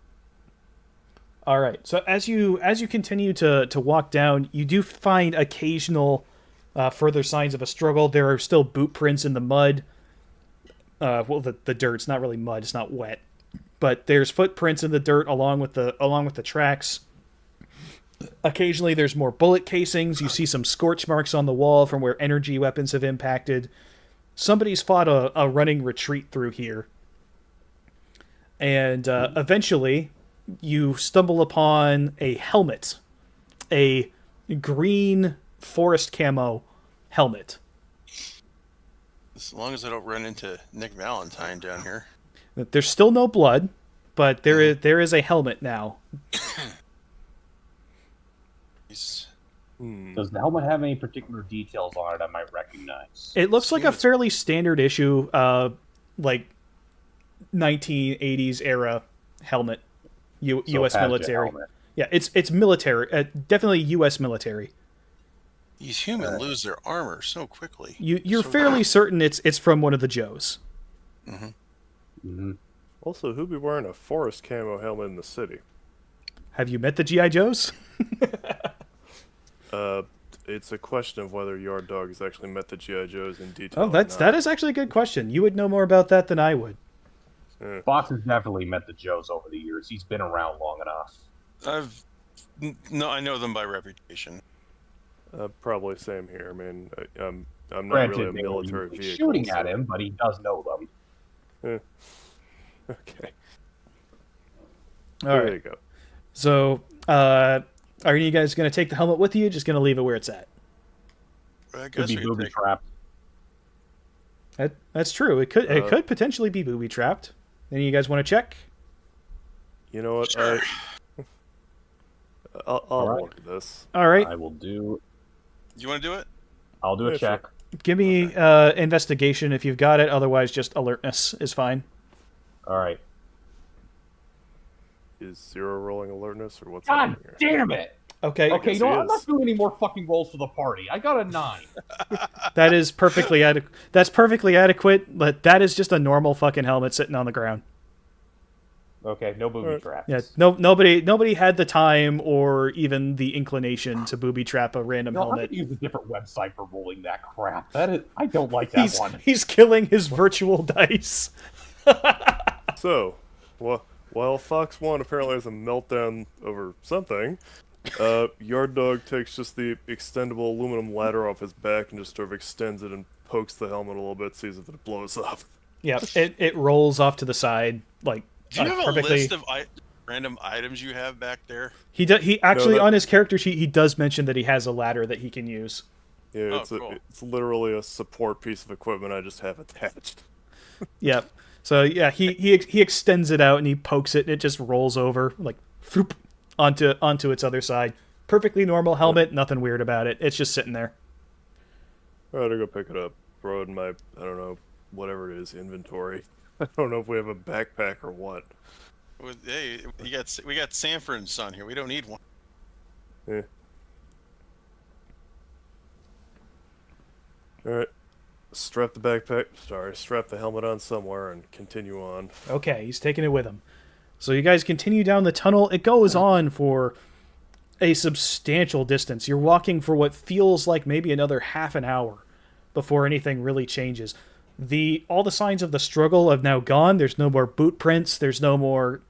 All right. So as you continue to walk down, you do find occasional further signs of a struggle. There are still boot prints in the mud. Well, the dirt's not really mud; it's not wet, but there's footprints in the dirt along with the tracks. Occasionally, there's more bullet casings. You see some scorch marks on the wall from where energy weapons have impacted. Somebody's fought a running retreat through here, and eventually, you stumble upon a helmet, a green forest camo helmet. As long as I don't run into Nick Valentine down here. There's still no blood, but there is a helmet now. Does the helmet have any particular details on it I might recognize? It looks like a fairly standard issue, like 1980s era helmet, U.S. military. Helmet. Yeah, it's military, definitely U.S. military. These humans lose their armor so quickly. You're fairly certain it's from one of the Joes. Also, who'd be wearing a forest camo helmet in the city? Have you met the G.I. Joes? It's a question of whether Yard Dog has actually met the G.I. Joes in detail. Oh, that is actually a good question. You would know more about that than I would. Fox has definitely met the Joes over the years. He's been around long enough. I know them by reputation. Probably same here. I mean, I'm not Granted, really a they military were vehicle. shooting at him, but he does know them. Okay. All There right. you go. So, are you guys going to take the helmet with you? Just going to leave it where it's at? I Could guess be we could booby take. trapped. That's true. It could potentially be booby trapped. Any of you guys want to check? You know what? Sure. I'll right. look at this. All right. I will do. You want to do it? I'll do a Yeah, check. Give me investigation if you've got it. Otherwise, just alertness is fine. All right. Is 0 rolling alertness or what's God happening here? damn it! Okay. Okay, guess you know he what? I'm is. not doing any more fucking rolls for the party. I got a 9. That is perfectly adequate. That's perfectly adequate, but that is just a normal fucking helmet sitting on the ground. Okay, no booby Alright. traps. Yeah, nobody had the time or even the inclination to booby trap a random No, I'm helmet. gonna use a different website for rolling that crap. I don't like that one. He's killing his virtual dice. So, while Fox 1 apparently has a meltdown over something, Yard Dog takes just the extendable aluminum ladder off his back and just sort of extends it and pokes the helmet a little bit, sees if it blows up. Yeah, it rolls off to the side like Do you have perfectly. a list of random items you have back there? He actually that- on his character sheet he does mention that he has a ladder that he can use. Yeah, Oh, it's cool. it's literally a support piece of equipment I just have attached. Yeah. So yeah, he extends it out and he pokes it and it just rolls over like foop onto its other side. Perfectly normal helmet, nothing weird about it. It's just sitting there. Alright, I'll go pick it up. Throw it in my, I don't know, whatever it is, inventory. I don't know if we have a backpack or what. Hey, we got Sanford and Son here. We don't need one. Yeah. Alright. Strap the helmet on somewhere and continue on. Okay, he's taking it with him. So you guys continue down the tunnel. It goes on for a substantial distance. You're walking for what feels like maybe another half an hour before anything really changes. All the signs of the struggle have now gone. There's no more boot prints. There's no more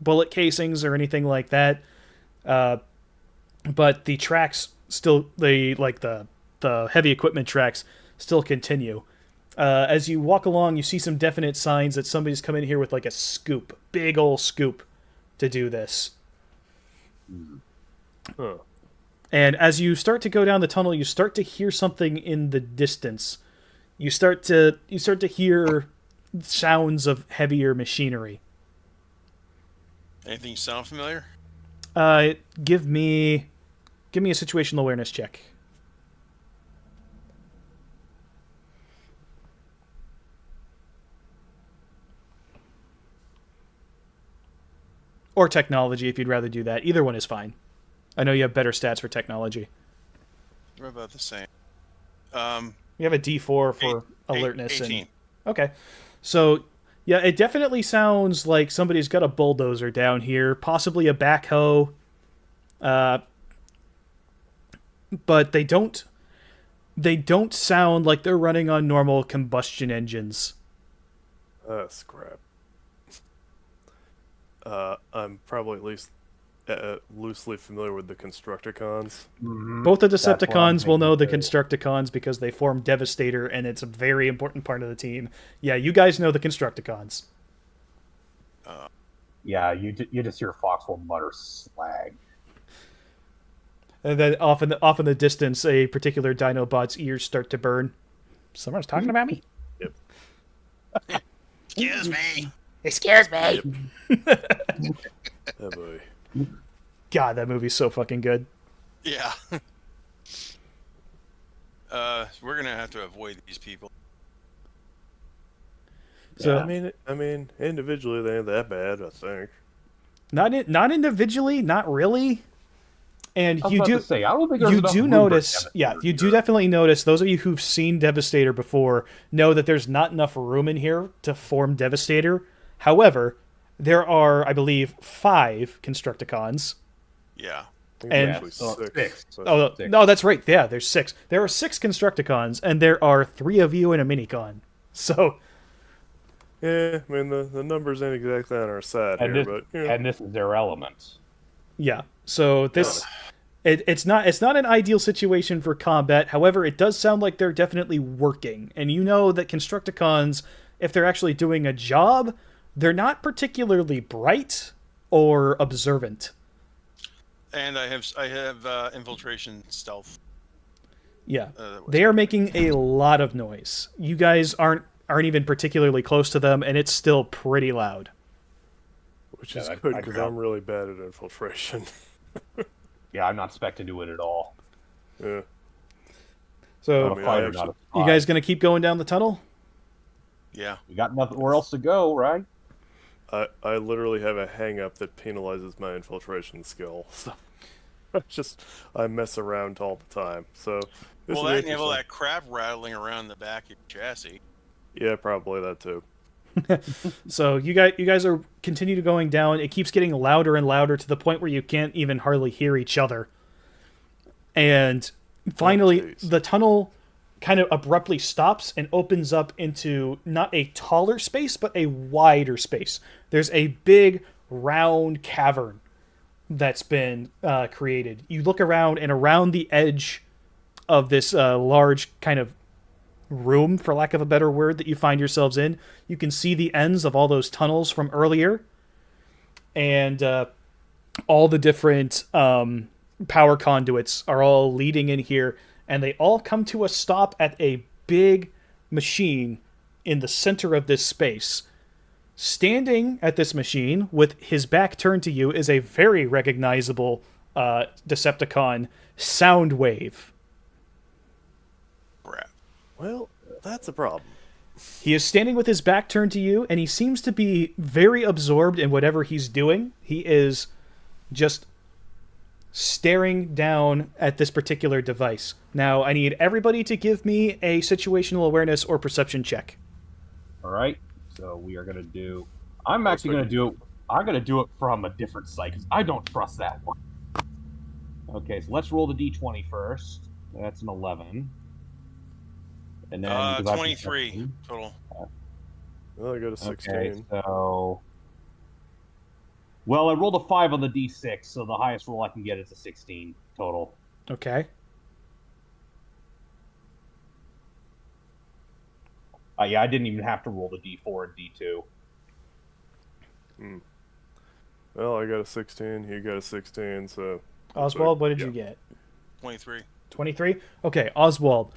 bullet casings or anything like that. But the tracks still, the heavy equipment tracks still continue. As you walk along, you see some definite signs that somebody's come in here with like a scoop, big old scoop, to do this. Huh. And as you start to go down the tunnel, you start to hear something in the distance. You start to hear sounds of heavier machinery. Anything sound familiar? Give me a situational awareness check. Or technology, if you'd rather do that. Either one is fine. I know you have better stats for technology. We're about the same. You have a D4 for alertness. 18. Okay. So, yeah, it definitely sounds like somebody's got a bulldozer down here, possibly a backhoe. But they don't sound like they're running on normal combustion engines. Scrap. I'm probably at least loosely familiar with the Constructicons. Both the That's what I'm Decepticons will know the thinking, too. Constructicons because they form Devastator, and it's a very important part of the team. Yeah, you guys know the Constructicons. Yeah, you just hear Foxwell mutter slag. And then off in the distance, a particular Dinobot's ears start to burn. Someone's talking about me? Yep. Excuse me. Excuse me. Oh boy. God, that movie's so fucking good. Yeah. We're gonna have to avoid these people. So I mean, individually they ain't that bad, I think. not individually, not really. And I was you about do to say, I don't think there's you enough do room for notice, yeah, Devastator you do here. definitely notice. Those of you who've seen Devastator before know that there's not enough room in here to form Devastator. However, there are, I believe, 5 Constructicons. Yeah. I think And- it's actually six. but- Oh, Six. no, that's right. Yeah, there's 6. There are 6 Constructicons, and there are 3 of you in a minicon. So, yeah, I mean the numbers ain't exactly on our side And here, this, but you know, and this is their element. yeah. So this, it's not an ideal situation for combat. However, it does sound like they're definitely working, and you know that Constructicons, if they're actually doing a job, they're not particularly bright or observant. And I have infiltration stealth. Yeah, that was- they are making a lot of noise. You guys aren't even particularly close to them, and it's still pretty loud. which Yeah, is I- good I because agree. I'm really bad at infiltration. Yeah, I'm not expecting to do it at all. Yeah. So, I I'm mean, a fighter, actually- not a you spy. guys gonna keep going down the tunnel? Yeah. We got nothing where else to go, right? I literally have a hang up that penalizes my infiltration skill. So I mess around all the time. So this Well, is that and you have all interesting. that crap rattling around the back of your chassis. Yeah, probably that too. So you guys are continue to going down. It keeps getting louder and louder to the point where you can't even hardly hear each other. And finally, jeez. the tunnel kind of abruptly stops and opens up into not a taller space, but a wider space. There's a big round cavern that's been created. You look around, and around the edge of this large kind of room, for lack of a better word, that you find yourselves in, you can see the ends of all those tunnels from earlier, and all the different power conduits are all leading in here, and they all come to a stop at a big machine in the center of this space. Standing at this machine, with his back turned to you, is a very recognizable Decepticon, Soundwave. Crap. Well, that's a problem. He is standing with his back turned to you, and he seems to be very absorbed in whatever he's doing. He is just staring down at this particular device. Now, I need everybody to give me a situational awareness or perception check. All right. So we are going to do... I'm actually going to do it... I'm going to do it from a different site, because I don't trust that one. Okay, so let's roll the d20 first. That's an 11. And then... 23 total. Well, I got a 16. Okay, so... Well, I rolled a 5 on the d6, so the highest roll I can get is a 16 total. Okay. Yeah, I didn't even have to roll the d4 and d2. Well, I got a 16, he got a 16, so... Oswald, what did you get? 23. 23? Okay, Oswald,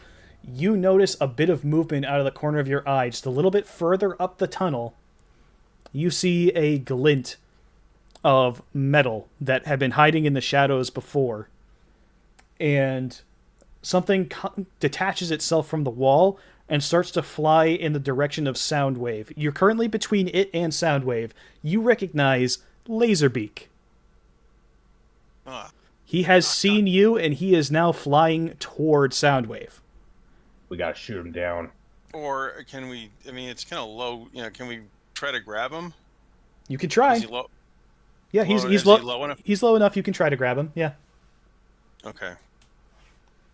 you notice a bit of movement out of the corner of your eye. Just a little bit further up the tunnel, you see a glint of metal that had been hiding in the shadows before. And something detaches itself from the wall and starts to fly in the direction of Soundwave. You're currently between it and Soundwave. You recognize Laserbeak. He has seen you, and he is now flying toward Soundwave. We gotta shoot him down. Or can we... I mean, it's kind of low. Can we try to grab him? You can try. Is he low? Yeah, Is he's he low enough? He's low enough. You can try to grab him. Yeah. Okay.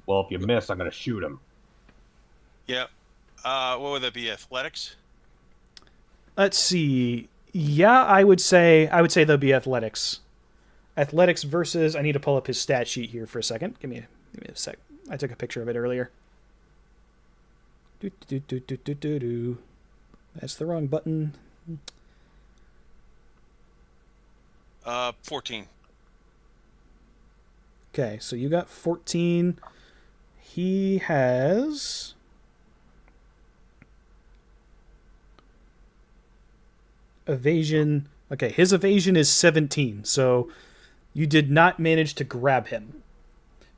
Well, if you miss, I'm gonna shoot him. Yeah. What would that be? Athletics? Let's see. Yeah, I would say there'll be athletics. Athletics versus... I need to pull up his stat sheet here for a second. Give me a sec. I took a picture of it earlier. That's the wrong button. 14. Okay, so you got 14. He has... evasion. Okay, his evasion is 17, so you did not manage to grab him.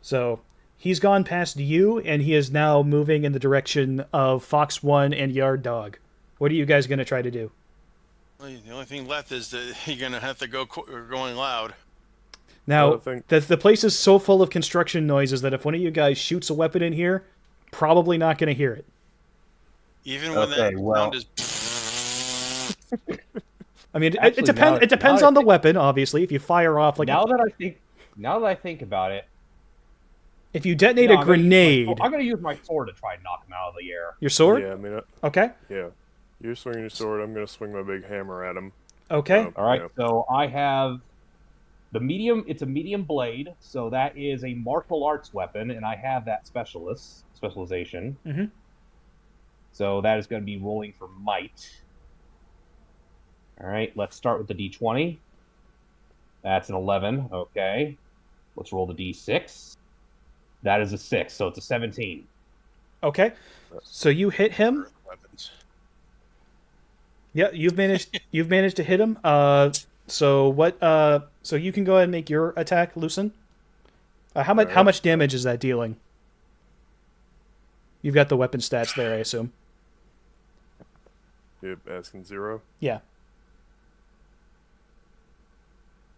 So he's gone past you, and he is now moving in the direction of Fox 1 and Yard Dog. What are you guys going to try to do? Well, the only thing left is that you're going to have to go going loud. Now, the place is so full of construction noises that if one of you guys shoots a weapon in here, probably not going to hear it. Even when that sound is... I mean, it depends. It depends on the weapon, obviously. If you fire off like now that I think about it, if you detonate a grenade, I'm going to use my sword to try and knock him out of the air. Your sword? Yeah, I mean, okay. Yeah, you're swinging your sword. I'm going to swing my big hammer at him. Okay. All right. Yeah. So I have the medium. It's a medium blade, so that is a martial arts weapon, and I have that specialization. Mm-hmm. So that is going to be rolling for might. All right, let's start with the d20. That's an 11. Okay. Let's roll the d6. That is a 6, so it's a 17. Okay. So you hit him. Yeah, you've managed to hit him. So what so you can go ahead and make your attack, Lucen. How much damage is that dealing? You've got the weapon stats there, I assume. You're asking 0? Yeah.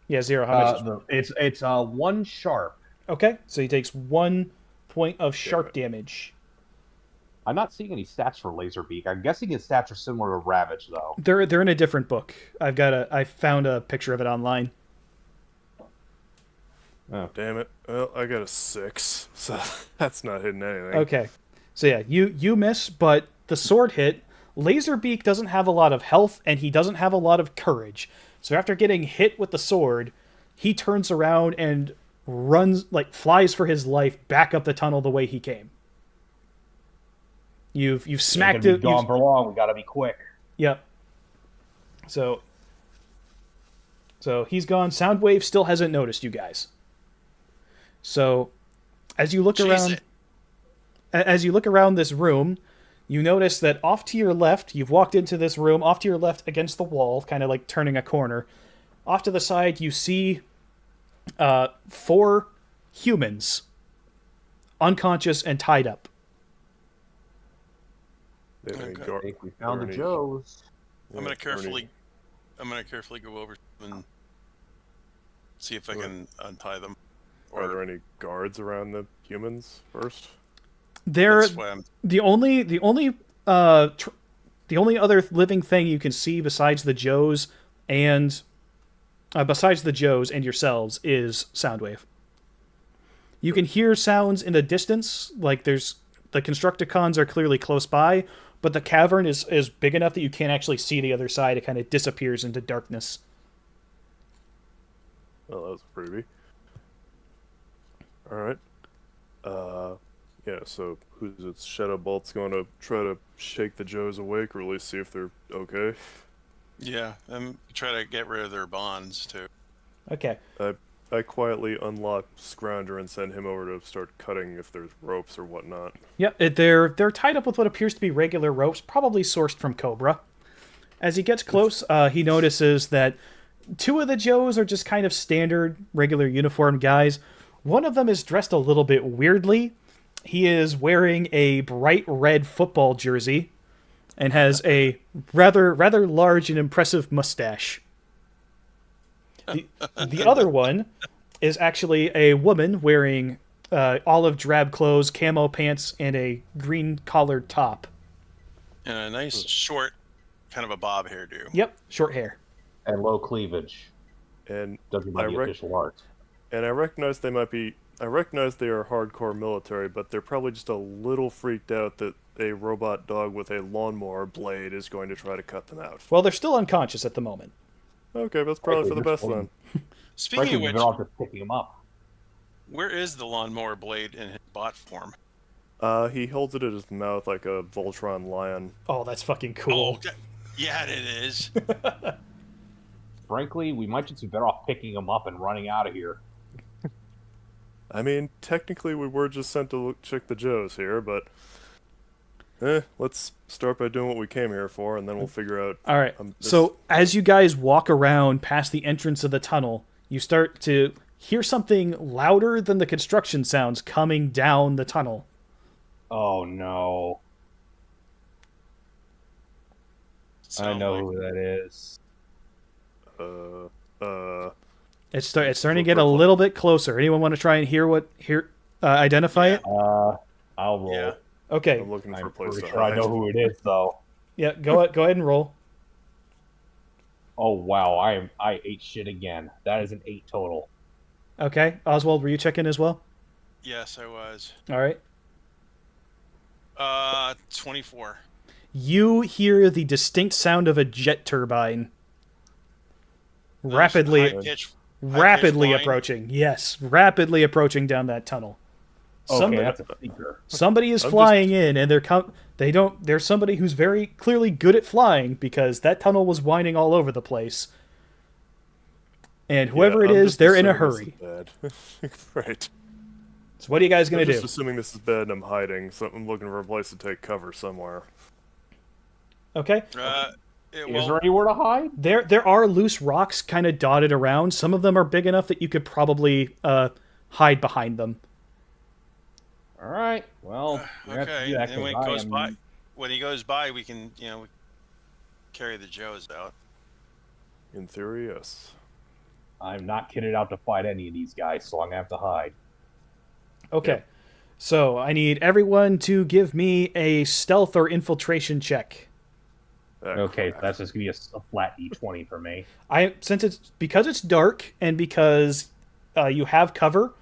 Yeah, 0. How much? It's 1 sharp. Okay, so he takes 1 point of sharp damage. I'm not seeing any stats for Laserbeak. I'm guessing his stats are similar to Ravage, though. They're in a different book. I found a picture of it online. Oh, damn it! Well, I got a 6, so that's not hitting anything. Okay, so yeah, you miss, but the sword hit. Laserbeak doesn't have a lot of health, and he doesn't have a lot of courage. So after getting hit with the sword, he turns around and flies for his life back up the tunnel the way he came. You've smacked it. Gone for long. We gotta be quick. Yep. So he's gone. Soundwave still hasn't noticed you guys. So as you look around this room, you notice that off to your left, you've walked into this room, off to your left against the wall, kind of like turning a corner. Off to the side, you see 4 humans, unconscious and tied up. They have any Okay. I gar- think we are found the there any- Joes. I'm yeah, gonna are there any- carefully go over and see if I Right. can untie them. Are there any guards around the humans first? They're That's why I'm. uh tr- the only other living thing you can see besides the Joes and yourselves is Soundwave. You can hear sounds in the distance, like the Constructicons are clearly close by, but the cavern is big enough that you can't actually see the other side. It kind of disappears into darkness. Oh, that was a freebie. Alright. Yeah, so who's it? Shadow Bolt's going to try to shake the Joes awake, or at least see if they're okay. Yeah, I'm try to get rid of their bonds too. Okay. I quietly unlock Scrounger and send him over to start cutting if there's ropes or whatnot. Yep, they're tied up with what appears to be regular ropes, probably sourced from Cobra. As he gets close, he notices that two of the Joes are just kind of standard, regular uniformed guys. One of them is dressed a little bit weirdly. He is wearing a bright red football jersey and has a rather large and impressive mustache. The other one is actually a woman wearing olive drab clothes, camo pants, and a green collared top. And a nice short, kind of a bob hairdo. Yep, short hair. And low cleavage. And Doesn't by the official art. I recognize they might be. I recognize they are hardcore military, but they're probably just a little freaked out that a robot dog with a lawnmower blade is going to try to cut them out. Well, they're still unconscious at the moment. Okay, that's probably for the best then. Speaking Frankly, of we're which, all just picking them up. where is the lawnmower blade in his bot form? He holds it at his mouth like a Voltron lion. Oh, that's fucking Oh, cool. okay. Yeah, it is. Frankly, we might just be better off picking them up and running out of here. I mean, technically we were just sent to check the Joes here, but let's start by doing what we came here for, and then we'll figure out. All right. So as you guys walk around past the entrance of the tunnel, you start to hear something louder than the construction sounds coming down the tunnel. Oh no. I know who that is. It's starting to get a little bit closer. Anyone want to try and identify it? I'll roll. Yeah. Okay. I'm looking for a I'm place pretty to sure I hide. know who it is, though. Yeah, go ahead and roll. Oh wow, I ate shit again. That is an 8 total. Okay. Oswald, were you checking as well? Yes, I was. All right. 24. You hear the distinct sound of a jet turbine rapidly High-pitched whine? approaching. Yes, rapidly approaching down that tunnel. Okay, that's a thinker. Somebody is flying in, and there's somebody who's very clearly good at flying because that tunnel was winding all over the place. And whoever it I'm is, just they're in a assuming hurry. this is bad. Right. So what are you guys gonna I'm do? just assuming this is bad and I'm hiding, so I'm looking for a place to take cover somewhere. Okay. Is there anywhere to hide? There are loose rocks kind of dotted around. Some of them are big enough that you could probably hide behind them. All right. Well, we have to Okay. do that And when 'cause he I goes am- by, we can, carry the Joes out. In theory, yes. I'm not kitted out to fight any of these guys, so I'm gonna have to hide. Okay. Yep. So I need everyone to give me a stealth or infiltration check. Okay, Crap. that's just gonna be a flat D20 for me. Because it's dark and because you have cover,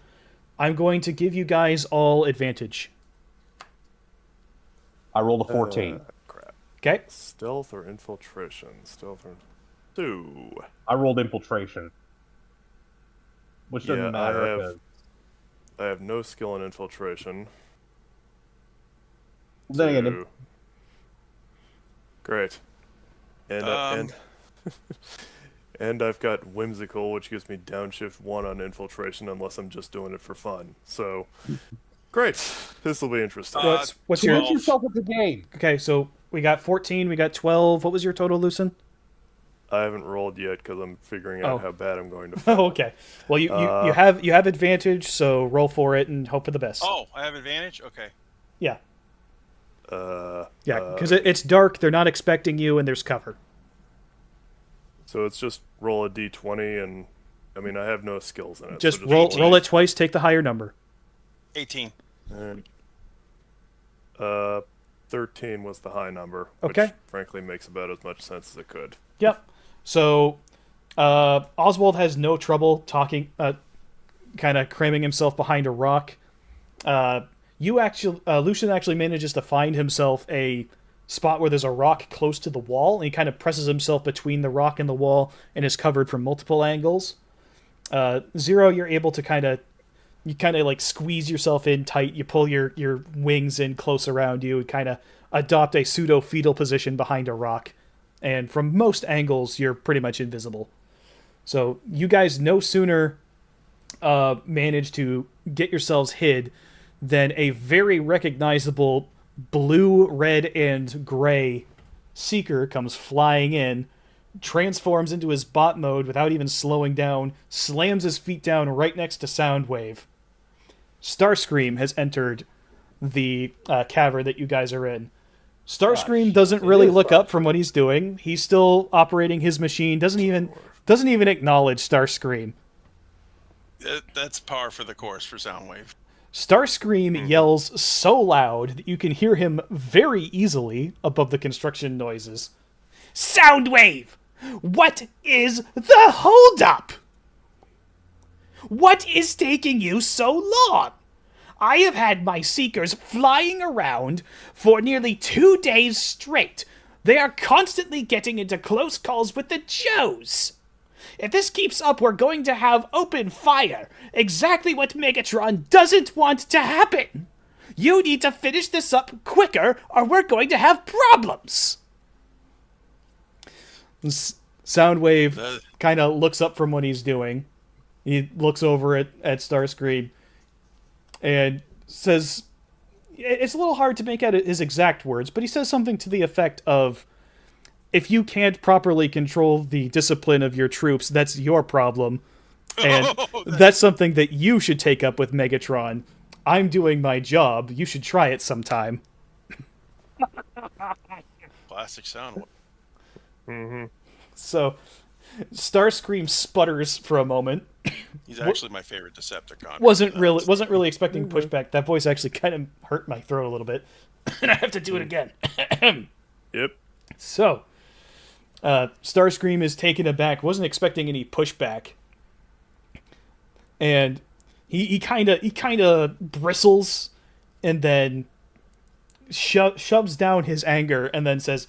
I'm going to give you guys all advantage. I rolled a 14. Crap. Okay. Stealth or infiltration? Stealth or... 2. I rolled infiltration, which doesn't Yeah, matter. 'cause- I have no skill in infiltration. Then again, Two. Great. And and I've got whimsical, which gives me downshift 1 on infiltration, unless I'm just doing it for fun. So, great. This will be interesting. What's your... Put yourself at the game. Okay, so we got 14, we got 12. What was your total, Lucen? I haven't rolled yet because I'm figuring out how bad I'm going to. Oh, okay. Well, you have advantage, so roll for it and hope for the best. Oh, I have advantage? Okay. Yeah. Yeah, because it's dark, they're not expecting you, and there's cover. So it's just roll a d20, and I mean I have no skills in it. Just so roll it twice, take the higher number. 18. And, 13 was the high number, Okay. which frankly makes about as much sense as it could. Yep. So Oswald has no trouble talking, kind of cramming himself behind a rock. Lucian actually manages to find himself a spot where there's a rock close to the wall, and he kind of presses himself between the rock and the wall and is covered from multiple angles. Zero, you're able to you kind of like squeeze yourself in tight. You pull your wings in close around you and kind of adopt a pseudo-fetal position behind a rock. And from most angles, you're pretty much invisible. So you guys no sooner manage to get yourselves hid than a very recognizable blue, red, and gray Seeker comes flying in, transforms into his bot mode without even slowing down, slams his feet down right next to Soundwave. Starscream has entered the cavern that you guys are in. Starscream doesn't really look up from what he's doing. He's still operating his machine. Doesn't even acknowledge Starscream. That's par for the course for Soundwave. Starscream yells so loud that you can hear him very easily above the construction noises. Soundwave! What is the holdup? What is taking you so long? I have had my Seekers flying around for nearly 2 days straight. They are constantly getting into close calls with the Joes. If this keeps up, we're going to have open fire. Exactly what Megatron doesn't want to happen. You need to finish this up quicker, or we're going to have problems. Soundwave kind of looks up from what he's doing. He looks over at Starscream and says, it's a little hard to make out his exact words, but he says something to the effect of, if you can't properly control the discipline of your troops, that's your problem. And that's something that you should take up with Megatron. I'm doing my job. You should try it sometime. Classic sound. So, Starscream sputters for a moment. He's actually my favorite Decepticon. Wasn't really expecting pushback. That voice actually kind of hurt my throat a little bit. And I have to do it again. Yep. So, Starscream is taken aback. Wasn't expecting any pushback. And he kind of bristles and then shoves down his anger and then says,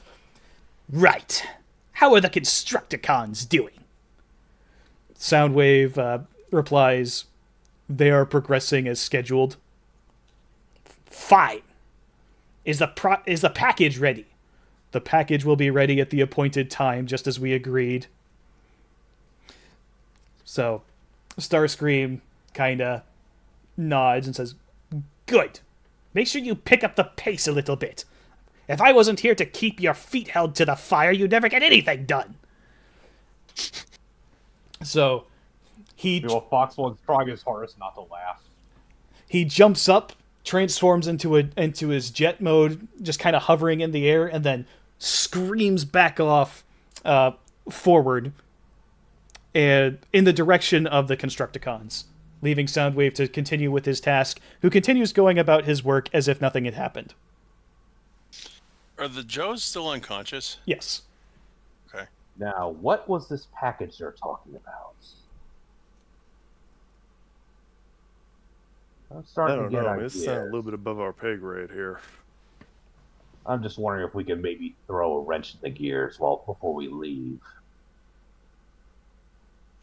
"Right. How are the Constructicons doing?" Soundwave replies, "They are progressing as scheduled." "Fine. Is the package ready?" "The package will be ready at the appointed time, just as we agreed." So, Starscream kind of nods and says, "Good. Make sure you pick up the pace a little bit. If I wasn't here to keep your feet held to the fire, you'd never get anything done." So, Fox was trying his hardest not to laugh. He jumps up, transforms into his jet mode, just kind of hovering in the air, and then screams back off forward and in the direction of the Constructicons, leaving Soundwave to continue with his task, who continues going about his work as if nothing had happened. Are the Joes still unconscious? Yes. Okay. Now, what was this package they're talking about? I'm I starting don't to get know. ideas. This sounds a little bit above our pay grade here. I'm just wondering if we can maybe throw a wrench in the gears before we leave.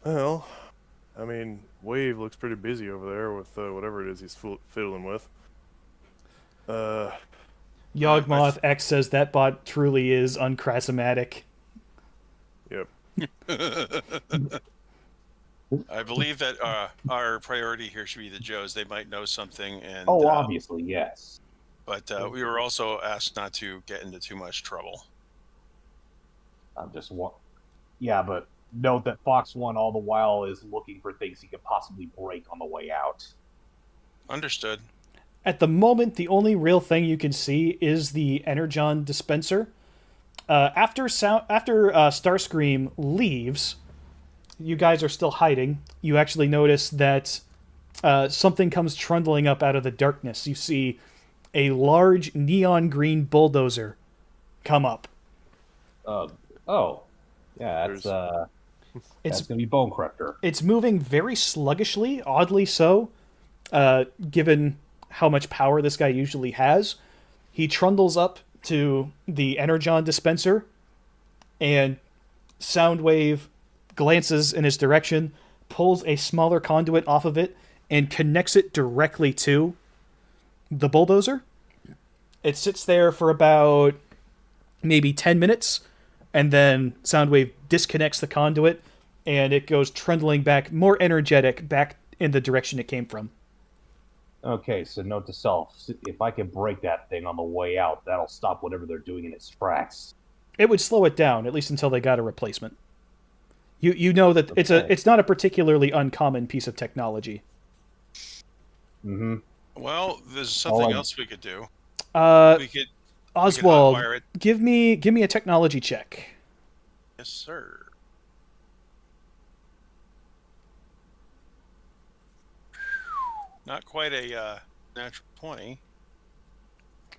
Well, I mean, Wave looks pretty busy over there with whatever it is he's fiddling with. Yawgmoth X says that bot truly is unchrasmatic. Yep. I believe that our priority here should be the Joes. They might know something, and Obviously, yes. But we were also asked not to get into too much trouble. Yeah, but note that Fox One all the while is looking for things he could possibly break on the way out. Understood. At the moment, the only real thing you can see is the energon dispenser. After Starscream leaves, you guys are still hiding. You actually notice that something comes trundling up out of the darkness. You see a large neon green bulldozer come up. Oh, yeah, that's gonna be Bone Corruptor. It's moving very sluggishly, oddly so, given how much power this guy usually has. He trundles up to the energon dispenser, and Soundwave glances in his direction, pulls a smaller conduit off of it, and connects it directly to the bulldozer. It sits there for about maybe 10 minutes, and then Soundwave disconnects the conduit, and it goes trundling back, more energetic, back in the direction it came from. Okay, so note to self: if I can break that thing on the way out, that'll stop whatever they're doing in its tracks. It would slow it down, at least until they got a replacement. You know that it's not a particularly uncommon piece of technology. Mm-hmm. Well, there's something else we could do. Oswald, we could hotwire it. give me a technology check. Yes, sir. Not quite a natural 20.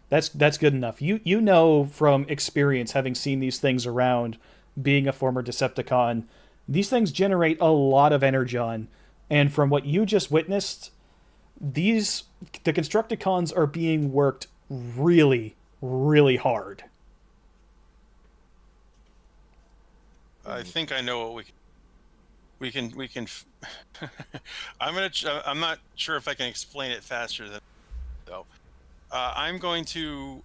That's good enough. You know from experience, having seen these things around, being a former Decepticon, these things generate a lot of energon, and from what you just witnessed, the Constructicons are being worked really, really hard. I think I know what we can. I'm not sure if I can explain it faster than though. I'm going to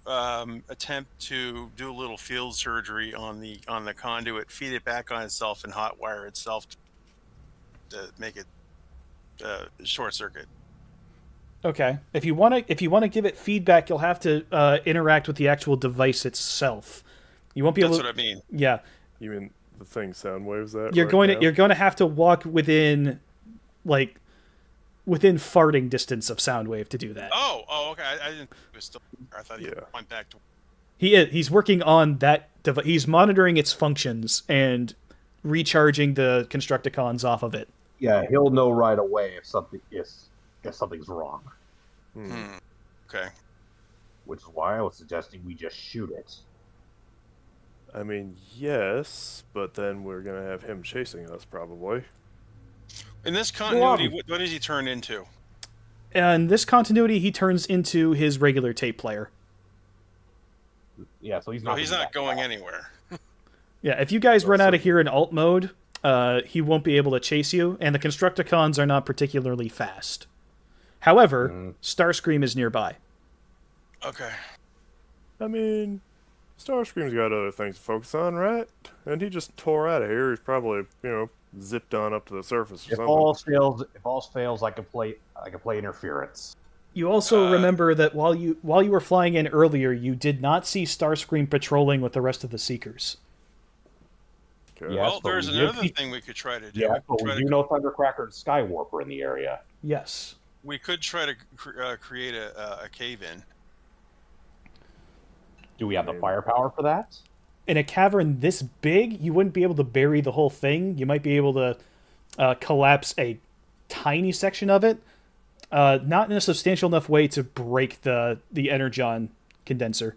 attempt to do a little field surgery on the conduit, feed it back on itself, and hotwire itself to make it short circuit. Okay. If you want to give it feedback, you'll have to interact with the actual device itself. You won't be able. That's what I mean. Yeah. You mean the thing Soundwave's at? You're right going to have to walk within farting distance of Soundwave to do that. Oh, okay. I didn't. It was still. I thought he went back to. He's working on that device. He's monitoring its functions and recharging the Constructicons off of it. Yeah, he'll know right away if something's wrong. Okay. Which is why I was suggesting we just shoot it. I mean, yes, but then we're gonna have him chasing us probably. In this continuity, what does he turn into? In this continuity, he turns into his regular tape player. Yeah, so he's not going anywhere. Yeah, if you guys run out of here in alt mode, he won't be able to chase you, and the Constructicons are not particularly fast. However, Starscream is nearby. Okay. I mean, Starscream's got other things to focus on, right? And he just tore out of here. He's probably, zipped on up to the surface or if something. If all fails, I can play interference. You also remember that while you were flying in earlier, you did not see Starscream patrolling with the rest of the Seekers. Okay. Yes, Well, there's another thing we could try to do. Yeah, but we do know Thundercracker and Skywarp are in the area. Yes. We could try to create a cave-in. Do we have the firepower for that? In a cavern this big, you wouldn't be able to bury the whole thing. You might be able to collapse a tiny section of it. Not in a substantial enough way to break the energon condenser.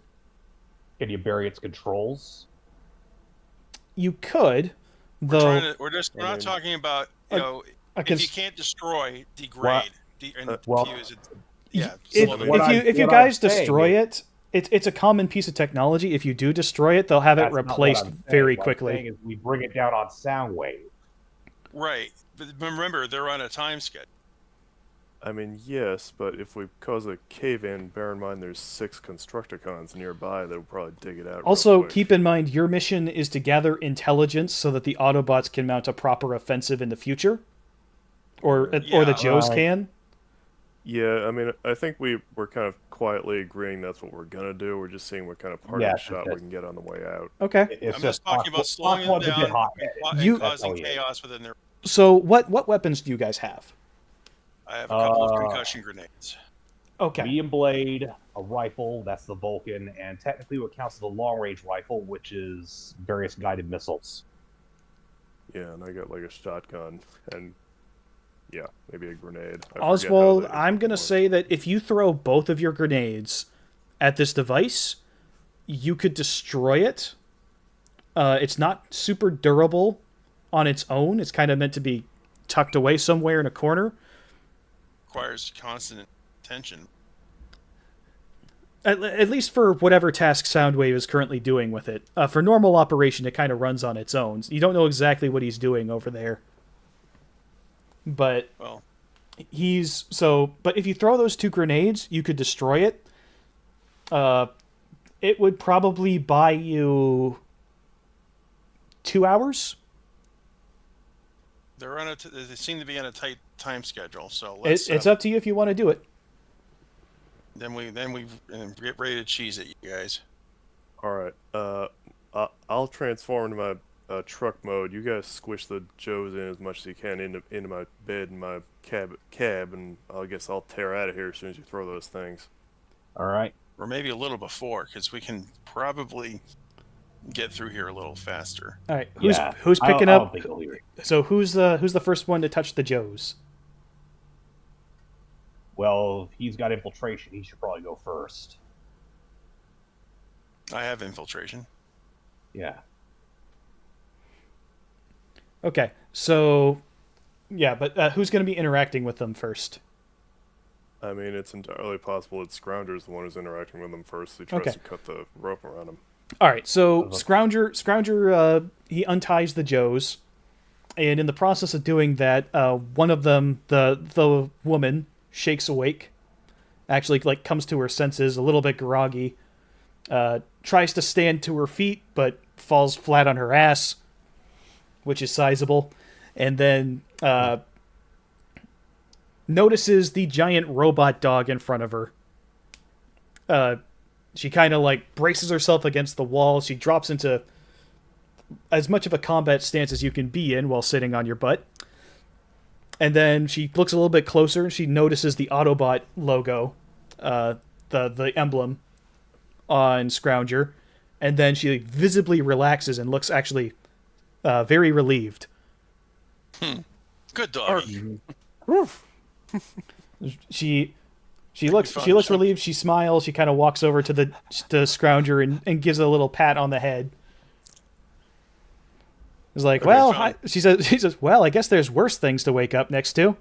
Can you bury its controls? You could, though. We're not talking about if you can't destroy, degrade, fuse it. Yeah. If you guys destroy it, it's a common piece of technology. If you do destroy it, they'll have it replaced very quickly. Is we bring it down on Soundwave. Right, but remember they're on a time schedule. I mean, yes, but if we cause a cave-in, bear in mind there's 6 Constructicons nearby that'll probably dig it out. Also, keep in mind your mission is to gather intelligence so that the Autobots can mount a proper offensive in the future, or the Joes can. Yeah, I mean, I think we were kind of quietly agreeing that's what we're gonna do. We're just seeing what kind of parting shot we can get on the way out. Okay. I'm just talking about slowing them down and causing chaos within their. So, what weapons do you guys have? I have a couple of concussion grenades. Okay. Medium blade, a rifle, that's the Vulcan, and technically what counts as a long-range rifle, which is various guided missiles. Yeah, and I got like a shotgun and yeah, maybe a grenade. I forget how Oswald, they I'm going to work. say that if you throw both of your grenades at this device, you could destroy it. It's not super durable on its own. It's kind of meant to be tucked away somewhere in a corner. Requires constant attention. At least for whatever task Soundwave is currently doing with it. For normal operation, it kind of runs on its own. You don't know exactly what he's doing over there. But Well, but if you throw those 2 grenades, you could destroy it. It would probably buy you 2 hours. they seem to be on a tight time schedule, so It's up to you if you want to do it. then we get ready to cheese it, you guys. All right. I'll transform into my truck mode. You guys squish the Joes in as much as you can into my bed and my cab, and I guess I'll tear out of here as soon as you throw those things. All right. Or maybe a little before, because we can probably get through here a little faster. All right, Yeah. who's picking I don't up? think he'll hear it. So who's the first one to touch the Joes? Well, if he's got infiltration, he should probably go first. I have infiltration. Yeah. Okay, so yeah, but who's going to be interacting with them first? I mean, it's entirely possible that Scrounger's the one who's interacting with them first. He tries Okay. to cut the rope around him. All right, so Scrounger, he unties the Joes, and in the process of doing that, one of them, the woman, shakes awake, actually like comes to her senses, a little bit groggy, tries to stand to her feet, but falls flat on her ass, which is sizable, and then notices the giant robot dog in front of her. She kind of like braces herself against the wall. She drops into as much of a combat stance as you can be in while sitting on your butt. And then she looks a little bit closer and she notices the Autobot logo, the emblem on Scrounger. And then she visibly relaxes and looks actually very relieved. Good doggy. She looks relieved. She smiles. She kind of walks over to the Scrounger and gives it a little pat on the head. It's like, Okay, well, fine. she says, well, I guess there's worse things to wake up next to.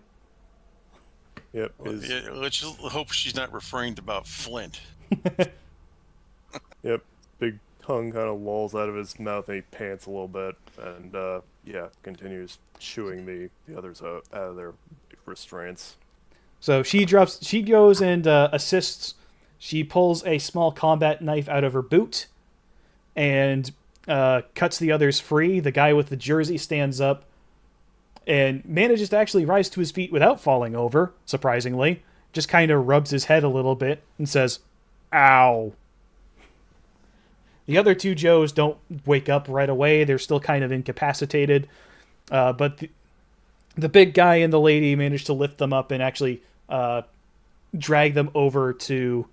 Yep. Yeah, let's just hope she's not referring to about Flint. Yep. Big tongue kind of lolls out of his mouth and he pants a little bit and yeah, continues chewing the others out of their restraints. So she goes and assists. She pulls a small combat knife out of her boot and cuts the others free. The guy with the jersey stands up and manages to actually rise to his feet without falling over, surprisingly. Just kind of rubs his head a little bit and says, ow. The other 2 Joes don't wake up right away. They're still kind of incapacitated. But the big guy and the lady managed to lift them up and actually drag them over to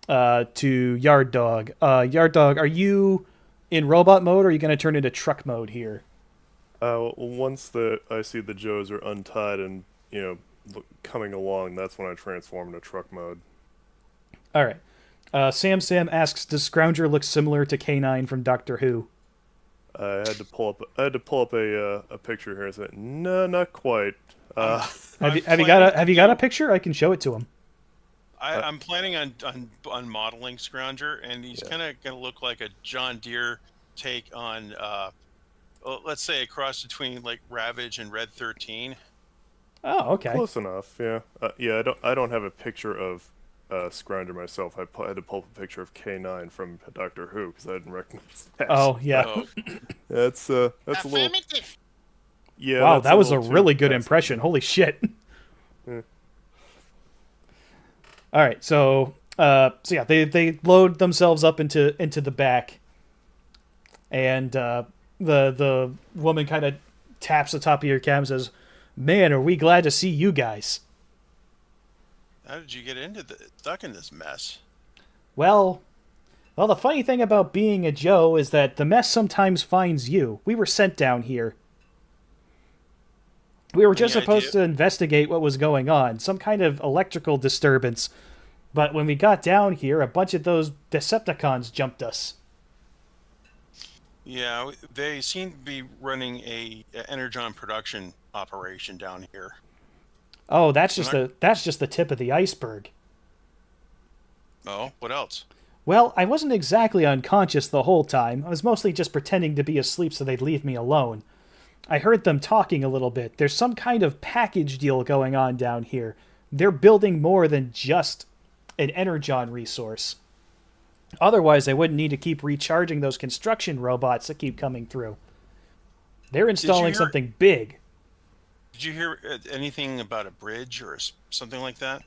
Yard Dog. Yard Dog, are you in robot mode or are you going to turn into truck mode here? Once I see the Joes are untied and, coming along, that's when I transform into truck mode. All right. Sam asks, does Scrounger look similar to K9 from Doctor Who? I had to pull up a picture here and say, no, not quite. Have you got a picture? I can show it to him. I'm planning on modeling Scrounger, and he's kind of going to look like a John Deere take on, let's say, a cross between like Ravage and Red 13. Oh, okay. Close enough, yeah. Yeah, I don't have a picture of Scrounger myself. I had to pull up a picture of K9 from Doctor Who because I didn't recognize that. Oh, yeah. Oh, That's a little. Yeah. Wow, that's that was a little too really good fast. impression. Holy shit. Yeah. All right, so yeah, they load themselves up into the back, and the woman kind of taps the top of your cab and says, "Man, are we glad to see you guys." How did you get stuck in this mess? Well, the funny thing about being a Joe is that the mess sometimes finds you. We were sent down here. We were just Any supposed idea? to investigate what was going on, some kind of electrical disturbance. But when we got down here, a bunch of those Decepticons jumped us. Yeah, they seem to be running a energon production operation down here. Oh, that's So just the tip of the iceberg. Oh, what else? Well, I wasn't exactly unconscious the whole time. I was mostly just pretending to be asleep so they'd leave me alone. I heard them talking a little bit. There's some kind of package deal going on down here. They're building more than just an energon resource. Otherwise, they wouldn't need to keep recharging those construction robots that keep coming through. They're installing something big. Did you hear anything about a bridge or something like that?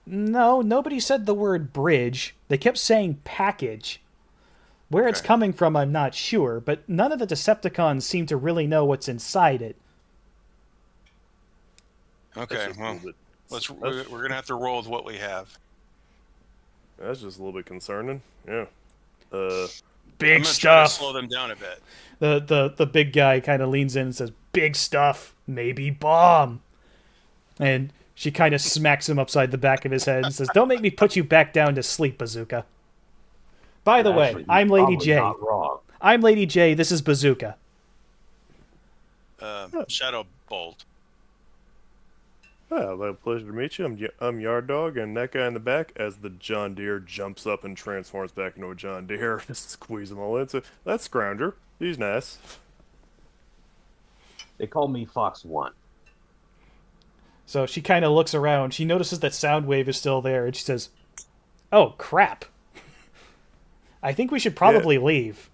No, nobody said the word bridge. They kept saying package. Where it's Okay. coming from, I'm not sure, but none of the Decepticons seem to really know what's inside it. Okay, That's just a well, little bit- we're gonna have to roll with what we have. That's just a little bit concerning. Yeah. I'm Big gonna try to stuff. slow them down a bit. The big guy kind of leans in and says, "Big stuff, maybe bomb." And she kind of smacks him upside the back of his head and says, "Don't make me put you back down to sleep, Bazooka." By the way, Actually, I'm Lady probably J. Not wrong. I'm Lady J. This is Bazooka. Shadow Bolt. Well, pleasure to meet you. I'm Yard Dog, and that guy in the back, as the John Deere jumps up and transforms back into a John Deere, just squeeze them all in. So that's Scrounger. He's nice. They call me Fox One. So she kind of looks around. She notices that Soundwave is still there, and she says, "Oh, crap. I think we should probably leave."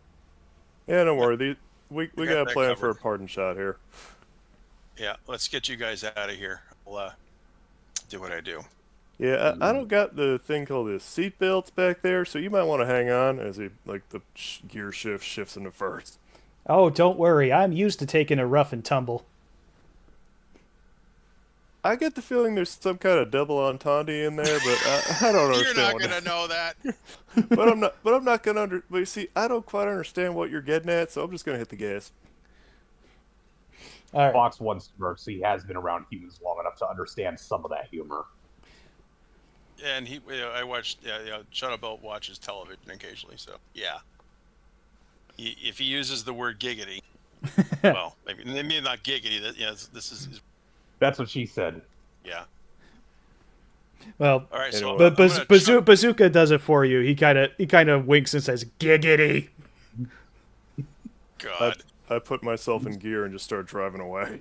Yeah, don't worry. We got got a that plan for a covered. pardon shot here. Yeah, let's get you guys out of here. I'll do what I do. Yeah, I don't got the thing called the seat belts back there, so you might want to hang on as he the gear shifts into first. Oh, don't worry. I'm used to taking a rough and tumble. I get the feeling there's some kind of double entendre in there, but I don't You're understand. not what gonna know that. But I'm not gonna But you see, I don't quite understand what you're getting at, so I'm just gonna hit the gas. All right. Fox One smirks. He has been around humans long enough to understand some of that humor. And I watched. Yeah, Shadow Bolt watches television occasionally. So yeah, if he uses the word giggity, well, maybe not giggity. This is That's what she said. yeah. Well, All right, so Anyway. but Bazooka does it for you. He kind of winks and says, "Giggity." God, I put myself in gear and just start driving away.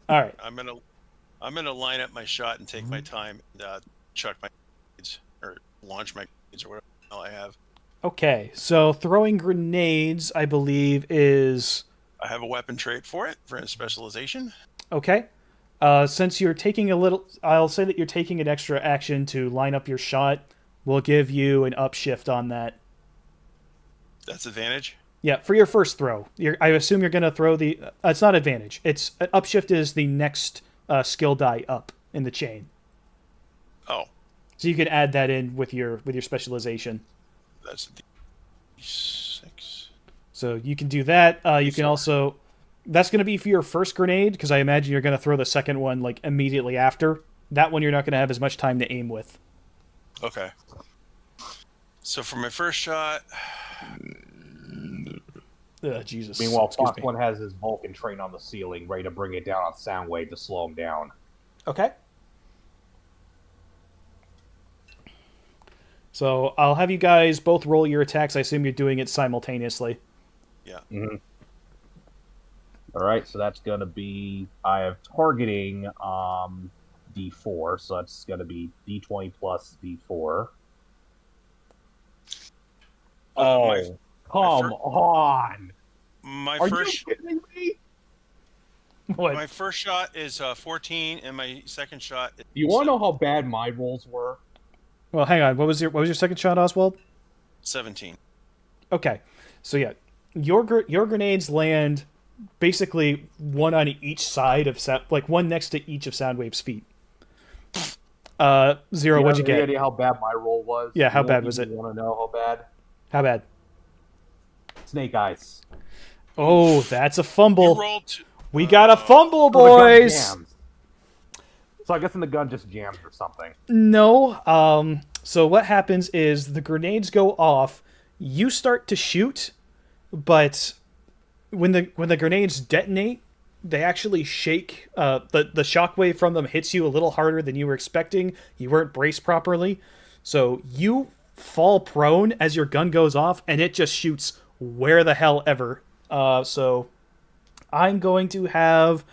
All right. I'm gonna line up my shot and take my time and chuck my grenades or launch my grenades or whatever the hell I have. Okay. So throwing grenades, I believe, is I have a weapon trait for it for specialization. okay. Since you're taking I'll say that you're taking an extra action to line up your shot. We'll give you an upshift on that. That's advantage. Yeah, for your first throw. I assume you're going to throw the... it's not advantage. It's upshift is the next skill die up in the chain. Oh, So you can add that in with your specialization. that's a D6. So you can do that. You can also... That's going to be for your first grenade, because I imagine you're going to throw the second one like immediately after. That one you're not going to have as much time to aim with. Okay. So for my first shot, Jesus. Meanwhile, Excuse Fox me. One has his Vulcan train on the ceiling, ready to bring it down on Soundwave to slow him down. Okay. So I'll have you guys both roll your attacks. I assume you're doing it simultaneously. yeah. All right, so that's going to be... I have targeting D4, so that's going to be D20 plus D4. my Come on! my Are first you kidding me? What? my first shot is 14, and my second shot is You want to know how bad my rolls were? Well, hang on. What was your second shot, Oswald? 17. Okay. So yeah, your grenades land basically one on each side of like one next to each of Soundwave's feet. Zero, what'd you Any get? idea how bad my roll was? Yeah, how You bad was it? want to know how bad? How bad? Snake eyes. Oh, that's a You fumble. rolled. We got a fumble, So the gun boys. jams. So I guess the gun just jams or something. No. So what happens is the grenades go off. You start to shoot, but when the grenades detonate, they actually shake. The shockwave from them hits you a little harder than you were expecting. You weren't braced properly, so you fall prone as your gun goes off, and it just shoots where the hell ever. So I'm going to have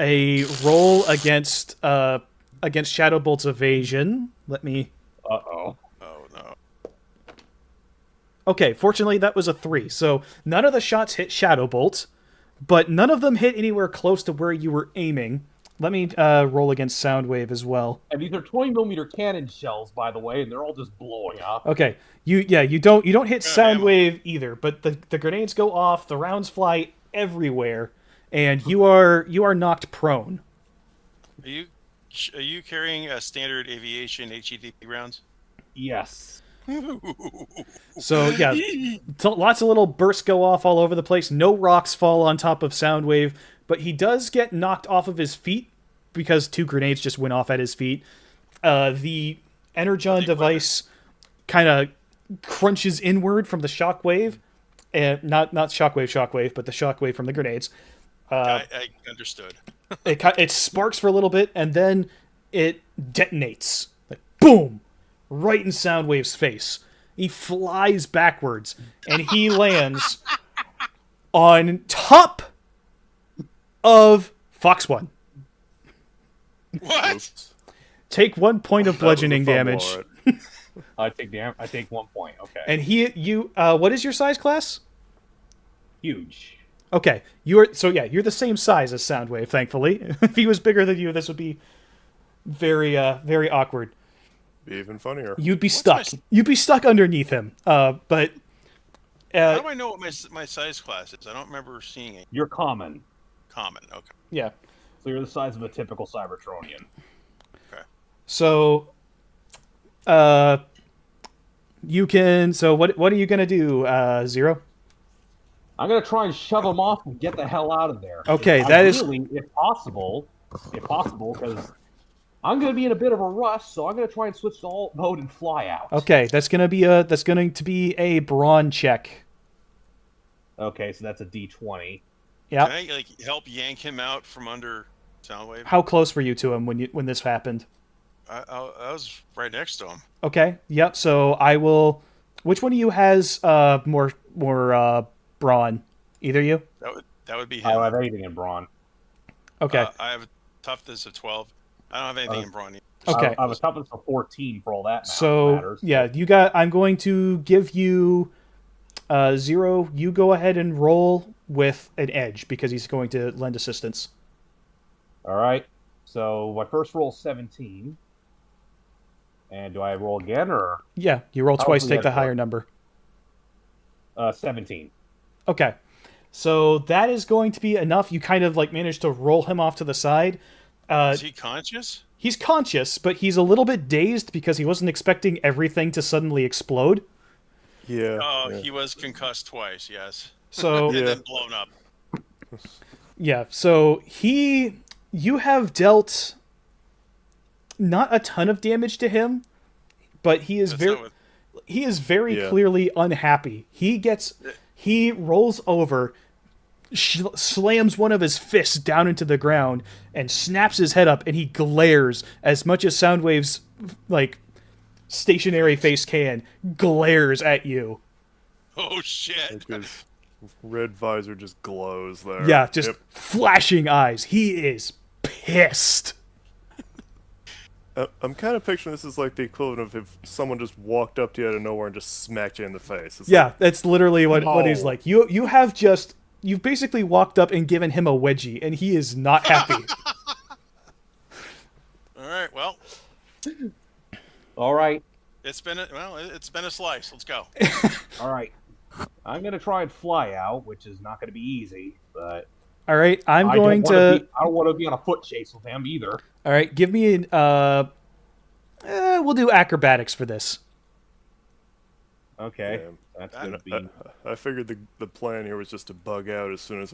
a roll against Shadowbolt's evasion. Let me. Uh-oh. Oh no. Okay, fortunately that was a 3. So none of the shots hit Shadowbolt, but none of them hit anywhere close to where you were aiming. Let me roll against Soundwave as well. And these are 20mm cannon shells, by the way, and they're all just blowing up. Okay, you don't hit ammo. Soundwave either, but the grenades go off, the rounds fly everywhere, and you are knocked prone. Are you carrying a standard aviation HEDP rounds? Yes. So yeah, lots of little bursts go off all over the place. No rocks fall on top of Soundwave, but he does get knocked off of his feet because 2 grenades just went off at his feet. The Energon device kind of crunches inward from the shockwave, and not shockwave, but the shockwave from the grenades. I understood. It sparks for a little bit, and then it detonates. Like, boom! Right in Soundwave's face. He flies backwards, and he lands on top of Fox 1. What? Oops. Take 1 point of That was a bludgeoning fumble, damage. alright. I take 1 point. Okay. And what is your size class? Huge. Okay, you're the same size as Soundwave, thankfully. If he was bigger than you, this would be very awkward. Be even funnier. You'd be stuck. You'd be stuck underneath him. But How do I know what my size class is? I don't remember seeing it. You're common. Common. Okay. yeah. So you're the size of a typical Cybertronian. Okay. So, you can. So what are you gonna do, Zero? I'm gonna try and shove them off and get the hell out of there. Okay, that is- if possible, because I'm gonna be in a bit of a rush, so I'm gonna try and switch to alt mode and fly out. Okay. That's going to be a brawn check. Okay, so that's a D20. Yeah. Can I help yank him out from under Soundwave? How close were you to him when this happened? I was right next to him. Okay. Yep. So I will. Which one of you has more brawn? Either you? That would be I don't him. have anything in brawn. Okay. I have a toughness of 12. I don't have anything in brawn. Okay. I have a toughness of 14 for all that So matters. yeah, you got. I'm going to give you Zero. You go ahead and roll with an edge because he's going to lend assistance. All right. So my first roll is 17. And do I roll again or Yeah, you roll twice. Hopefully Take the that's higher right. number. 17? Okay. So that is going to be enough. You kind of manage to roll him off to the side. Is he conscious? He's conscious, but he's a little bit dazed because he wasn't expecting everything to suddenly explode. Yeah. Oh, yeah. he was concussed twice. Yes. So And Yeah. then blown up. yeah, so you have dealt not a ton of damage to him, but he is That's very not what- Yeah. clearly unhappy. He rolls over, slams one of his fists down into the ground, and snaps his head up, and he glares as much as Soundwave's stationary face can, glares at you. Oh shit! Like his red visor just glows there. Yeah, just Yep. flashing eyes. He is pissed. I'm kind of picturing this as like the equivalent of if someone just walked up to you out of nowhere and just smacked you in the face. It's Yeah, that's literally what he's No. like. You've basically walked up and given him a wedgie, and he is not happy. All right. Well, All right. it's been a slice. Let's go. All right. I'm going to try and fly out, which is not going to be easy, but All right, I'm I going don't wanna to. I don't want to be on a foot chase with him either. All right, give me an We'll do acrobatics for this. Okay. Yeah. That's I- gonna be. I figured the plan here was just to bug out as soon as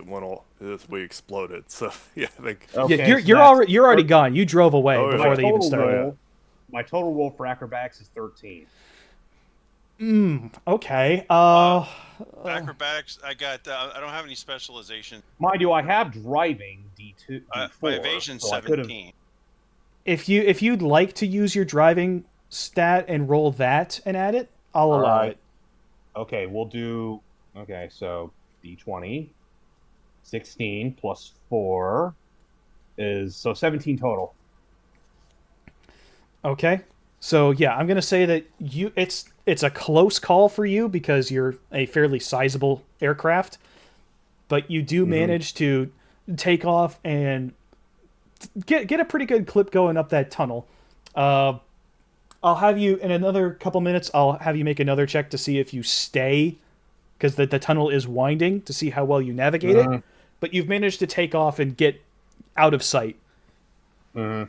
we exploded. So yeah, I think. Okay, Yeah, so you're already that's- gone. You drove away Oh, yeah. before my they even total started. roll. My total roll for acrobatics is 13. Okay. Acrobatics. I got. I don't have any specialization. Mind you, I have driving D2, D4. My evasion so I could've- 17. if you'd like to use your driving stat and roll that and add it, I'll allow Alright. it. Okay, we'll do. Okay, so D20, 16 plus 4 is so 17 total. Okay. So yeah, I'm gonna say that it's a close call for you because you're a fairly sizable aircraft, but you do manage to take off and get a pretty good clip going up that tunnel. I'll have you in another couple minutes. I'll have you make another check to see if you stay, because the tunnel is winding, to see how well you navigate it. But you've managed to take off and get out of sight. We're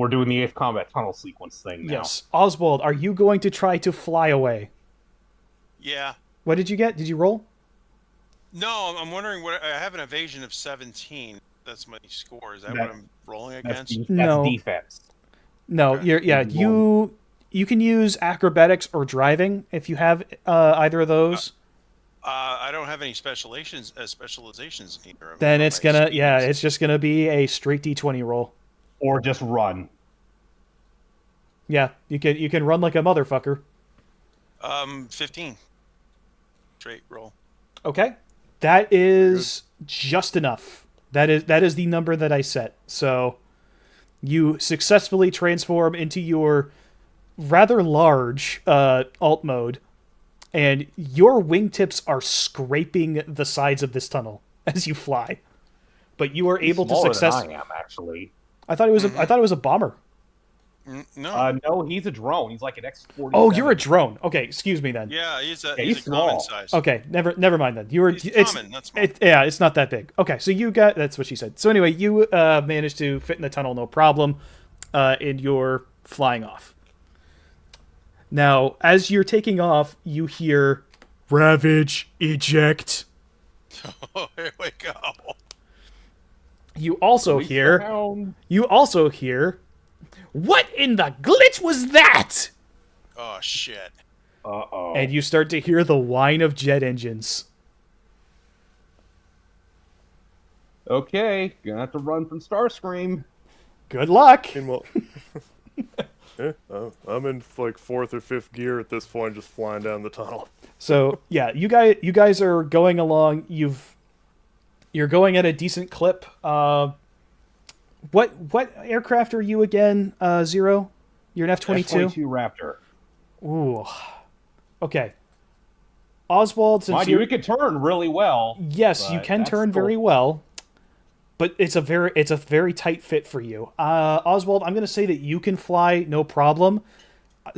doing the 8th combat tunnel sequence thing now. Yes, Oswald, are you going to try to fly away? Yeah. What did you get? Did you roll? No, I'm wondering what I have an evasion of 17. That's my score. Is that That- what I'm rolling That's, against? that's No. defense. No, Okay. you can use acrobatics or driving if you have either of those. I don't have any specializations either. Then on it's my gonna speeds. it's just gonna be a straight D20 roll. Or just run. Yeah, you can run like a motherfucker. 15. Straight roll. Okay, that is just enough. That is the number that I set. So you successfully transform into your rather large alt mode, and your wingtips are scraping the sides of this tunnel as you fly. But you are able to Smaller success. than I am, actually. I thought it was I thought it was a bomber. No. No, he's a drone. He's like an X-47. Oh, you're a drone. Okay, excuse me then. Yeah, he's a he's common small. size. Okay, never mind then. You were He's it's common, not small. yeah, it's not that big. Okay, so you got that's what she said. So anyway, you managed to fit in the tunnel no problem, and you're flying off. Now, as you're taking off, you hear "Ravage, eject." Oh, here we go. You also hear "What in the glitch was that?" Oh shit. Uh-oh. And you start to hear the whine of jet engines. Okay, gonna have to run from Starscream. Good luck. Meanwhile, I'm in like 4th or 5th gear at this point, just flying down the tunnel. So yeah, you guys are going along. You're going at a decent clip. What aircraft are you again? Zero. You're an F-22. F-22 Raptor. Ooh. Okay. Oswald, since Mind you, it could turn really well. yes, you but can that's turn still- very well, but it's a very tight fit for you. Oswald, I'm going to say that you can fly no problem.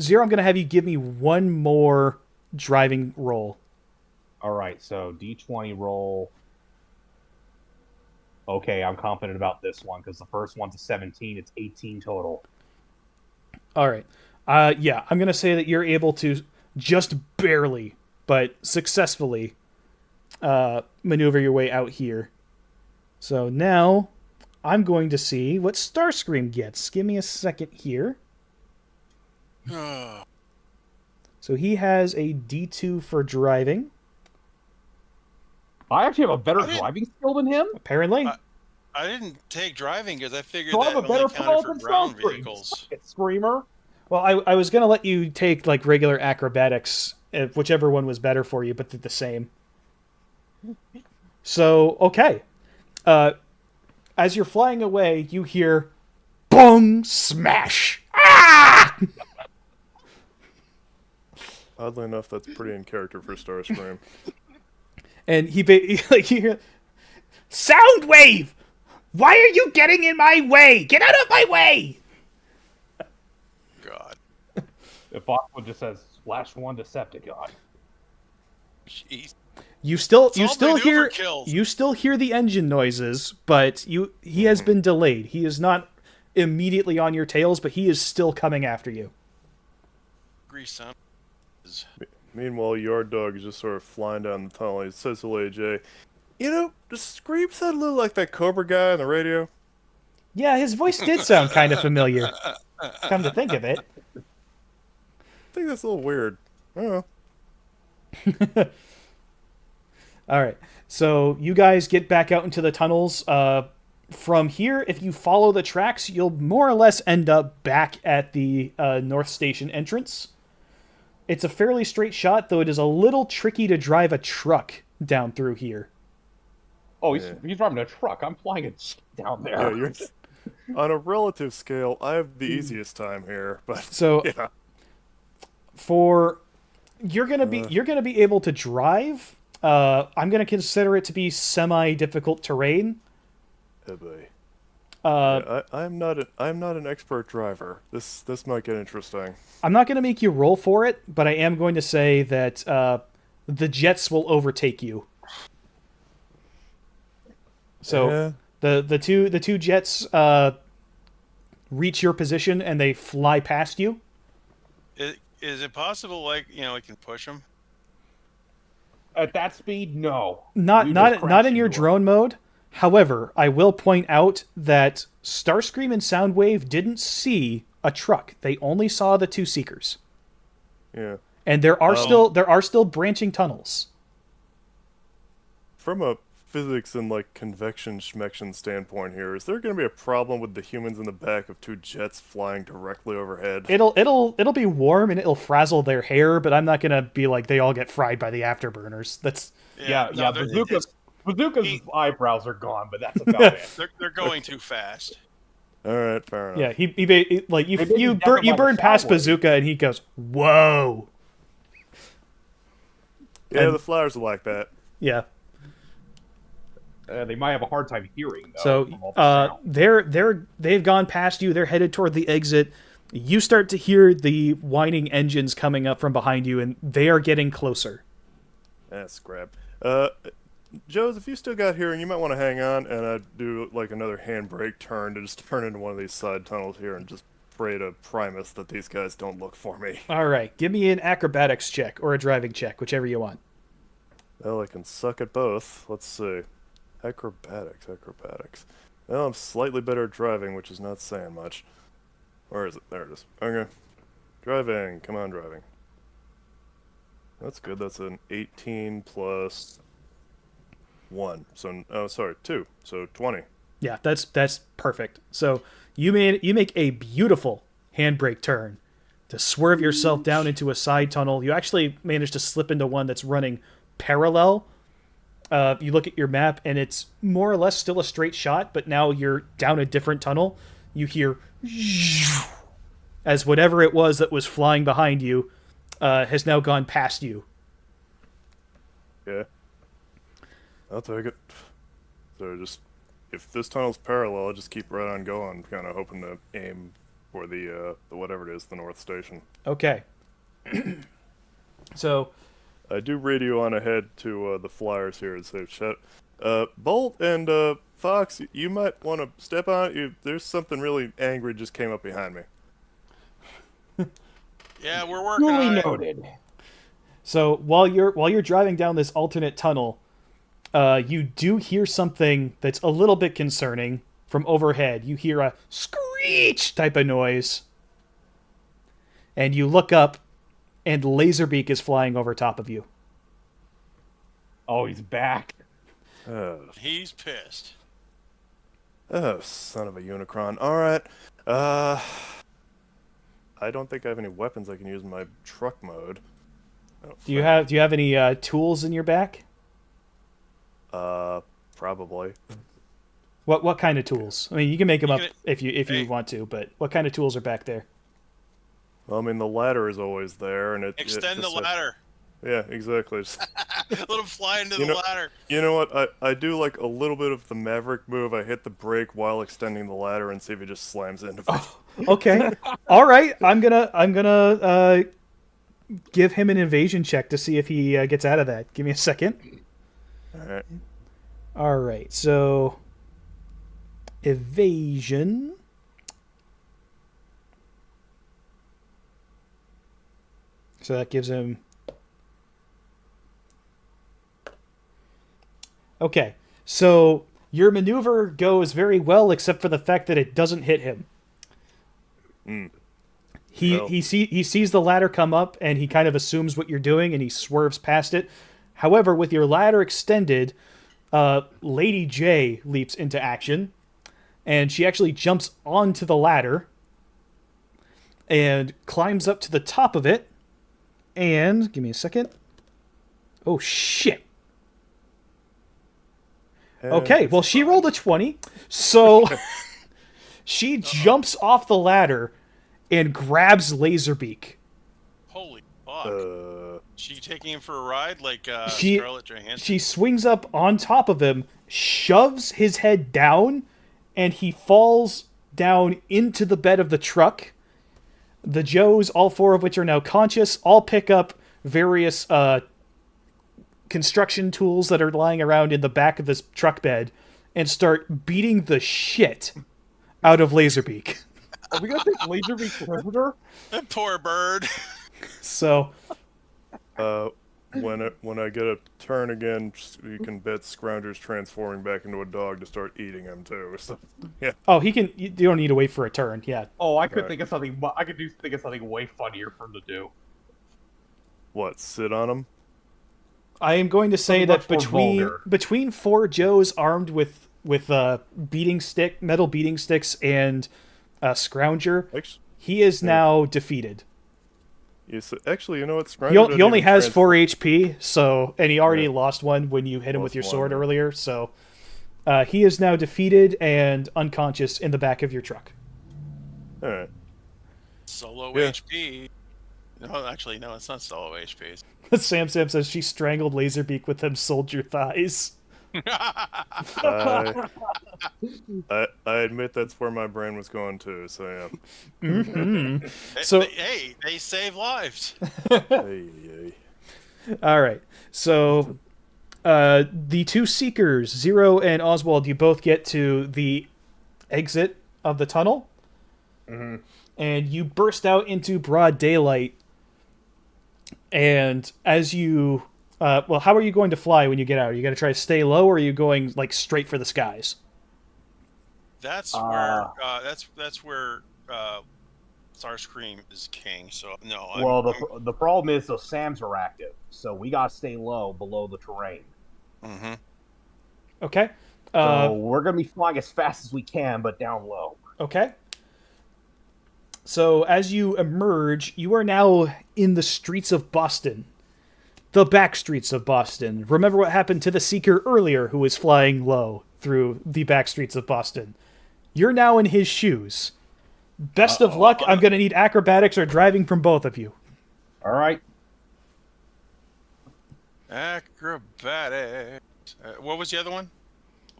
Zero, I'm going to have you give me one more driving roll. All right, so D20 roll. Okay, I'm confident about this one because the first one's a 17. It's 18 total. All right. Yeah, I'm going to say that you're able to just barely, but successfully maneuver your way out here. So now I'm going to see what Starscream gets. Give me a second here. Oh, So he has a D2 for driving, I actually have a better I didn't- driving skill than him. apparently. I didn't take driving because I figured So that I'm a only better counted pilot for than ground Starscream. vehicles. Suck it, Screamer. Well, I was going to let you take like regular acrobatics, whichever one was better for you, but they're the same. So, okay. As you're flying away, you hear boom, smash. Ah! Oddly enough, that's pretty in character for Starscream. And like you hear, Soundwave! Why are you getting in my way? Get out of my way! God. If Aqua just says Splash 1 Decepticon. Jeez. You still all maneuver hear kills. the engine noises, but he has been delayed. He is not immediately on your tails, but he is still coming after you. Grease son. Meanwhile, Yard Dog is just sort of flying down the tunnel. He says to Lady J, "You know, the scream sound a little like that Cobra guy on the radio." Yeah, his voice did sound kind of familiar. Come to think of it. I think that's a little weird. I don't know. All right. So you guys get back out into the tunnels. From here, if you follow the tracks, you'll more or less end up back at the North Station entrance. It's a fairly straight shot, though it is a little tricky to drive a truck down through here. Oh, he's driving a truck. I'm flying a jeep down there. Yeah, you're on a relative scale. I have the easiest time here, but So yeah. for you're gonna be able to drive. I'm gonna consider it to be semi-difficult terrain. Oh boy. Uh, I'm not an expert driver. This might get interesting. I'm not gonna make you roll for it, but I am going to say that the jets will overtake you. So Yeah. the two jets reach your position and they fly past you. Is it possible, like, you know, we can push them? At that speed, no. Not You not just not crash in your into it. drone mode. However, I will point out that Starscream and Soundwave didn't see a truck. They only saw the two seekers. Yeah. And there are still branching tunnels. From a physics and like convection schmection standpoint here, is there going to be a problem with the humans in the back of two jets flying directly overhead? It'll be warm and it'll frazzle their hair, but I'm not gonna be like they all get fried by the afterburners. That's Yeah, no, Bazooka's eyebrows are gone, but that's about it. they're going too fast. All right, fair enough. yeah. He like you Maybe you he's burn never you by burn the past Soundwave. Bazooka and he goes whoa. Yeah, And- the flowers are like that. Yeah. They might have a hard time hearing, though. from all So the sound. they've gone past you. They're headed toward the exit. You start to hear the whining engines coming up from behind you, and they are getting closer. That's crap. Joes, if you still got hearing, you might want to hang on and do like another handbrake turn to just turn into one of these side tunnels here and just pray to Primus that these guys don't look for me. All right, give me an acrobatics check or a driving check, whichever you want. Well, I can suck at both. Let's see. Acrobatics. Well, I'm slightly better at driving, which is not saying much. Where is it? There it is. Okay. Driving. Come on, driving. That's good. That's an 18 plus 1. So, oh, sorry, 2. So 20. Yeah, that's perfect. So you make a beautiful handbrake turn to swerve yourself down into a side tunnel. You actually manage to slip into one that's running parallel. You look at your map, and it's more or less still a straight shot, but now you're down a different tunnel. You hear as whatever it was that was flying behind you has now gone past you. Yeah. I'll take it. So just, if this tunnel's parallel, I'll just keep right on going, kind of hoping to aim for the whatever it is, the North Station. Okay. So I do radio on ahead to the flyers here and say, Bolt and Fox, you might want to step on it. There's something really angry just came up behind me. Yeah, we're working Duly on it. noted. So while you're driving down this alternate tunnel, you do hear something that's a little bit concerning from overhead. You hear a screech type of noise, and you look up, and Laserbeak is flying over top of you. Oh, he's back. Oh, He's pissed. son of a Unicron. All right. I don't think I have any weapons I can use in my truck mode. Do you have any tools in your back? Probably. What kind of tools? I mean, you can make them up can- if you hey. want to, but what kind of tools are back there? Well, I mean, the ladder is always there, and Extend the just, ladder. Yeah, exactly. Just, Let him fly into You the know- ladder. you know what? I do like a little bit of the Maverick move. I hit the brake while extending the ladder and see if he just slams into it. Okay, all right. I'm gonna give him an evasion check to see if he gets out of that. Give me a second. All right. All right, so evasion. So that gives him... Okay, so your maneuver goes very well, except for the fact that it doesn't hit him. He sees the ladder come up, and he kind of assumes what you're doing, and he swerves past it. However, with your ladder extended, Lady J leaps into action, and she actually jumps onto the ladder and climbs up to the top of it. And give me a second. Oh shit. Okay, well, she rolled a 20, so she jumps off the ladder and grabs Laserbeak. Holy fuck. She taking him for a ride like She- Scarlett Johansson? She swings up on top of him, shoves his head down, and he falls down into the bed of the truck. The Joes, all four of which are now conscious, all pick up various construction tools that are lying around in the back of this truck bed and start beating the shit out of Laserbeak. Are we gonna take Laserbeak's prisoner? That poor bird. So, when I get a turn again, you can bet Scrounger's transforming back into a dog to start eating him too. So, yeah. oh, he can. You don't need to wait for a turn. Yeah. Oh, I could Right. think of something. I could think of something way funnier for him to do. What? Sit on him? I am going to say Something that much more vulgar. between four Joes armed with metal beating sticks and Scrounger, Actually, he is now defeated. actually, you know what? Scrounger He doesn't only even has trans- 4 HP, so and he already Yeah. lost one when you hit him with Lost your one, sword yeah. earlier. So he is now defeated and unconscious in the back of your truck. All right. Solo Yeah. HP. No, actually, no, it's not solo HP. Sam says she strangled Laserbeak with them soldier thighs. I admit that's where my brain was going to. So yeah. So- They save lives. Hey. All right. So the two Seekers, Zero and Oswald, you both get to the exit of the tunnel. And you burst out into broad daylight. And as you... how are you going to fly when you get out? Are you going to try to stay low, or are you going like straight for the skies? That's where Starscream is king. So no. Well, the problem is those SAMs are active, so we gotta stay low below the terrain. Mm-hmm. Okay. So we're gonna be flying as fast as we can, but down low. Okay. So as you emerge, you are now in the streets of Boston. The back streets of Boston. Remember what happened to the Seeker earlier who was flying low through the back streets of Boston. You're now in his shoes. Best of luck. I'm going to need acrobatics or driving from both of you. All right. Acrobatics. What was the other one?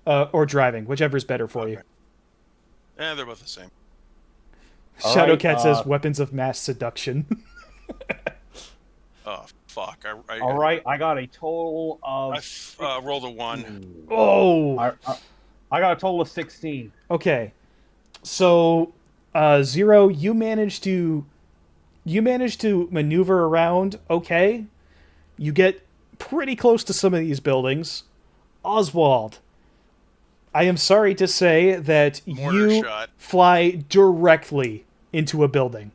Or driving, whichever's better for you. Yeah, they're both the same. All Shadowcat right, says weapons of mass seduction. Oh fuck! All right. I got a total of. I rolled a 1. Oh! I got a total of 16. Okay. So, Zero, you managed to maneuver around okay. You get pretty close to some of these buildings. Oswald, I am sorry to say that Mortar you shot. fly directly into a building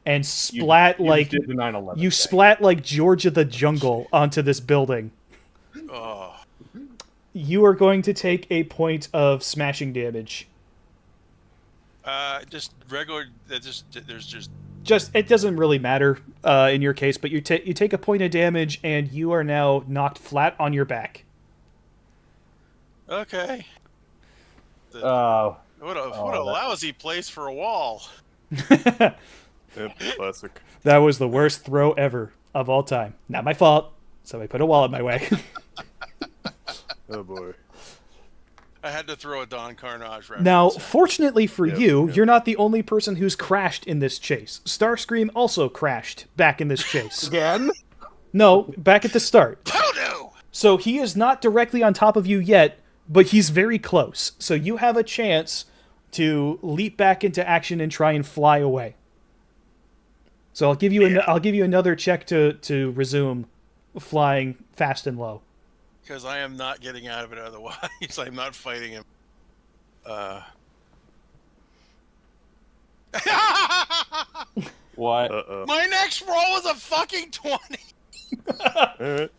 and splat like did the 9/11 you thing. splat like George of the Jungle onto this building. Oh, You are going to take a point of smashing damage. just regular. There's Just it doesn't really matter in your case, but you take a point of damage and you are now knocked flat on your back. okay. What a that- lousy place for a wall. Yep, classic. That was the worst throw ever of all time. Not my fault. Somebody put a wall in my way. Oh boy. I had to throw a Don Carnage reference. Now, fortunately for Yep, you, yep. you're not the only person who's crashed in this chase. Starscream also crashed back in this chase. Again? No, back at the start. Poodoo! So he is not directly on top of you yet, but he's very close. So you have a chance to leap back into action and try and fly away. So I'll give you another check to resume flying fast and low. Because I am not getting out of it otherwise. I'm not fighting him. What? My next roll is a fucking 20. Alright.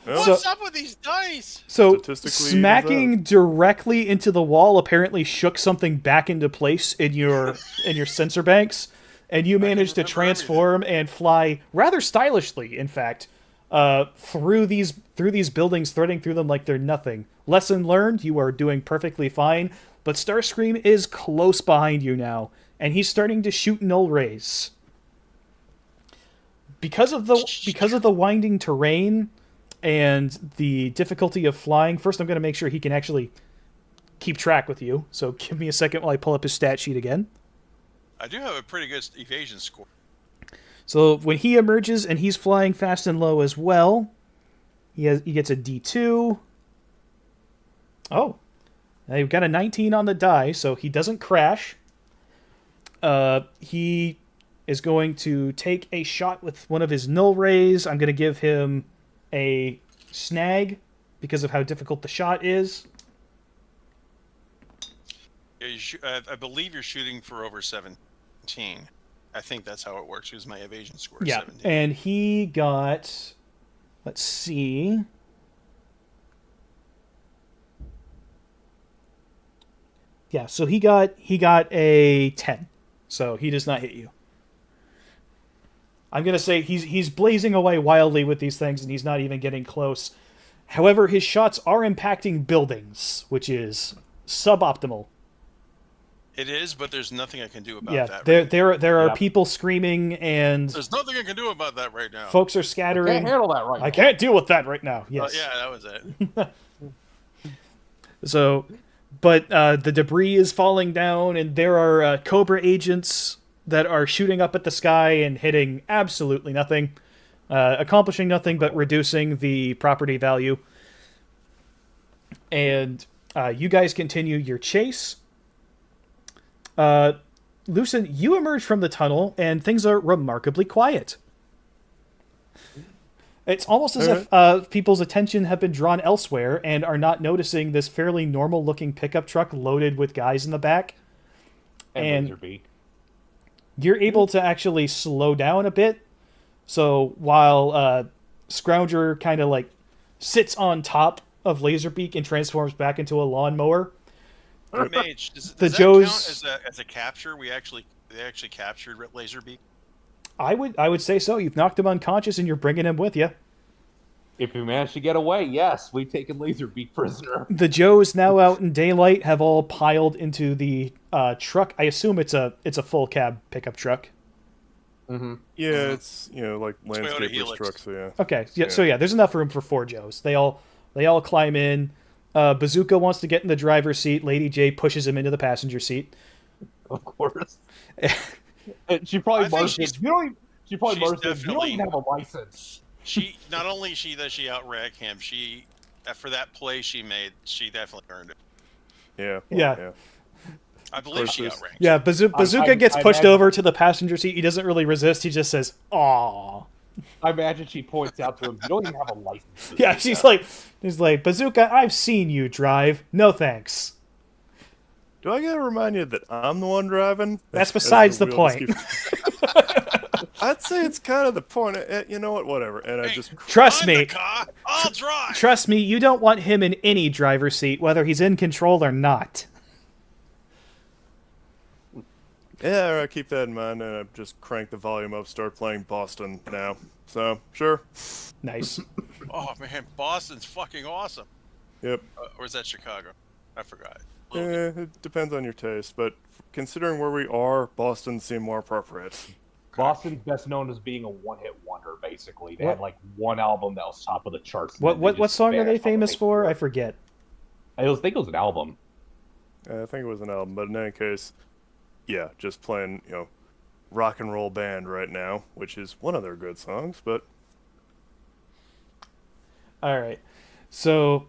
Well, What's up with these dice? So Statistically, smacking directly into the wall apparently shook something back into place in your sensor banks, and you managed to remember transform and fly rather stylishly, in fact, through these buildings, threading through them like they're nothing. Lesson learned: you are doing perfectly fine, but Starscream is close behind you now, and he's starting to shoot null rays. Because of the winding terrain and the difficulty of flying, first I'm going to make sure he can actually keep track with you. So give me a second while I pull up his stat sheet again. I do have a pretty good evasion score. So when he emerges and he's flying fast and low as well, he gets a D2. Oh, you've got a 19 on the die, so he doesn't crash. He is going to take a shot with one of his null rays. I'm going to give him a snag because of how difficult the shot is. Yeah, I believe you're shooting for over 17. I think that's how it works. Because my evasion score is Yeah, 17. and he got, let's see, yeah, so he got a 10, so he does not hit you. I'm gonna say he's blazing away wildly with these things, and he's not even getting close. However, his shots are impacting buildings, which is suboptimal. It is, but there's nothing I can do about Yeah, that. there are Yep. people screaming, and There's nothing I can do about that right now. folks are Can't scattering. handle that right I now. can't deal with that right now. Yes. Yeah, that was it. So, but the debris is falling down, and there are Cobra agents that are shooting up at the sky and hitting absolutely nothing, accomplishing nothing but reducing the property value. And you guys continue your chase. Lucen, you emerge from the tunnel, and things are remarkably quiet. It's almost as if people's attention have been drawn elsewhere and are not noticing this fairly normal-looking pickup truck loaded with guys in the back. And Laserbeak. you're able to actually slow down a bit. So while Scrounger kind of like sits on top of Laserbeak and transforms back into a lawnmower, Mage, does The that Joes- count as a capture? They actually captured Laserbeak. I would say so. You've knocked him unconscious and you're bringing him with you. If we manage to get away, yes, we've taken Laserbeak prisoner. The Joes now out in daylight have all piled into the truck. I assume it's a full cab pickup truck. Mm-hmm. Yeah, it's like landscapers Helix. trucks. So yeah. Okay, yeah, so yeah, there's enough room for 4 Joes. They all climb in. Bazooka wants to get in the driver's seat. Lady J pushes him into the passenger seat. Of course. And she probably I think marks she's- it. She probably she's marks it. You don't definitely- even have a license. She not only does she outrank him, she for that play she made, she definitely earned it. Yeah. Yeah. I believe course she there's- outranked. Yeah, Bazooka gets I pushed imagine- over to the passenger seat. He doesn't really resist. He just says, "Aw." I imagine she points out to him, you don't even have a license. Yeah, she's like, Bazooka, I've seen you drive. No thanks. Do I gotta remind you that I'm the one driving? That's As besides the wheel point. I'd say it's kind of the point. You know what? Whatever. And I Hey, just Trust I'm me. the car. I'll drive. Trust me, you don't want him in any driver's seat, whether he's in control or not. yeah, all right, keep that in mind, and I just crank the volume up, start playing Boston now. So sure. Nice. Oh man, Boston's fucking awesome. Yep. Or is that Chicago? I forgot. It depends on your taste, but considering where we are, Boston seemed more appropriate. Boston's best known as being a one-hit wonder, basically. They had like one album that was top of the charts. and then they What just song are they vanished off the famous face of for? the I earth. forget. I think it was an album. I think it was an album, but in any case, yeah, just playing, rock and roll band right now, which is one of their good songs, but All right. So,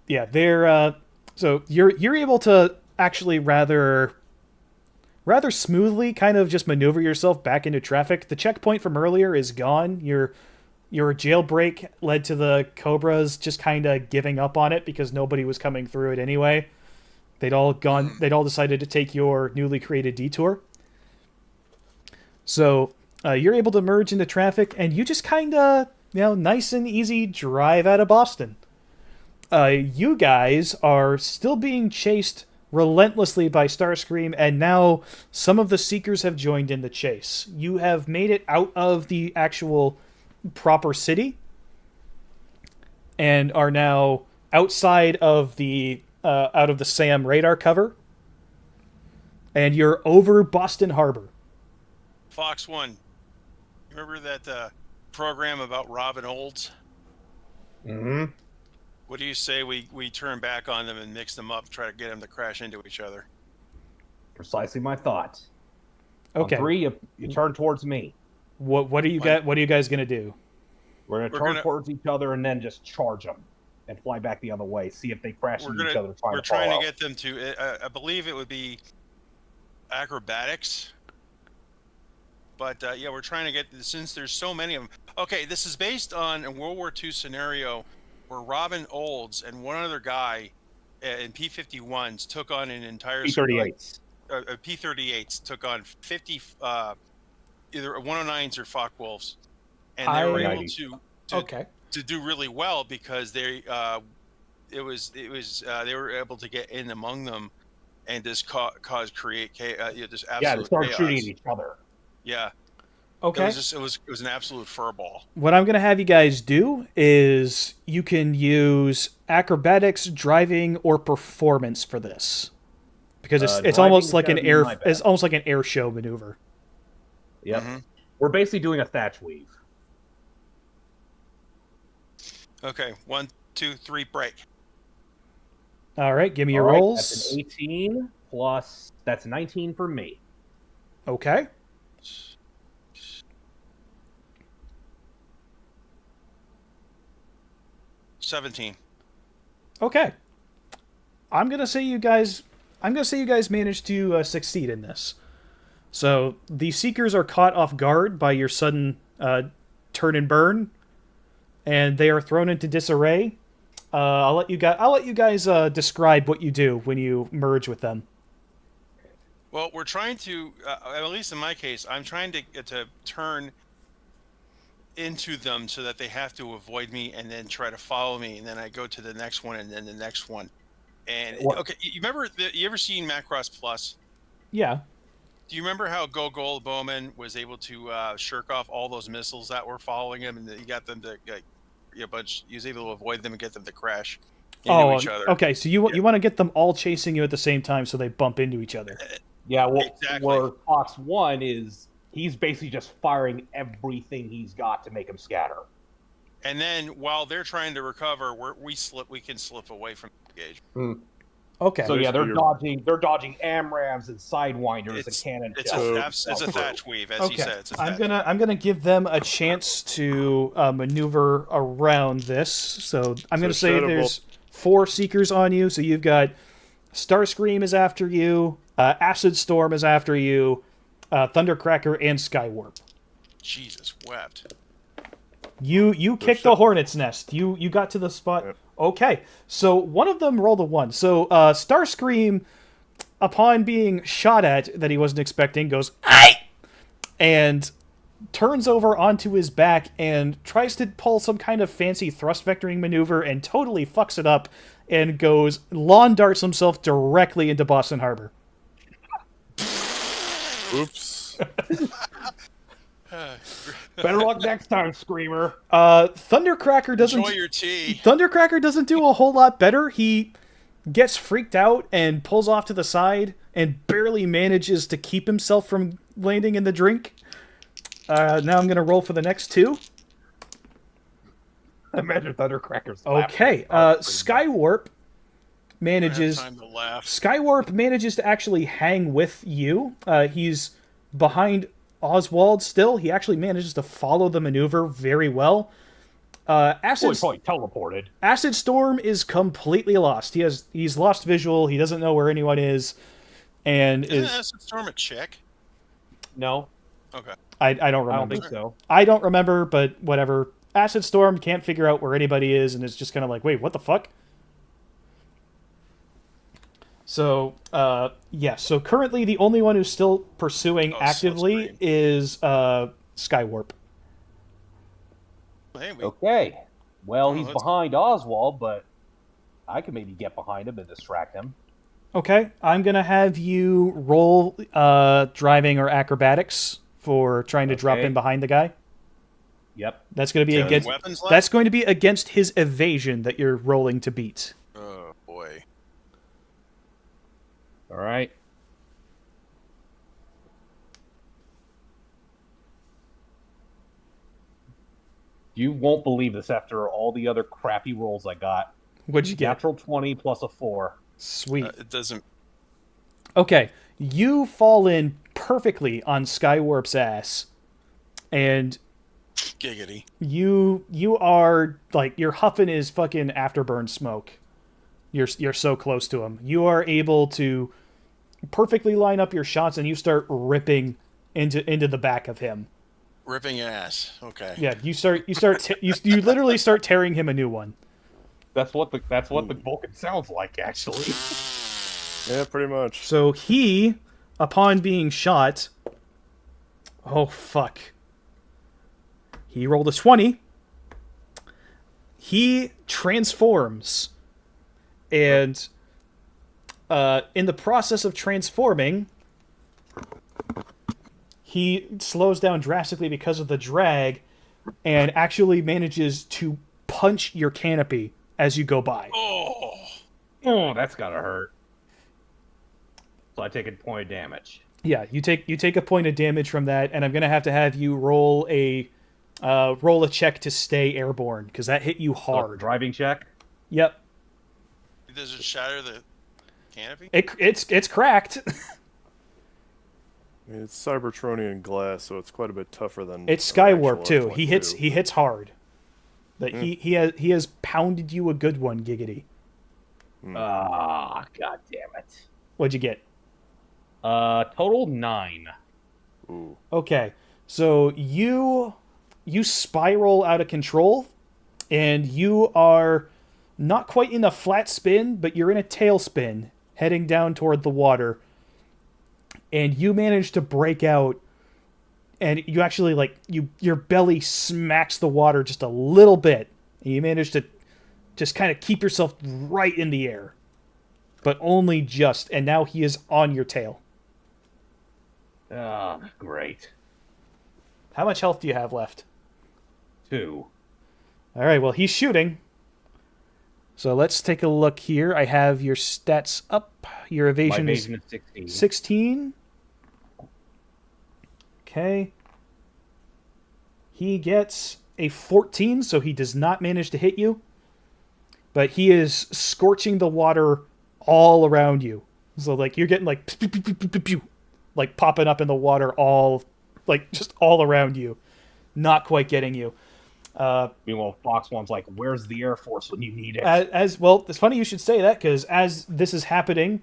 yeah, they're so you're able to actually rather rather smoothly kind of just maneuver yourself back into traffic. The checkpoint from earlier is gone. Your jailbreak led to the Cobras just kind of giving up on it because nobody was coming through it anyway. They'd all decided to take your newly created detour. So you're able to merge into traffic, and you just kind of, nice and easy drive out of Boston. You guys are still being chased relentlessly by Starscream, and now some of the Seekers have joined in the chase. You have made it out of the actual proper city, and are now outside of the SAM radar cover, and you're over Boston Harbor. Fox 1, remember that program about Robin Olds? Mm-hmm. What do you say we turn back on them and mix them up, try to get them to crash into each other? Precisely my thought. Okay. On 3, you turn towards me. What are you guys gonna do? We're gonna turn towards each other and then just charge them and fly back the other way. See if they crash into each other. We're trying to get them to. I believe it would be acrobatics. But yeah, we're trying to get, since there's so many of them. Okay, this is based on a World War II scenario where Robin Olds and one other guy in P-51s took on an entire P-38s. P-38s took on 50 either 109s or Focke-Wulfs, and they were able to do really well because they were able to get in among them and just create just absolute they start chaos. shooting at each other. Yeah. Okay. It was an absolute furball. What I'm going to have you guys do is you can use acrobatics, driving, or performance for this, because it's almost like an air show maneuver. Yep. Mm-hmm. We're basically doing a thatch weave. Okay, 1, 2, 3, break. All right, give me your rolls. That's an 18 plus. That's 19 for me. Okay. $17. Okay. I'm gonna say you guys managed to succeed in this. So the Seekers are caught off guard by your sudden turn and burn, and they are thrown into disarray. I'll let you guys describe what you do when you merge with them. Well, we're trying to, at least in my case, I'm trying to turn into them so that they have to avoid me and then try to follow me, and then I go to the next one and then the next one. And okay, you remember you ever seen Macross Plus? Yeah. Do you remember how Gogol Bowman was able to shirk off all those missiles that were following him, and he got them to he was able to avoid them and get them to crash into each other? Okay, so you want to get them all chasing you at the same time so they bump into each other. Yeah, well, exactly. Where Fox 1 is, he's basically just firing everything he's got to make them scatter. And then while they're trying to recover, we can slip away from the engagement. Okay. So yeah, they're dodging AMRAAMs and Sidewinders and cannon. It's a thatch weave, as he said. It's a I'm gonna give them a chance to maneuver around this. So I'm gonna say there's 4 Seekers on you. So you've got Starscream is after you, Acid Storm is after you, Thundercracker, and Skywarp. Jesus wept. You kicked the hornet's nest. You got to the spot. Yep. Okay, so one of them rolled a 1. So Starscream, upon being shot at that he wasn't expecting, goes "Aye!" and turns over onto his back and tries to pull some kind of fancy thrust vectoring maneuver and totally fucks it up and lawn darts himself directly into Boston Harbor. Oops. Better luck next time, Screamer. Thundercracker doesn't. Enjoy your tea. Thundercracker doesn't do a whole lot better. He gets freaked out and pulls off to the side and barely manages to keep himself from landing in the drink. Now I'm going to roll for the next 2. Imagine Thundercracker's okay. Skywarp manages. Time to laugh. Skywarp manages to actually hang with you. He's behind Oswald still. He actually manages to follow the maneuver very well. Teleported. Acid Storm is completely lost. He's lost visual. He doesn't know where anyone is. and Isn't is Acid Storm a chick? No, Okay. I don't I don't remember. think so. I don't remember, but whatever. Acid Storm can't figure out where anybody is, and is just kind of like, wait, what the fuck? So, yeah. So currently, the only one who's still pursuing actively Smokescreen. is Skywarp. Hey, we Okay. Well, Oh, he's that's- behind Oswald, but I can maybe get behind him and distract him. Okay, I'm gonna have you roll driving or acrobatics for trying to drop Okay. in behind the guy. Yep. That's going to be Yeah. against. weapons left? That's going to be against his evasion that you're rolling to beat. Oh boy. All right. You won't believe this after all the other crappy rolls I got. What'd you get? Natural 20 plus a 4. Sweet. It doesn't. Okay, you fall in perfectly on Skywarp's ass, and Giggity. you are like you're huffing his fucking afterburn smoke. You're so close to him. You are able to perfectly line up your shots, and you start ripping into the back of him. Ripping ass. Okay. Yeah, you literally start tearing him a new one. That's what the Vulcan sounds like, actually. Yeah, pretty much. So he, upon being shot, oh fuck, he rolled a 20. He transforms, and in the process of transforming, he slows down drastically because of the drag, and actually manages to punch your canopy as you go by. Oh. Oh, that's gotta hurt. So I take a point of damage. Yeah, you take a point of damage from that, and I'm gonna have you roll a check to stay airborne because that hit you hard. Driving check. Yep, Does it shatter the canopy? it's cracked. I mean, it's Cybertronian glass, so it's quite a bit tougher than. It's an actual Skywarp too. R22. He hits hard. That he has pounded you a good one, Giggity. Ah, god damn it. What'd you get? Total 9. Ooh. Okay, so you spiral out of control, and you are not quite in a flat spin, but you're in a tailspin heading down toward the water. And you manage to break out, and you actually your belly smacks the water just a little bit, and you manage to just kind of keep yourself right in the air, but only just. And now he is on your tail. Ah, great. How much health do you have left? 2. All right, well, he's shooting. So let's take a look here. I have your stats up. Your My evasion evasion is is 16. 16. Okay. He gets a 14, so he does not manage to hit you. But he is scorching the water all around you. So, you're getting, pew, pew, pew, pew, pew, pew, popping up in the water just all around you. Not quite getting you. Meanwhile, Fox One's like, where's the Air Force when you need it? As well, it's funny you should say that, because as this is happening,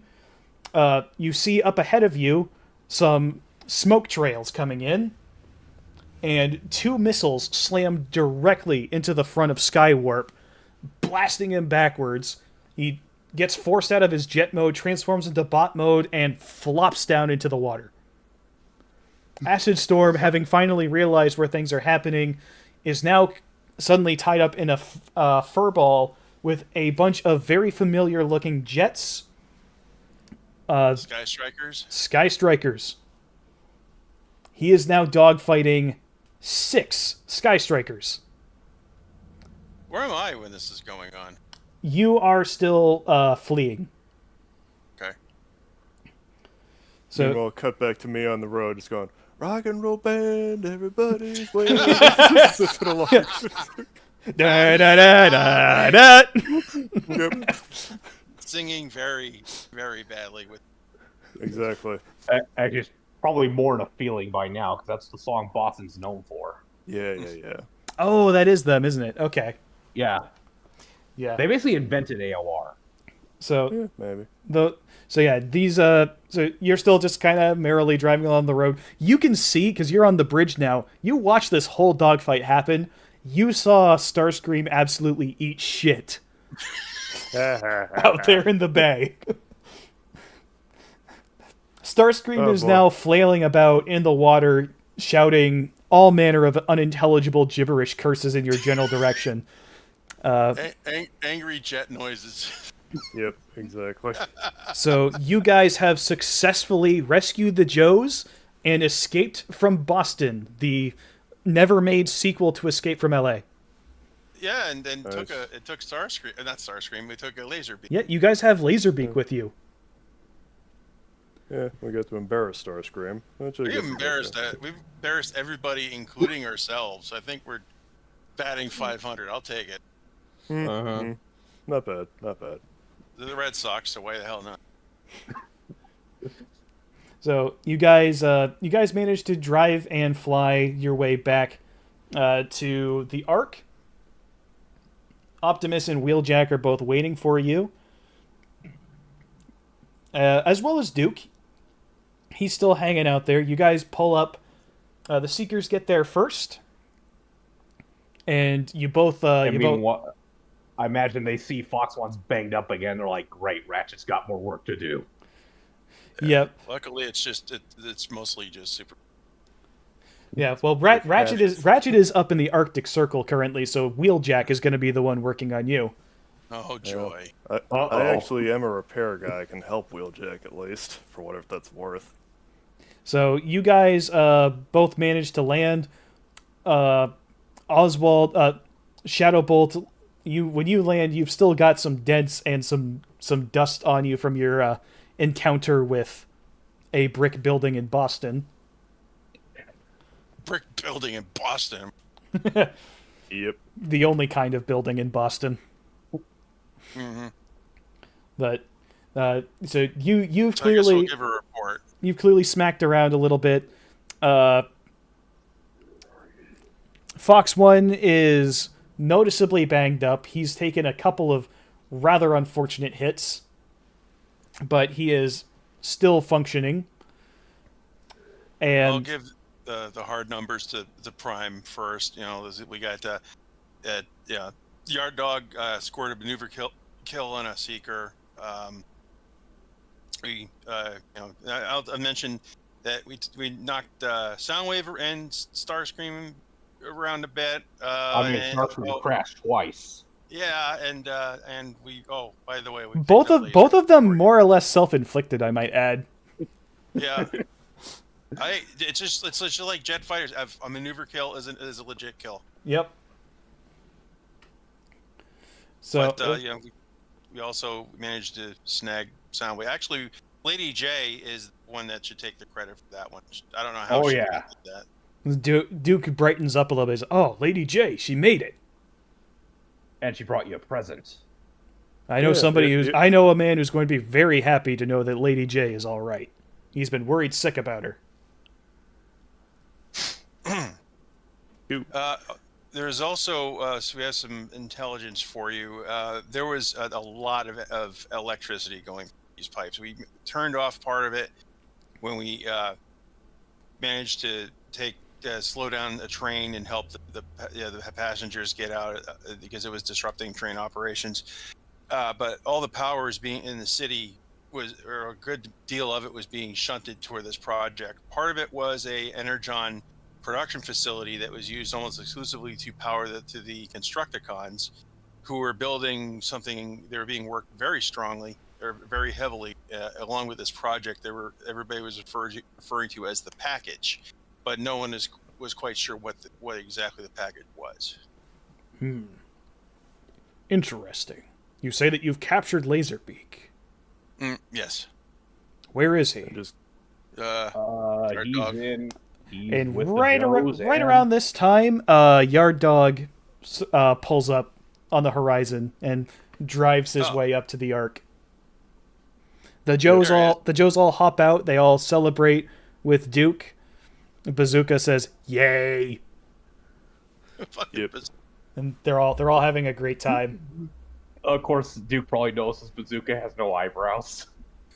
you see up ahead of you some smoke trails coming in, and 2 missiles slam directly into the front of Skywarp, blasting him backwards. He gets forced out of his jet mode, transforms into bot mode, and flops down into the water. Acid Storm, having finally realized where things are happening, is now suddenly tied up in a furball with a bunch of very familiar-looking jets. Sky Strikers. Sky Strikers. He is now dogfighting 6 Sky Strikers. Where am I when this is going on? You are still fleeing. Okay. So Meanwhile, cut back to me on the road, just going, rock and roll band, everybody's waiting. Sipping along. da da da da da. Yep, Singing very, very badly with. exactly. Actually, it's probably more than a feeling by now, because that's the song Boston's known for. Yeah. Oh, that is them, isn't it? Okay. Yeah. Yeah. They basically invented AOR. So Yeah, maybe. these so you're still just kind of merrily driving along the road. You can see, because you're on the bridge now, you watch this whole dogfight happen. You saw Starscream absolutely eat shit out there in the bay. Starscream Oh, is boy. now flailing about in the water, shouting all manner of unintelligible gibberish curses in your general direction. Angry jet noises. Yep, exactly. So you guys have successfully rescued the Joes and escaped from Boston, the never-made sequel to Escape from L.A. Yeah, and then Nice. took Starscream, not Starscream. We took a laser beam. Yeah, you guys have Laserbeak with you. Yeah, we got to embarrass Starscream. Which I We guess is embarrassed okay. We've embarrassed everybody, including ourselves. I think we're batting 500. I'll take it. Mm, Not bad, not bad. The Red Sox, so why the hell not? So you guys managed to drive and fly your way back to the Ark. Optimus and Wheeljack are both waiting for you, as well as Duke. He's still hanging out there. You guys pull up. The Seekers get there first, and you both. I imagine they see Fox One's banged up again. They're like, "Great, Ratchet's got more work to do." Yep. Luckily, it's mostly just super. Yeah. Well, Ratchet is up in the Arctic Circle currently, so Wheeljack is going to be the one working on you. Oh joy! I actually am a repair guy. I can help Wheeljack at least, for whatever that's worth. So you guys both managed to land. Oswald, Shadowbolt, when you land, you've still got some dents and some dust on you from your encounter with a brick building in Boston. Brick building in Boston. Yep. The only kind of building in Boston. Mm-hmm. But so you've So I guess we'll clearly give a report. you've clearly smacked around a little bit. Fox One is noticeably banged up. He's taken a couple of rather unfortunate hits, but he is still functioning. I'll And give the hard numbers to the Prime first. You know, we got Yard Dog scored a maneuver kill on a Seeker. I'll mention that we knocked Soundwave and Starscream around a bit. Starscream crashed twice. Yeah, and we. Oh, by the way, we both of them more or less self-inflicted, I might add. Yeah. It's just like jet fighters. A maneuver kill is a legit kill. Yep. So But we also managed to snag Soundwave. Actually, Lady J is the one that should take the credit for that one. I don't know how she did that. Duke brightens up a little bit. He's, oh, Lady J, she made it. And she brought you a present. I know I know a man who's going to be very happy to know that Lady J is all right. He's been worried sick about her. There's also so we have some intelligence for you. There was a lot of electricity going through these pipes. We turned off part of it when we managed to slow down a train and help the passengers get out because it was disrupting train operations. But all the power is being in the city or a good deal of it was being shunted toward this project. Part of it was a Energon production facility that was used almost exclusively to power the Constructicons, who were building something. They were being worked very strongly or very heavily along with this project. Everybody was referring to as the package, but no one was quite sure what exactly the package was. Interesting. You say that you've captured Laserbeak. Yes. Where is he? Just He's with right around this time, Yard Dog pulls up on the horizon and drives his way up to the Ark. The Joes all hop out. They all celebrate with Duke. Bazooka says, "Yay!" Yep. And they're all having a great time. Of course, Duke probably notices Bazooka has no eyebrows.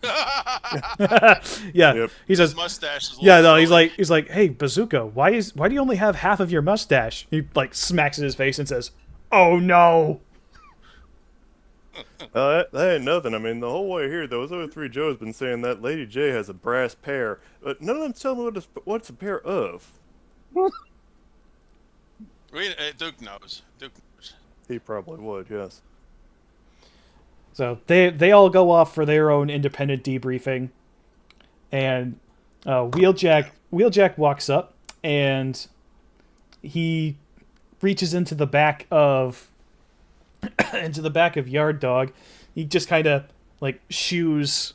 Yeah, Yep. he His says. mustache is a Yeah, little no, curly. he's like, hey, Bazooka, why do you only have half of your mustache? He like smacks at his face and says, "Oh no." That ain't nothing. I mean, the whole way here, those other three Joes been saying that Lady J has a brass pair, but none of them tell me what it's a pair of. Duke knows. Duke knows. He probably would, yes. So they all go off for their own independent debriefing, and Wheeljack walks up and he reaches into the back of Yard Dog. He just kind of like shoos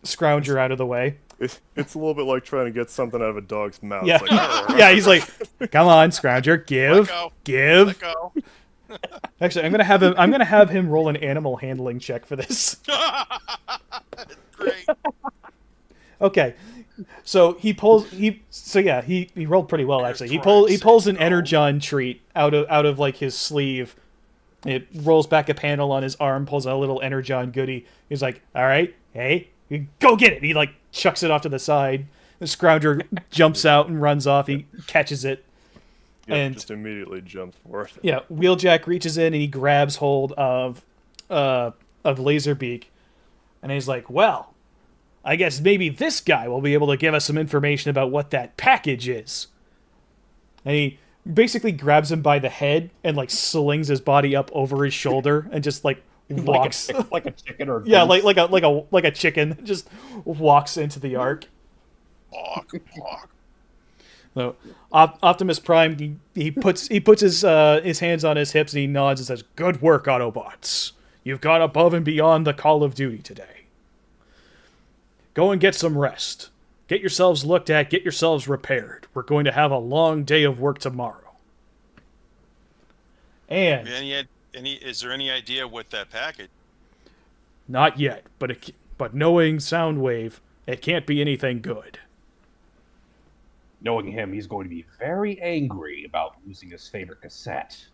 Scrounger out of the way. It's a little bit like trying to get something out of a dog's mouth. Yeah, It's like, yeah. He's like, "Come on, Scrounger, Let give, go. Let give." go. Actually, I'm gonna have him roll an animal handling check for this. Great. Okay, so he rolled pretty well actually. He Trying to pulls say an no. energon treat out of like his sleeve. It rolls back a panel on his arm, pulls out a little energon goodie. He's like, "All right, hey, you go get it." And he like chucks it off to the side. The Scrounger jumps out and runs off. He catches it. yeah, and- just immediately jumps for it. Yeah, Wheeljack reaches in and he grabs hold of Laserbeak, and he's like, "Well, I guess maybe this guy will be able to give us some information about what that package is." And he basically grabs him by the head and like slings his body up over his shoulder and just like walks, like a chicken or a yeah, goose. like a chicken, just walks into the arc. Hawk. So Optimus Prime, he puts his hands on his hips and he nods and says, "Good work, Autobots. You've gone above and beyond the call of duty today. Go and get some rest. Get yourselves looked at. Get yourselves repaired. We're going to have a long day of work tomorrow." And Is there any idea what that package? not yet, but knowing Soundwave, it can't be anything good. Knowing him, he's going to be very angry about losing his favorite cassette.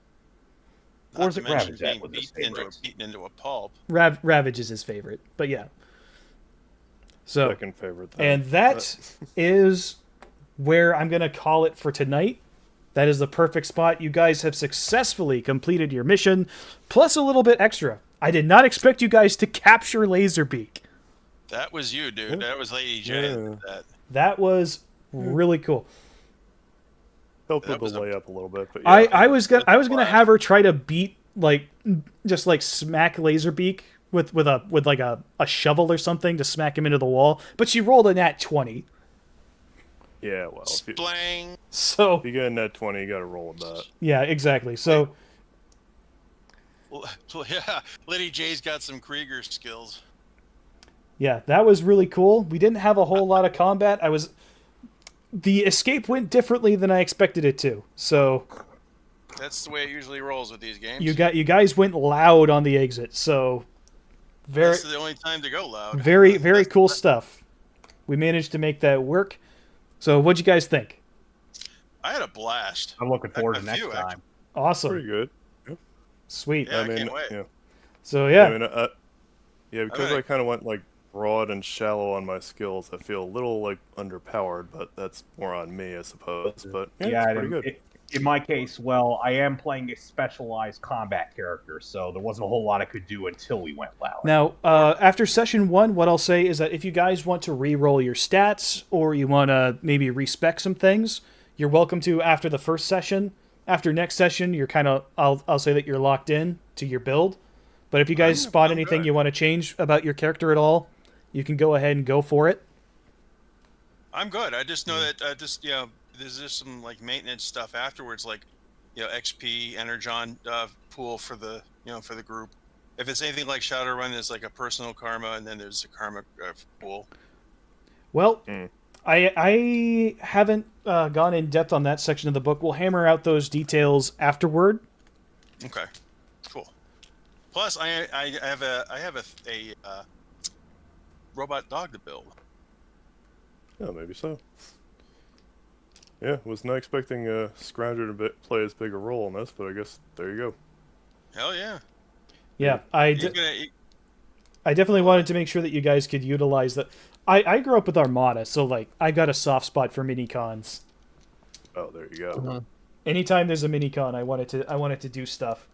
Or Not is to it mention Ravage that being was his beaten favorite? into a pulp. Ravage is his favorite, but yeah. So Second favorite thing. And that is where I'm going to call it for tonight. That is the perfect spot. You guys have successfully completed your mission, plus a little bit extra. I did not expect you guys to capture Laserbeak. That was you, dude. That was Lady J. that did that. That was really cool. Helped that with was the a- layup a little bit, but yeah. I was gonna have her try to beat just smack Laserbeak with a shovel or something to smack him into the wall, but she rolled a nat 20. Yeah, well, if you Splang. So get a net 20, you gotta roll with that. yeah, exactly. So Well, yeah, Lady J's got some Krieger skills. yeah, that was really cool. We didn't have a whole lot of combat. The escape went differently than I expected it to. So That's the way it usually rolls with these games. you guys went loud on the exit. So very This is the only time to go loud. very cool stuff. We managed to make that work. So what'd you guys think? I had a blast. I'm looking forward to A next few, time. actually. Awesome. Pretty good. Sweet. Yeah, I can't wait. Yeah. So yeah. I mean, because Alright. I kind of went broad and shallow on my skills, I feel a little underpowered, but that's more on me, I suppose. But yeah, it's pretty good. In my case, well, I am playing a specialized combat character, so there wasn't a whole lot I could do until we went loud. Now, after session 1, what I'll say is that if you guys want to re-roll your stats or you want to maybe respec some things, you're welcome to after the first session. After next session, you're kind of I'll say that you're locked in to your build. But if you guys spot I'm anything good. you want to change about your character at all, you can go ahead and go for it. I'm good. I just know that there's just some maintenance stuff afterwards, XP energon pool for the for the group. If it's anything like Shadowrun, there's a personal karma, and then there's a karma pool. Well, I haven't gone in depth on that section of the book. We'll hammer out those details afterward. Okay, cool. Plus, I have a robot dog to build. Yeah, maybe so. Yeah, was not expecting Scrounger to play as big a role in this, but I guess there you go. Hell yeah. Yeah, He's gonna, I definitely wanted to make sure that you guys could utilize that. I grew up with Armada, so like I got a soft spot for mini cons. Oh, there you go. Mhm. Anytime there's a mini con, I wanted to do stuff.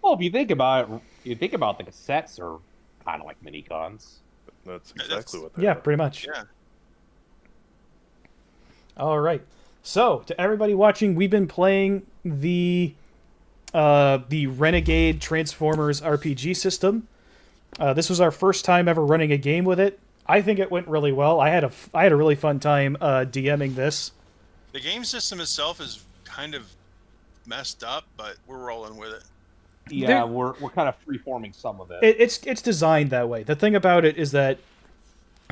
Well, if you think about it, the cassettes are kind of like mini cons. That's exactly what they Yeah, are. pretty much. yeah. All right. So to everybody watching, we've been playing the Renegade Transformers RPG system. This was our first time ever running a game with it. I think it went really well. I had a really fun time DMing this. The game system itself is kind of messed up, but we're rolling with it. Yeah, we're kind of freeforming some of it. It's designed that way. The thing about it is that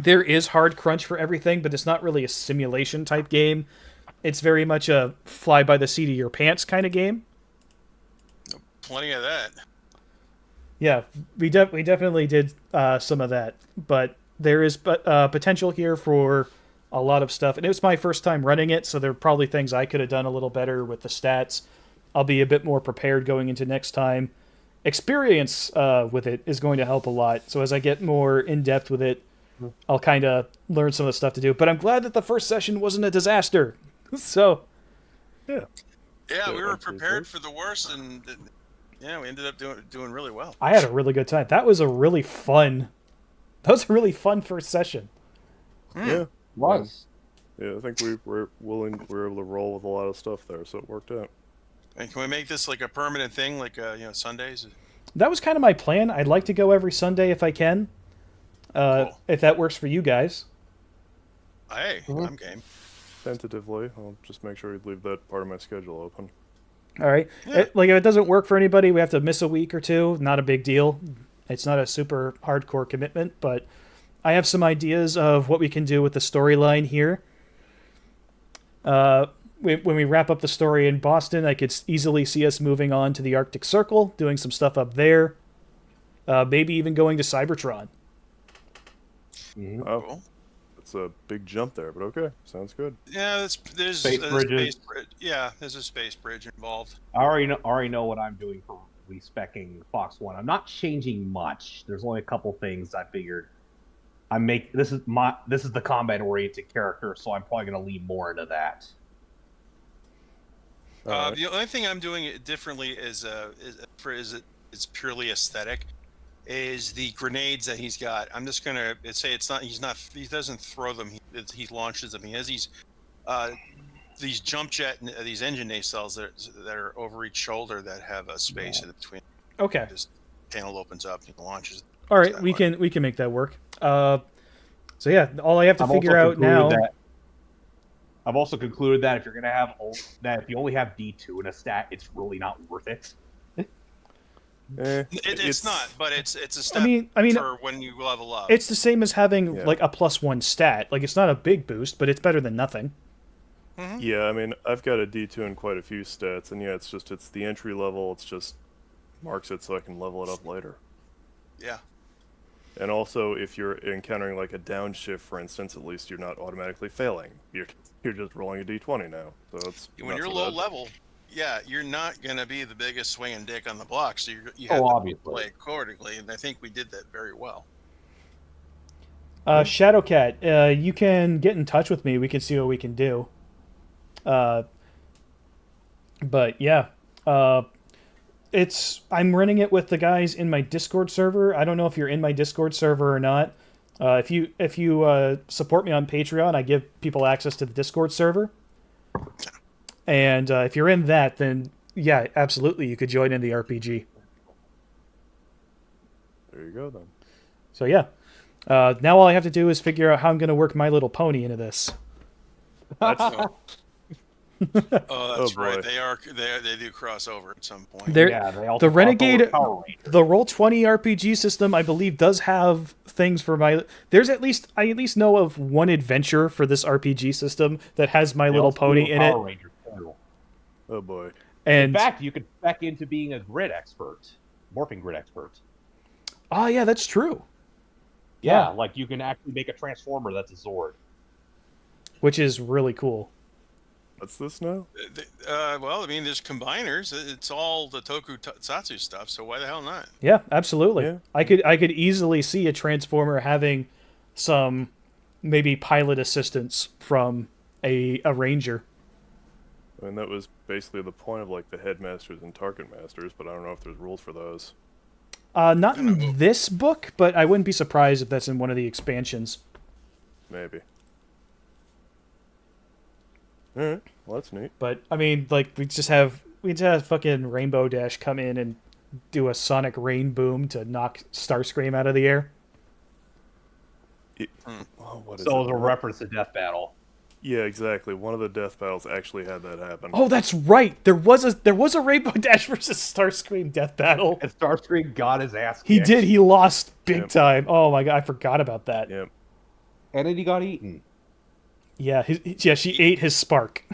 there is hard crunch for everything, but it's not really a simulation type game. It's very much a fly by the seat of your pants kind of game. Plenty of that. Yeah, we definitely did some of that, but there is potential here for a lot of stuff. And it was my first time running it, so there are probably things I could have done a little better with the stats. I'll be a bit more prepared going into next time. Experience with it is going to help a lot. So as I get more in depth with it, I'll kind of learn some of the stuff to do. But I'm glad that the first session wasn't a disaster. So Yeah. Yeah, we were that's pretty prepared good. for the worst, and yeah, we ended up doing really well. I had a really good time. That was a really fun first session. Yeah. Was. Yeah, I think we were able to roll with a lot of stuff there, so it worked out. And can we make this like a permanent thing, like Sundays? That was kind of my plan. I'd like to go every Sunday if I can. Cool. If that works for you guys. Hey, I'm game. Tentatively, I'll just make sure we leave that part of my schedule open. All right. Yeah. If it doesn't work for anybody, we have to miss a week or two. Not a big deal. It's not a super hardcore commitment, but I have some ideas of what we can do with the storyline here. When we wrap up the story in Boston, I could easily see us moving on to the Arctic Circle, doing some stuff up there. Maybe even going to Cybertron. Oh, Cool. it's a big jump there, but okay, sounds good. Yeah, there's Space a bridges. space bridge. Yeah, there's a space bridge involved. I already know what I'm doing for respecking Fox One. I'm not changing much. There's only a couple things I figured. This is the combat oriented character, so I'm probably going to lean more into that. Alright. The only thing I'm doing it differently is it's purely aesthetic. Is the grenades that he's got? I'm just gonna say he doesn't throw them. He launches them. He has these jump jet, these engine nacelles that are over each shoulder that have a space in between. Okay. This panel opens up and he launches. All right. that We way. can make that work. So yeah, all I have to I've figure also out now. I've also concluded that if you only have D2 in a stat, it's really not worth it. It's not, but it's a step mean, for when you level up. It's the same as having Yeah. like a +1 stat. Like it's not a big boost, but it's better than nothing. Yeah, I mean, I've got a D2 in quite a few stats, and yeah, it's the entry level. It's just marks it so I can level it up later. Yeah. And also, if you're encountering like a downshift, for instance, at least you're not automatically failing. You're just rolling a D20 now, so it's When not you're so low bad. level, yeah, you're not gonna be the biggest swinging dick on the block, so you have to Obviously. play accordingly, and I think we did that very well. Shadowcat, you can get in touch with me. We can see what we can do. But yeah, I'm running it with the guys in my Discord server. I don't know if you're in my Discord server or not. If you support me on Patreon, I give people access to the Discord server. And if you're in that, then yeah, absolutely, you could join in the RPG. There you go then. So yeah, now all I have to do is figure out how I'm going to work My Little Pony into this. That's Oh, that's boy. right. They do cross over at some point. There, Yeah, they also the Renegade, cross over Power Rangers. the Roll20 RPG system, I believe, does have things for my. I at least know of one adventure for this RPG system that has My They Little also Pony do in it, Power Rangers, too. Oh boy. In and fact, you could spec into being a grid expert, morphing grid expert. oh yeah, that's true. Yeah, like you can actually make a transformer that's a Zord. Which is really cool. What's this now? Well, I mean, there's combiners. It's all the tokusatsu stuff. So why the hell not? Yeah, absolutely. Yeah. I could easily see a transformer having some maybe pilot assistance from a ranger. I mean, that was basically the point of like the headmasters and target masters, but I don't know if there's rules for those. Not in this book, but I wouldn't be surprised if that's in one of the expansions. Maybe. Alright, well that's neat. But I mean, like we just have fucking Rainbow Dash come in and do a sonic rain boom to knock Starscream out of the air. Oh, what is So it? as a reference to Death Battle. Yeah, exactly. One of the death battles actually had that happen. Oh, that's right. There was a Rainbow Dash versus Starscream death battle. And Starscream got his ass kicked. He did. He lost big Yep. time. Oh my god, I forgot about that. Yep. And then he got eaten. Yeah, she ate his spark.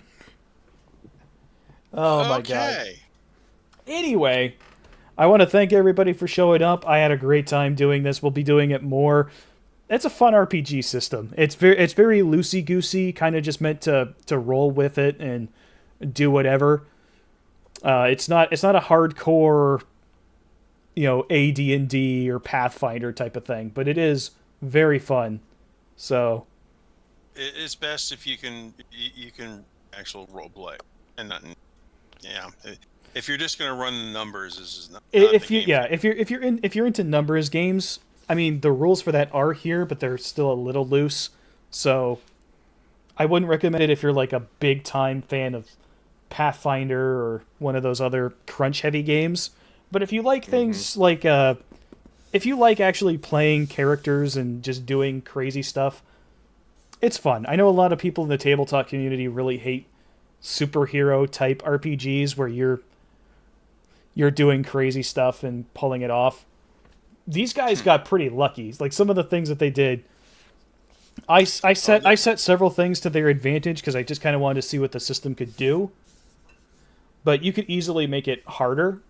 Oh my god. Okay. Anyway, I want to thank everybody for showing up. I had a great time doing this. We'll be doing it more. It's a fun RPG system. It's very loosey goosey, kind of just meant to roll with it and do whatever. It's not a hardcore, AD&D or Pathfinder type of thing, but it is very fun. So It's best if you can actual role play and not. Yeah. If you're just gonna run the numbers, this is not. if you're into numbers games, I mean the rules for that are here, but they're still a little loose. So I wouldn't recommend it if you're like a big time fan of Pathfinder or one of those other crunch heavy games. But if you like things like if you like actually playing characters and just doing crazy stuff, it's fun. I know a lot of people in the tabletop community really hate superhero type RPGs where you're doing crazy stuff and pulling it off. These guys got pretty lucky. Like some of the things that they did, I set several things to their advantage because I just kind of wanted to see what the system could do. But you could easily make it harder.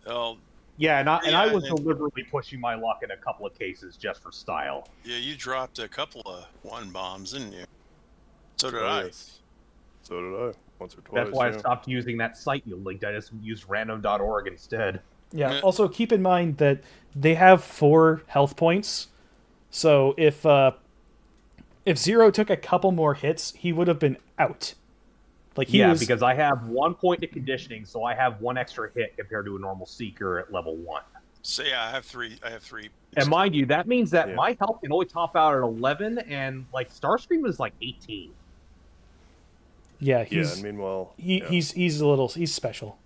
Oh, Yeah, and I was and- deliberately pushing my luck in a couple of cases just for style. yeah, you dropped a couple of one bombs, didn't you? So did Oh, I. yes. So did I. Once or twice. That's why I yeah. stopped using that site you linked. I just used random.org instead. Yeah. Yeah. Also, keep in mind that they have 4 health points. So if Zero took a couple more hits, he would have been out. Like he was because I have 1 point to conditioning, so I have 1 extra hit compared to a normal Seeker at level 1. So yeah, I have three. And mind you, that means that Yeah. my health can only top out at 11, and like Starscream is like 18. yeah. Yeah, He's and meanwhile... he's special.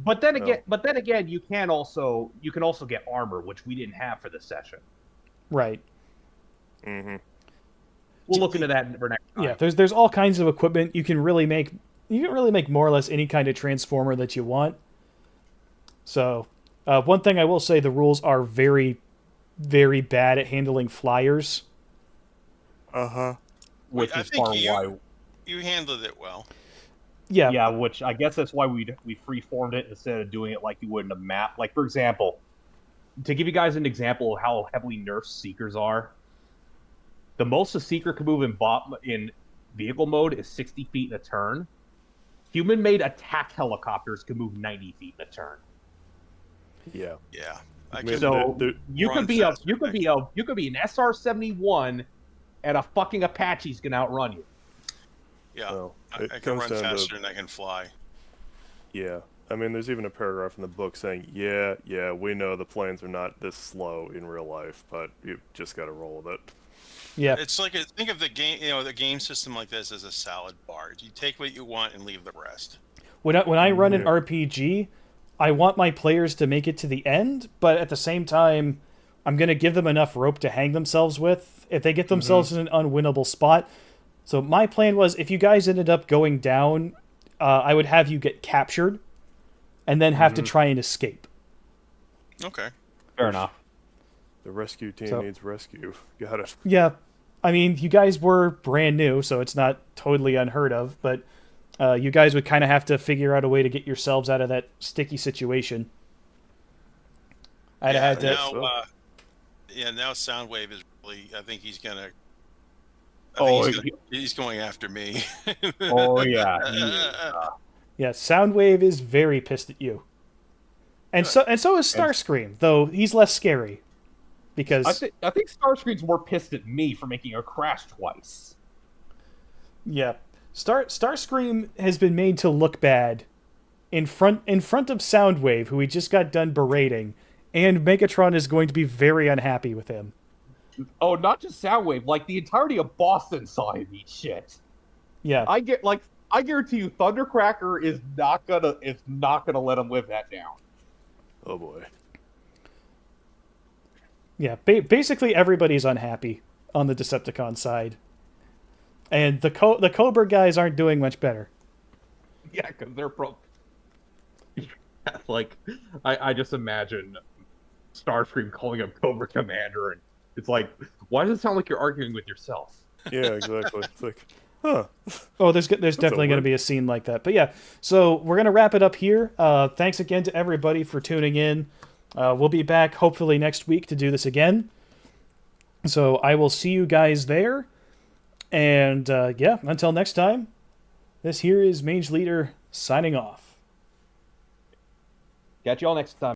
But then again, you can also get armor, which we didn't have for this session. Right. Mm-hmm. We'll look into that for next time. Yeah, there's all kinds of equipment you can really make more or less any kind of transformer that you want. So, one thing I will say, the rules are very, very bad at handling flyers. Uh-huh. Which I is think far why. you handled it well. Yeah, Yeah, which I guess that's why we freeformed it instead of doing it like you would in a map. Like for example, to give you guys an example of how heavily nerfed Seekers are, the most a Seeker can move in vehicle mode is 60 feet in a turn. Human-made attack helicopters can move 90 feet in a turn. Yeah. Yeah. I mean, can, So they're- you run could be faster you could than be an SR-71, and a fucking Apache's gonna outrun you. yeah. Well, I it can comes run down faster to... than I can fly. Yeah. I mean, there's even a paragraph in the book saying, yeah, we know the planes are not this slow in real life, but you just gotta roll with it. yeah. It's like think of the game, the game system like this as a salad bar. You take what you want and leave the rest. When I run an Yeah. RPG, I want my players to make it to the end, but at the same time, I'm going to give them enough rope to hang themselves with if they get themselves in an unwinnable spot. So my plan was, if you guys ended up going down, I would have you get captured and then have to try and escape. Okay. Fair enough. The rescue team So- needs rescue. Got it. Yeah, I mean, you guys were brand new, so it's not totally unheard of, but you guys would kind of have to figure out a way to get yourselves out of that sticky situation. I'd have had to... Now, now Soundwave is really. I think he's gonna I think Oh, he's going after me. oh yeah. He is, Yeah, Soundwave is very pissed at you. And so is Starscream, though he's less scary. Because I think Starscream's more pissed at me for making a crash twice. yeah, Starscream has been made to look bad in front of Soundwave, who he just got done berating, and Megatron is going to be very unhappy with him. Oh, not just Soundwave, like the entirety of Boston saw him eat shit. Yeah, I guarantee you, Thundercracker is not gonna let him live that down. Oh boy. yeah. Basically, everybody's unhappy on the Decepticon side, and the Cobra guys aren't doing much better. Yeah, because they're like, I just imagine Starscream calling him Cobra Commander, and it's like, why does it sound like you're arguing with yourself? Yeah, exactly. It's like, huh. Oh, there's definitely going to be a scene like that. But yeah, so we're going to wrap it up here. Thanks again to everybody for tuning in. We'll be back hopefully next week to do this again. So I will see you guys there. And yeah, until next time, this here is Mage Leader signing off. Catch y'all next time.